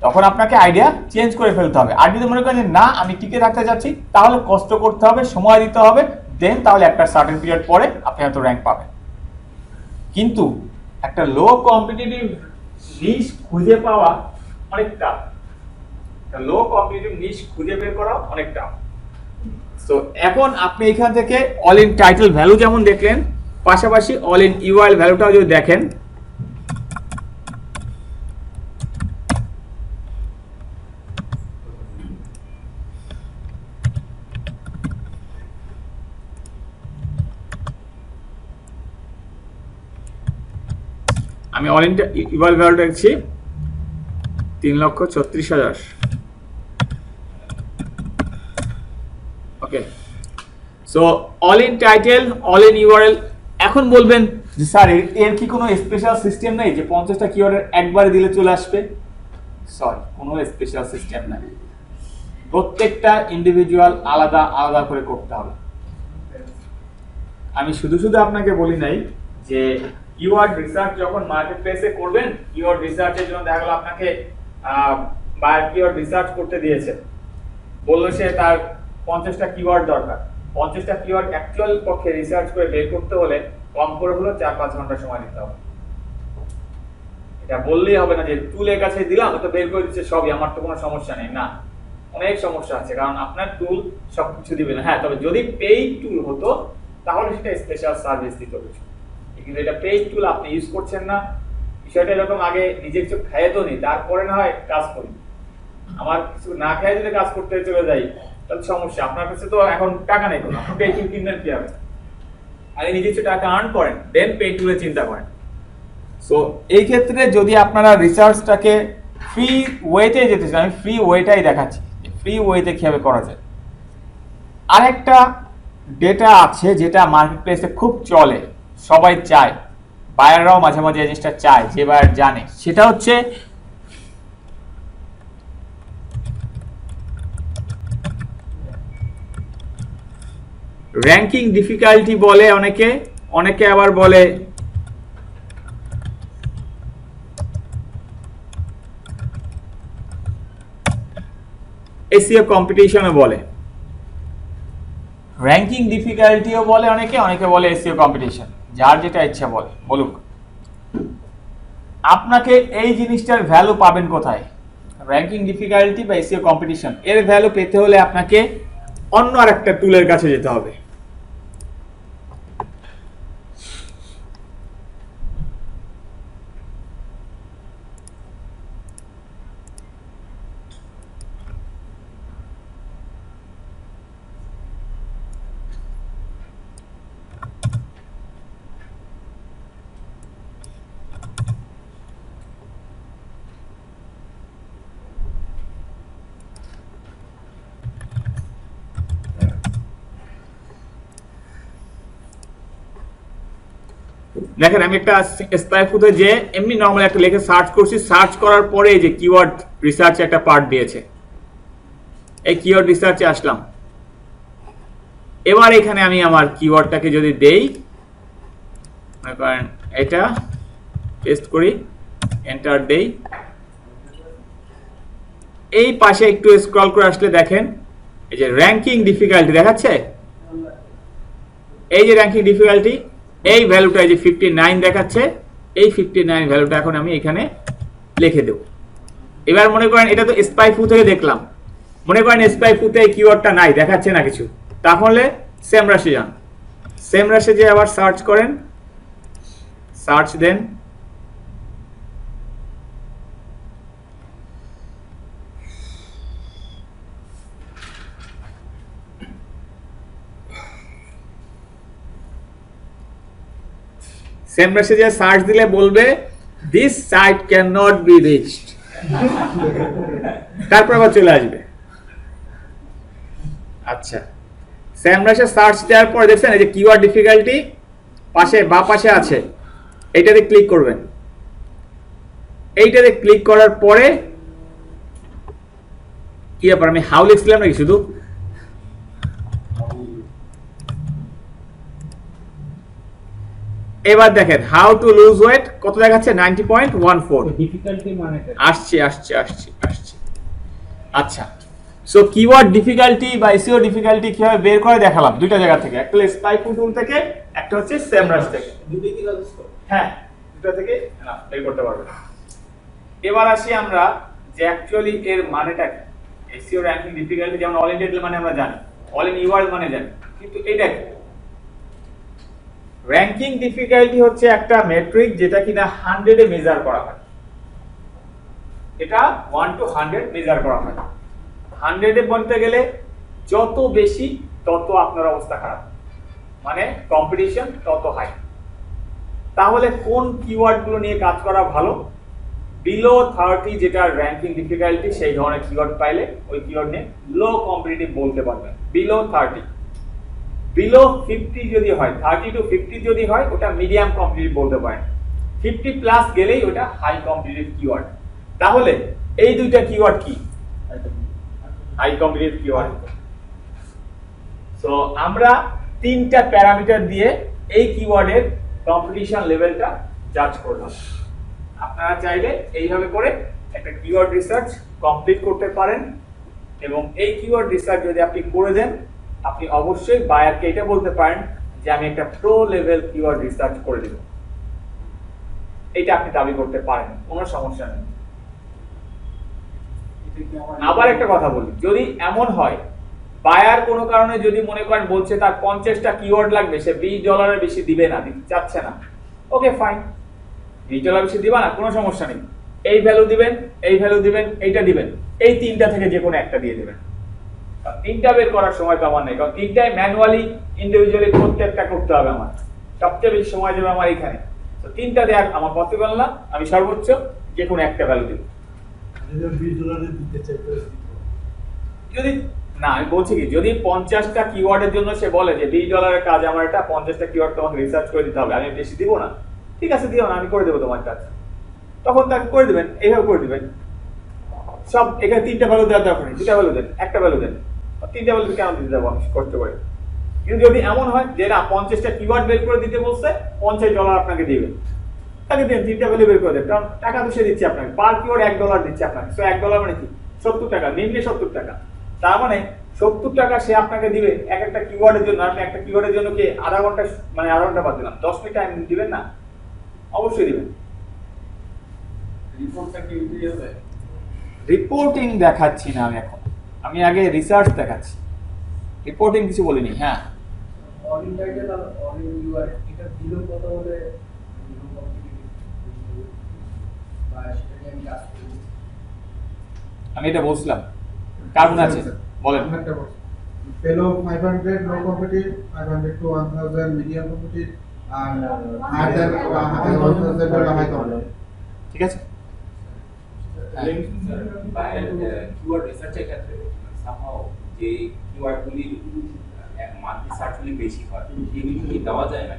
তখন আপনাকে আইডিয়া চেঞ্জ করে ফেলতে হবে। আর যদি মনে করেন যে না আমি টিকে থাকতে যাচ্ছি, তাহলে কষ্ট করতে হবে, সময় দিতে হবে, দেন তাহলে একটা সার্টেন পিরিয়ড পরে আপনি হয়তো র্যাঙ্ক পাবেন। কিন্তু একটা লো কম্পিটিটিভ নিশ খুঁজে পাওয়া অনেক টাফ, একটা লো কম্পিটিটিভ নিশ খুঁজে বের করা অনেক টাফ। সো এখন আপনি এখান থেকে অল ইন টাইটেল ভ্যালু যেমন দেখলেন, পাশাপাশি অল ইন ইউআরএল ভ্যালুটাও যদি দেখেন, আমি অল ইন ইউআরএল ভ্যালুটা দেখছি 3,36,000। Okay, so all in title, all in URL. এখন বলবেন যে স্যার এর কি কোনো স্পেশাল সিস্টেম নেই যে 50টা কিওয়ার্ডের একবারে দিলে চলে আসবে? সরি, কোনো স্পেশাল সিস্টেম নাই, প্রত্যেকটা ইন্ডিভিজুয়াল আলাদা আলাদা করে করতে হবে। আমি শুধু শুধু আপনাকে বলি নাই যে কিওয়ার্ড রিসার্চ যখন মার্কেট প্লেসে করবেন, কিওয়ার্ড রিসার্চের জন্য দেখা গেল আপনাকে বায়ার কিওয়ার্ড রিসার্চ করতে দিয়েছে, বললো সে তার 50টা কিওয়ার্ড দরকার। 50টা কিওয়ার্ড অ্যাকচুয়াল পক্ষে রিসার্চ করে বের করতে হলে কম করে হলো 4-5 ঘন্টা সময় দিতে হবে। এটা বললেই হবে না যে টুলের কাছে দিলাম তো বের করে দিচ্ছে সবই, আমার তো কোনো সমস্যা নেই। না, অনেক সমস্যা আছে, কারণ আপনার টুল সবকিছু দিবে না। হ্যাঁ, তবে যদি পেইড টুল হতো তাহলে সেটা স্পেশাল সার্ভিস দিত কিছু, কিন্তু এটা পেইড টুল আপনি ইউজ করছেন না। বিষয়টা এরকম, আগে নিজে কিছু খাইয়ে তো নিই, তারপরে না হয় কাজ করি। আমার কিছু না খাইয়ে যদি কাজ করতে চলে যাই তাহলে সমস্যা। আপনার কাছে তো এখন টাকা নেই, কোনো আপনি পেইড টুল কিনবেন কি হবে? আগে নিজে কিছু টাকা আর্ন করেন, দেন পেইড টুলের চিন্তা করেন। সো এই ক্ষেত্রে যদি আপনারা রিসার্চটাকে ফ্রি ওয়েতে যেতে চান, আমি ফ্রি ওয়েটাই দেখাচ্ছি, ফ্রি ওয়েতে কিভাবে করা যায়। আরেকটা ডেটা আছে যেটা মার্কেট প্লেসে খুব চলে, সবাই চায়, বায়াররাও মাঝে মাঝে এই জিনিসটা চায়, যে বায়ার জানে, সেটা হচ্ছে র্যাঙ্কিং ডিফিকাল্টি বলে অনেকে, অনেকে আবার বলে এসইও কম্পিটিশনও বলে, র্যাঙ্কিং ডিফিকাল্টিও বলে অনেকে, অনেকে বলে এসইও কম্পিটিশন, যার যেটা ইচ্ছা বলে বলুক। আপনাকে এই জিনিসটার ভ্যালু পাবেন কোথায়? র্যাঙ্কিং ডিফিকাল্টি বা এসইও কম্পিটিশন, এর ভ্যালু পেতে হলে আপনাকে অন্য আরেকটা টুলের কাছে যেতে হবে। দেখেন, আমি একটা স্পাইফুতে যে এমনি নর্মাল একটা লিখে সার্চ করছি, সার্চ করার পরে এই যে কিওয়ার্ড রিসার্চে একটা পার্ট দিয়েছে, এই কিওয়ার্ড রিসার্চে আসলাম। এবার এখানে আমি আমার কিওয়ার্ডটাকে যদি দেই, মনে করেন এটা পেস্ট করি, এন্টার দেই, এই পাশে একটু স্ক্রল করে আসলে দেখেন এই যে র্যাঙ্কিং ডিফিকাল্টি দেখাচ্ছে, এই যে র্যাঙ্কিং ডিফিকাল্টি, এই ভ্যালুটা এই যে 59 দেখাচ্ছে, এই 59 ভ্যালুটা এখন আমি এখানে লিখে দেব। এবার মনে করেন এটা তো স্পাইফু থেকে দেখলাম, মনে করেন স্পাইফুতে এই কিওয়ার্ডটা নাই, দেখাচ্ছে না কিছু, তাহলে সেম রাশে যান, সেম রাশে যে আবার সার্চ করেন, সার্চ দেন, সেমরাশে যে সার্চ দিলে বলবে this site can not be reached, তারপর আবার চলে আসবে। আচ্ছা, সেমরাশে সার্চ দেওয়ার পর দেখছেন এই যে কিওয়ার্ড ডিফিকাল্টি পাশে বা পাশে আছে, এইটাতে ক্লিক করবেন। এইটাতে ক্লিক করার পরে কি ব্যাপার, আমি হাউ লিখছিলাম নাকি শুধু? এবার দেখেন হাউ টু লুজ ওয়েট কত দেখাচ্ছে, 90.14। ডিফিকাল্টি মানে আসছে আসছে আসছে আসছে। আচ্ছা, সো কিওয়ার্ড ডিফিকাল্টি বা এসইও ডিফিকাল্টি কিভাবে বের করে দেখালাম দুইটা জায়গা থেকে, একটা স্পাইকু টুল থেকে, একটা হচ্ছে সেমরাশ থেকে। দুটোই কি যথেষ্ট? হ্যাঁ, দুটো থেকে না বের করতে পারবেন। এবার আসি আমরা যে অ্যাকচুয়ালি এর মানেটা কি। এসইও র‍্যাঙ্কিং ডিফিকাল্টি যেমন অল ইন্ডিয়া মানে আমরা জানি, অল ইন ওয়ার্ল্ড মানে জানি, কিন্তু এটা কি? র‍্যাঙ্কিং ডিফিকাল্টি হচ্ছে একটা মেট্রিক যেটা কিনা 100 এ মেজার করা হয়। এটা 1 to 100 মেজার করা হয়। 100 এ বলতে গেলে যত বেশি তত আপনার অবস্থা খারাপ, মানে কম্পিটিশন তত হাই। তাহলে কোন কিওয়ার্ড গুলো নিয়ে কাজ করা ভালো? বিলো 30 যেটা র‍্যাঙ্কিং ডিফিকাল্টি, সেই ধরনের কিওয়ার্ড পাইলে ওই কিওয়ার্ড নিয়ে লো কম্পিটিটিভ বলতে পারবেন। বিলো 30, বিলো 50 যদি হয়, 30 to 50 যদি হয় ওটা মিডিয়াম কম্পিটিটিভ বলতে পারেন। 50 প্লাস গেলেই ওটা হাই কম্পিটিটিভ কিওয়ার্ড। তাহলে এই দুইটা কিওয়ার্ড কি? High competitive keyword. সো আমরা তিনটা প্যারামিটার দিয়ে এই কিওয়ার্ডের কম্পিটিশন লেভেলটা জাজ করলাম। আপনারা চাইলে এইভাবে করে একটা কিওয়ার্ড রিসার্চ কমপ্লিট করতে পারেন, এবং এই কিওয়ার্ড রিসার্চ যদি আপনি করে দেন, আপনি অবশ্যই বায়ারকে এটা বলতে পারেন যে আমি একটা প্রো লেভেল কিওয়ার্ড রিসার্চ করে দিব। এটা আপনি দাবি করতে পারেন, কোনো সমস্যা নেই। আবার একটা কথা বলি, যদি এমন হয় বায়ার কোনো কারণে যদি মনে করেন বলছে তার 50টা কিওয়ার্ড লাগবে, সে $20 বেশি দিবে না, দিতে চাচ্ছে না, ওকে ফাইন, $20 বেশি দিবা না, কোনো সমস্যা নেই। এই ভ্যালু দিবেন, এই ভ্যালু দিবেন, এইটা দিবেন, এই তিনটা থেকে যে কোনো একটা দিয়ে দিবেন। তিনটা বের করার সময় তো আমার নেই, কারণ তিনটাই ম্যানুয়ালি ইন্ডিভিজুয়ালি প্রত্যেকটা করতে হবে আমার, সবচেয়ে বেশি সময় যাবে আমার এখানে। তো তিনটা দেওয়া আমার পসিবল না, আমি সর্বোচ্চ যে কোনো একটা ভ্যালু দিব। $20 দিতে চাইতে যদি না, আমি বলছি কি, যদি 50টা কিওয়ার্ডের জন্য সে বলে যে $20 কাজ আমার, এটা 50টা কিওয়ার্ড তোমাকে রিসার্চ করে দিতে হবে, আমি বেশি দিব না, ঠিক আছে দিও না, আমি করে দেবো তোমার কাজ, তখন তাকে করে দিবেন, এইভাবে করে দিবেন। সব এখানে তিনটা ভ্যালু দেওয়ার দরকার নেই, দুটা ভ্যালু দেন, একটা ভ্যালু দেন, তিনটা ভ্যালু কেন দিতে যাবো আমি কষ্ট করে। কিন্তু যদি এমন হয় যে না 50টা কিওয়ার্ড বের করে দিতে বলছে, $50 আপনাকে দিবেন, তাকে দেন, তিনটা ভ্যালু বের করে দেন, কারণ টাকা তো সে দিচ্ছে আপনাকে, পার কিওয়ার্ড $1 দিচ্ছে আপনাকে। সো $1 মানে কি, 70 টাকা, নিম্নে 70 টাকা। তার মানে 70 টাকা সে আপনাকে দিবে এক একটা কিওয়ার্ডের জন্য। আপনি একটা কিওয়ার্ডের জন্য কি আধা ঘন্টা, মানে আধা ঘন্টা বাদ দিলাম, 10 মিনিট টাইম দিবেন না? অবশ্যই দিবেন। রিপোর্টটা কি ইউজই হবে? রিপোর্টিং দেখাচ্ছি না আমি এখন, আমি আগে রিসার্চ দেখাচ্ছি, রিপোর্টিং কিছু বলিনি। হ্যাঁ, অল ইন টাইটেল আর অল ইন ইউআর এটা বিলো কত হলে বা সেটা নিয়ে আমি কাজ করব? আমি এটা বলছিলাম, কারণ আছে বলেন। Below 500 low competitive, 500 to 1000 medium competitive, and higher than 1000 high competitive. ঠিক আছে, কিওয়ার্ড রিসার্চের ক্ষেত্রে সামহাও যে কিওয়ার্ডগুলি মান্থলি সার্চগুলি বেশি হয়, সেগুলি কি দেওয়া যায় না?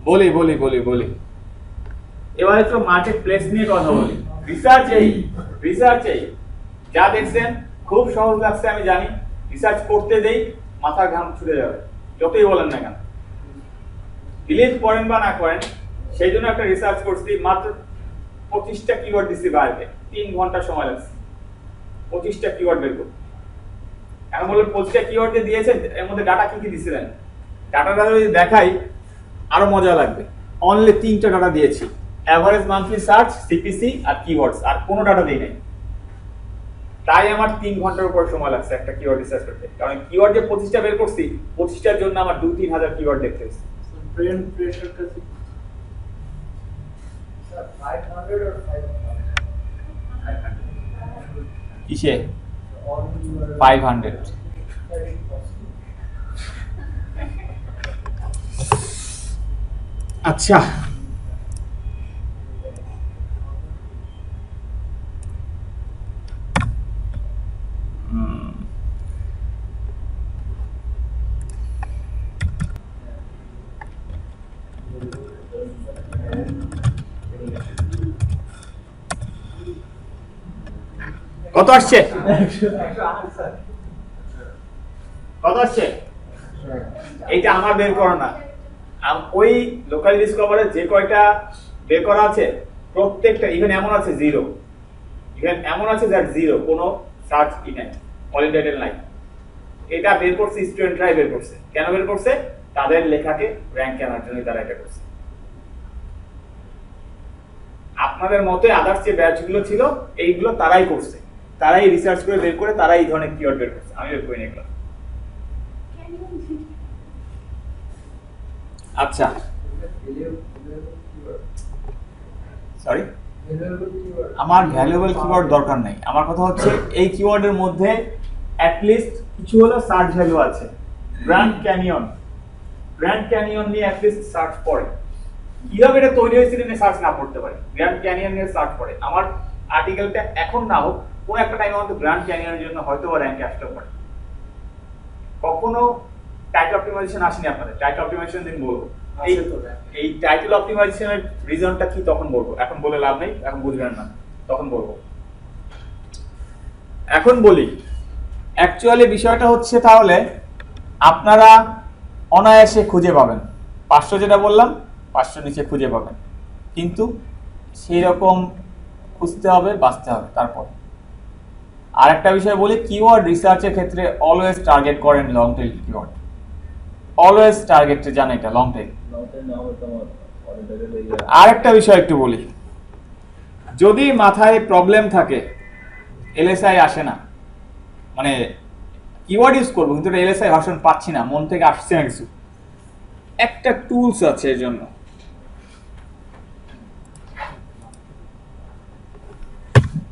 বলি বলি বলি বলি এবার একটু মার্কেট প্লেস নিয়ে কথা বলি। রিসার্চ এই যা দেখছেন খুব সহজ লাগছে আমি জানি, রিসার্চ করতে দেই মাথার ঘাম ছুটে যাবে, যতই বলেন না কেন, বিলিভ করেন বা না করেন। সেই জন্য একটা রিসার্চ করছি, মাত্র 25টা কিওয়ার্ড দিছি বাইরে, 3 ঘন্টা সময় লাগছে 25টা কিওয়ার্ড বের করতে। এখন বলবেন 25টা কিওয়ার্ড যে দিয়েছেন এর মধ্যে ডাটা কি কি দিছিলেন? ডাটাটা যদি দেখাই আরো মজা লাগবে। অনলি 3টা ডাটা দিয়েছি, এভারেজ মান্থলি সার্চ, সিপিসি আর কিওয়ার্ডস, আর কোনো ডাটা দেই নাই। তাই আমার 3 ঘন্টার উপর সময় লাগছে একটা কিওয়ার্ড রিসার্চ করতে, কারণ কিওয়ার্ড যে 25টা বের করছি, 25টার জন্য আমার 2-3 হাজার কিওয়ার্ড দেখতে হয়েছে। ব্রেন প্রেশারটা স্যার 500 or 500 কিসে? All in URL 500। আচ্ছা, কত আসছে? কত আসছে? এইটা আমার বের করা না, ওই লোকাল ডিসকভারে যে কয়টা বের করা আছে প্রত্যেকটা, ইভেন এমন আছে জিরো, ইভেন এমন আছে দ্যাট জিরো, কোনো সার্চ কি নাই, কলিং টাইটেল নাই। এটা বের করছে স্টুডেন্টরাই বের করছে। কেন বের করছে? তাদের লেখাকে র্যাঙ্ক আনার জন্য তারা এটা করছে। আপনাদের মতে আদার্স যে ব্যাচগুলো ছিল এইগুলো তারাই করছে, তারাই রিসার্চ করে বের করে তারাই এই ধরনের কিওয়ার্ড বের করছে, আমি বের করিনি এগুলো। আচ্ছা সরি, আমার ভ্যালুয়েবল কিওয়ার্ড দরকার নাই। আমার কথা হচ্ছে এই কিওয়ার্ডের মধ্যে অ্যাটলিস্ট কিছু হলো সার্চ ভ্যালু আছে। গ্র্যান্ড ক্যানিয়ন, গ্র্যান্ড ক্যানিয়ন নিয়ে অ্যাটলিস্ট সার্চ করে, কিভাবে এটা তৈরি হয়েছিল নিয়ে সার্চ না করতে পারে, গ্র্যান্ড ক্যানিয়ন নিয়ে সার্চ করে। আমার আর্টিকেলটা এখন না হোক, কোন একটা টাইমে আমাদের গ্র্যান্ড ক্যানিয়নের জন্য হয়তো র্যাঙ্কে আসতে পারে। কখনো টাইটেল অপটিমাইজেশন আসেনি আপনাদের? টাইটেল অপটিমাইজেশন দিন বলবো। এই টাইটেল অপটিমাইজেশনের রিজনটা কি তখন বলবো, এখন বলে লাভ নেই, এখন বুঝবেন না, তখন বলবো। এখন বলি অ্যাকচুয়ালি বিষয়টা হচ্ছে, তাহলে আপনারা অনায়াসে খুঁজে পাবেন 500, যেটা বললাম 500 নিচে খুঁজে পাবেন, কিন্তু সেই রকম খুঁজতে হবে, বাঁচতে হবে। তারপর আরেকটা বিষয় বলি, কিওয়ার্ড রিসার্চের ক্ষেত্রে অলওয়েজ টার্গেট করেন লং টেইল কিওয়ার্ড, অলওয়েজ টার্গেটে জানেন এটা লং টেইল। আরেকটা বিষয় একটু বলি, যদি মাথায় প্রবলেম থাকে এলএসআই আসে না, মানে কিওয়ার্ড ইউজ করবো কিন্তু এলএসআই ভার্সন পাচ্ছি না, মন থেকে আসছে না কিছু, একটা টুলস আছে এর জন্য।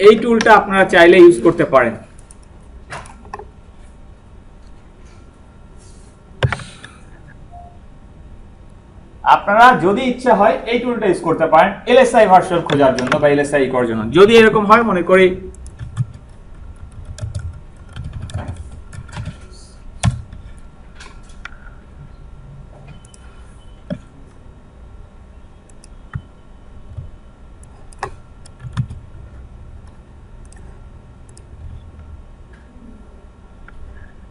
এই টুলটা আপনারা চাইলে ইউজ করতে পারেন। আপনারা যদি ইচ্ছা হয় এই টুলটা ইউজ করতে পারেন এলএসআই ভার্সন খোঁজার জন্য বা এলএসআই করার জন্য। যদি এরকম হয়, মনে করি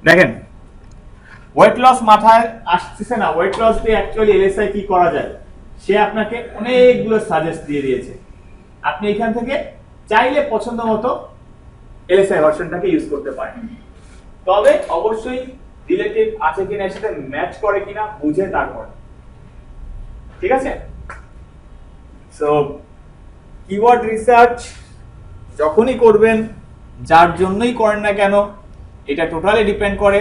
দেখেন ওয়েট লস মাথায় আসতেছে না, ওয়েট লস দিয়ে অ্যাকচুয়ালি এলএসআই কি করা যায় সে আপনাকে অনেকগুলো সাজেস্ট দিয়ে দিয়েছে। আপনি এখান থেকে চাইলে পছন্দ মতো এলএসআই ভার্সনটাকে ইউজ করতে পারেন, তবে অবশ্যই রিলেটিভ আছে কিনা, এর সাথে ম্যাচ করে কিনা বুঝে তারপর, ঠিক আছে? সো কিওয়ার্ড রিসার্চ যখনই করবেন, যার জন্যই করেন না কেন, এটা টোটালি ডিপেন্ড করে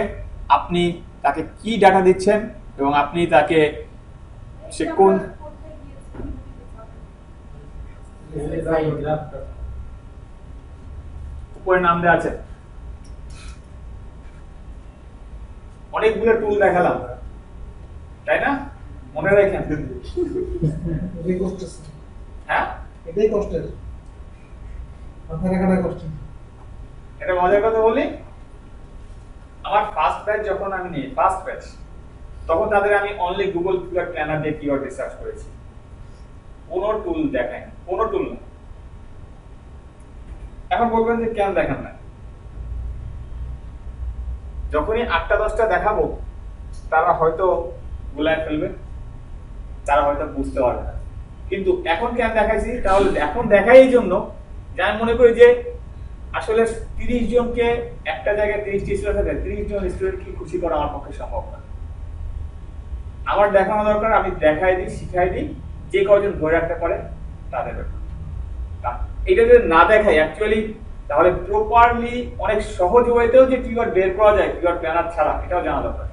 আপনি তাকে কি ডাটা দিচ্ছেন এবং আপনি তাকে সে কোন উপরে নাম দেওয়া আছে। অনেকগুলো টুল দেখালাম, তাই না? মনে রাখেন। হ্যাঁ, এটাই কষ্টের, মাথা রাখাটা কষ্ট। এটা মজার কথা বলি, আমার ফার্স্ট ব্যাচ যখন আমি নিই, ফার্স্ট ব্যাচ, তখন তাদের আমি অনলি গুগল কিওয়ার্ড প্ল্যানার দিয়ে কিওয়ার্ড রিসার্চ করেছি, কোনো টুল দেখাই না, কোনো টুল না। এখন বলবেন যে কেন দেখান না? যখনই 8টা-10টা দেখাবো তারা হয়তো গুলায় ফেলবে, তারা হয়তো বুঝতে পারবে না। কিন্তু এখন কেন দেখাইছি? তাহলে এখন দেখাই এই জন্য যে আমি মনে করি যে আসলে 30 জনকে একটা জায়গায় 30টি স্টুডেন্ট থাকে, 30 জন স্টুডেন্টকে খুশি করা আমার পক্ষে সম্ভব না। আমার দেখানো দরকার, আমি দেখাই দিই, শিখাই দিই, যে কজন ধরে রাখতে পারে তাদের ব্যাপার। এটা যদি না দেখাই অ্যাকচুয়ালি, তাহলে প্রপারলি অনেক সহজ ওয়েতেও যে কিওয়ার্ড বের করা যায় কিওয়ার্ড প্ল্যানার ছাড়া, এটাও জানা দরকার।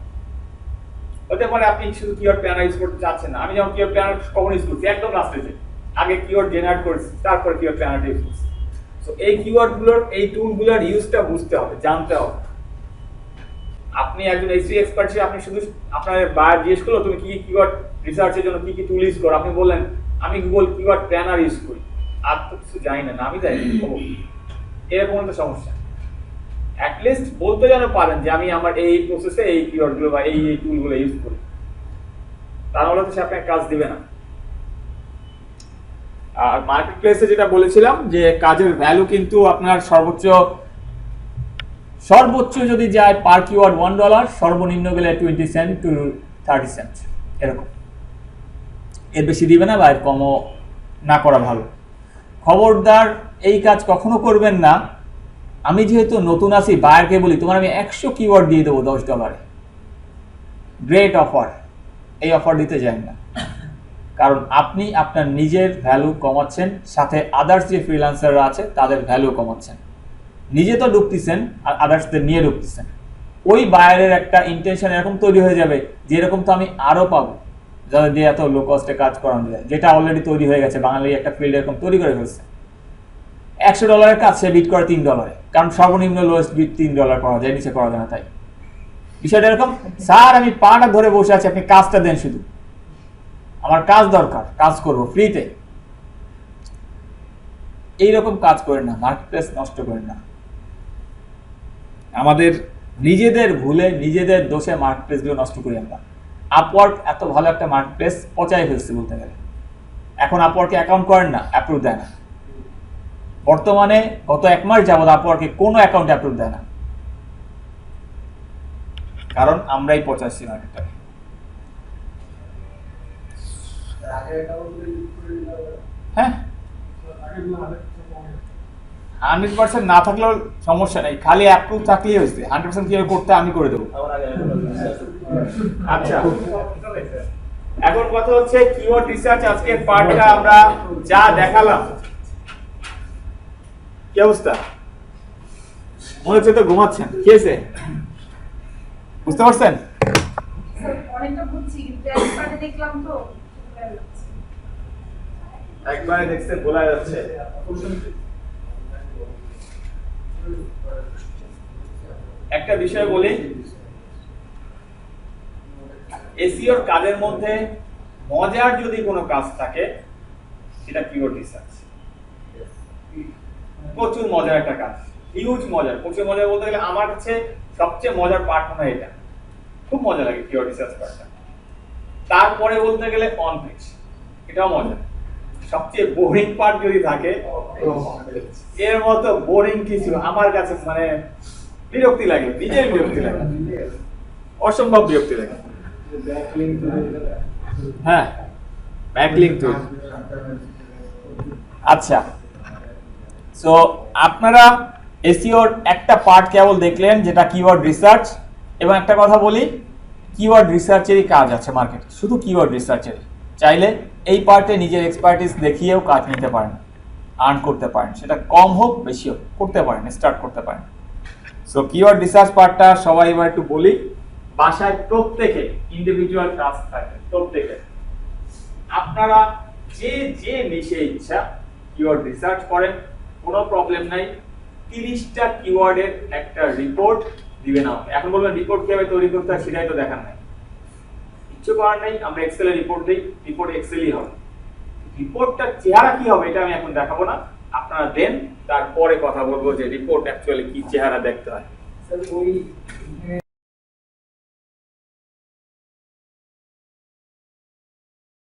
হতে পারে আপনি শুধু কিওয়ার্ড প্ল্যানার ইউজ করতে চাচ্ছেন না। আমি যেমন কিওয়ার্ড প্ল্যানার কখন ইউজ করছি, একদম লাস্টে যে আগে কিওয়ার্ড জেনারেট করেছি, তারপর কিওয়ার্ড প্ল্যানারটা ইউজ করছি। সো এই কিওয়ার্ডগুলোর, এই টুলগুলোর ইউজটা বুঝতে হবে, জানতে হবে। আপনি একজন এইচসি এক্সপার্ট হিসেবে আপনি শুধু আপনার বায়ার জিজ্ঞেস করলো তুমি কি কিওয়ার্ড রিসার্চের জন্য কি কি টুল ইউজ করো, আপনি বললেন আমি গুগল কিওয়ার্ড প্ল্যানার ইউজ করি, আর তো কিছু জানি না, আমি জানি এরকম একটা সমস্যা। অ্যাটলিস্ট বলতে যেন পারেন যে আমি আমার এই প্রসেসে এই কিওয়ার্ডগুলো বা এই টুলগুলো ইউজ করি, তাহলে তো সে আপনাকে কাজ দিবে না। আর মার্কেট প্লেসে যেটা বলেছিলাম যে কাজের ভ্যালু কিন্তু আপনার সর্বোচ্চ যদি যায় পার কিওয়ার্ড $1, সর্বনিম্ন গেলে 20 সেন্ট টু 30 সেন্ট এরকম, এর বেশি দিবে না বা এর কমও না করা ভালো। খবরদার এই কাজ কখনো করবেন না। আমি যেহেতু নতুন আছি, বায়ারকে বলি তোমার আমি 100 কিওয়ার্ড দিয়ে দেবো $10, গ্রেট অফার, এই অফার দিতে যান না। কারণ আপনি আপনার নিজের ভ্যালু কমাচ্ছেন, সাথে আদার্স যে ফ্রিল্যান্সাররা আছে তাদের ভ্যালু কমাচ্ছেন। নিজে তো ডুবতেছেন আর আদার্সদের নিয়ে ডুবতেছেন। ওই বায়ারের একটা ইন্টেনশন এরকম তৈরি হয়ে যাবে যে এরকম তো আমি আরও পাবো যাদের দিয়ে এত লো কস্টে কাজ করানো যায়, যেটা অলরেডি তৈরি হয়ে গেছে। বাঙালি একটা ফিল্ড এরকম তৈরি করে ফেলছে। $100 কাজ সে বিট করে $3, কারণ সর্বনিম্ন লোয়েস্ট বিট $3 করা যায়, নিচে করা যায় না। তাই বিষয়টা এরকম, স্যার আমি পাটা ধরে বসে আছি, আপনি কাজটা দেন, শুধু আমার কাজ দরকার, কাজ করবো ফ্রিতে। এইরকম কাজ করেন না, মার্কেট প্লেস নষ্ট করেন না। আমাদের নিজেদের ভুলে, নিজেদের দোষে মার্কেট প্লেসগুলো নষ্ট করি আমরা। আপওয়ার্ক এত ভালো একটা মার্কেট প্লেস পচাই ফেলছে বলতে গেলে। এখন আপওয়ার্কে অ্যাকাউন্ট করেন না, অ্যাপ্রুভ দেয় না। বর্তমানে গত 1 মাস যাবত আপওয়ার্কে কোনো অ্যাকাউন্ট অ্যাপ্রুভ দেয় না, কারণ আমরাই পচাচ্ছি মার্কেটটাকে। হ্যাঁ, 100% না থাকলেও সমস্যা নেই, খালি অ্যাপ্রুভ থাকলেই হয়েছে। 100% কিভাবে করতে আমি করে দেবো। আচ্ছা, এখন কথা হচ্ছে কিওয়ার্ড রিসার্চ আজকের পার্টটা আমরা যা দেখালাম, কি অবস্থা? মনে হচ্ছে তো ঘুমাচ্ছেন, কি হয়েছে বুঝতে পারছেন? স্যার অনেকটা বুঝছি, ব্যাংক কার্ডে দেখলাম তো একবারে দেখছেন বলা যাচ্ছে। একটা বিষয় বলি, এসইওর কাজের মধ্যে মজার যদি কোনো কাজ থাকে সেটা কিওয়ার্ড রিসার্চ। প্রচুর মজার একটা কাজ, হিউজ মজার। প্রচুর মজার বলতে গেলে আমার কাছে সবচেয়ে মজার পার্ট মনে হয় এটা, খুব মজা লাগে কিওয়ার্ড রিসার্চ পার্টটা। তারপরে বলতে গেলে অন পেজ, এটাও মজা। সবচেয়ে বোরিং পার্ট যদি থাকে, এর মতো বোরিং কিছু আমার কাছে মানে বিরক্তি লাগে, নিজের বিরক্তি লাগে, অসম্ভব বিরক্তি লাগে। হ্যাঁ, ব্যাকলিংক টুল। আচ্ছা, সো আপনারা এসইওর একটা পার্ট কেবল দেখলেন, যেটা কিওয়ার্ড রিসার্চ। এবং একটা কথা বলি, কিওয়ার্ড রিসার্চেরই কাজ আছে মার্কেটে, শুধু কিওয়ার্ড রিসার্চেরই। চাইলে এই পার্টে নিজের এক্সপার্টিস দেখিয়েও কাজ নিতে পারেন, আর্ন করতে পারেন, সেটা কম হোক বেশি হোক করতে পারেন, স্টার্ট করতে পারেন। সো কিওয়ার্ড রিসার্চ পার্টটা সবাই এবার একটু বলি। বাসায় প্রত্যেকে ইন্ডিভিজুয়াল টাস্ক থাকে, প্রত্যেকে আপনারা যে যে নিশে ইচ্ছা কিওয়ার্ড রিসার্চ করেন, কোনো প্রবলেম নাই। 30টা কিওয়ার্ডের একটা রিপোর্ট দিবেন আমাকে। এখন বলবেন রিপোর্ট কিভাবে তৈরি করতে হয় সেটাই তো দেখার নাই, কিচ্ছু করার নেই। আমরা এক্সেলে রিপোর্ট দিই, রিপোর্ট এক্সেলই হবে। রিপোর্টটার চেহারা কি হবে এটা আমি এখন দেখাবো না, আপনারা দেন, তারপরে কথা বলবো যে রিপোর্ট অ্যাকচুয়ালি কি চেহারা দেখতে হয়। স্যার ওই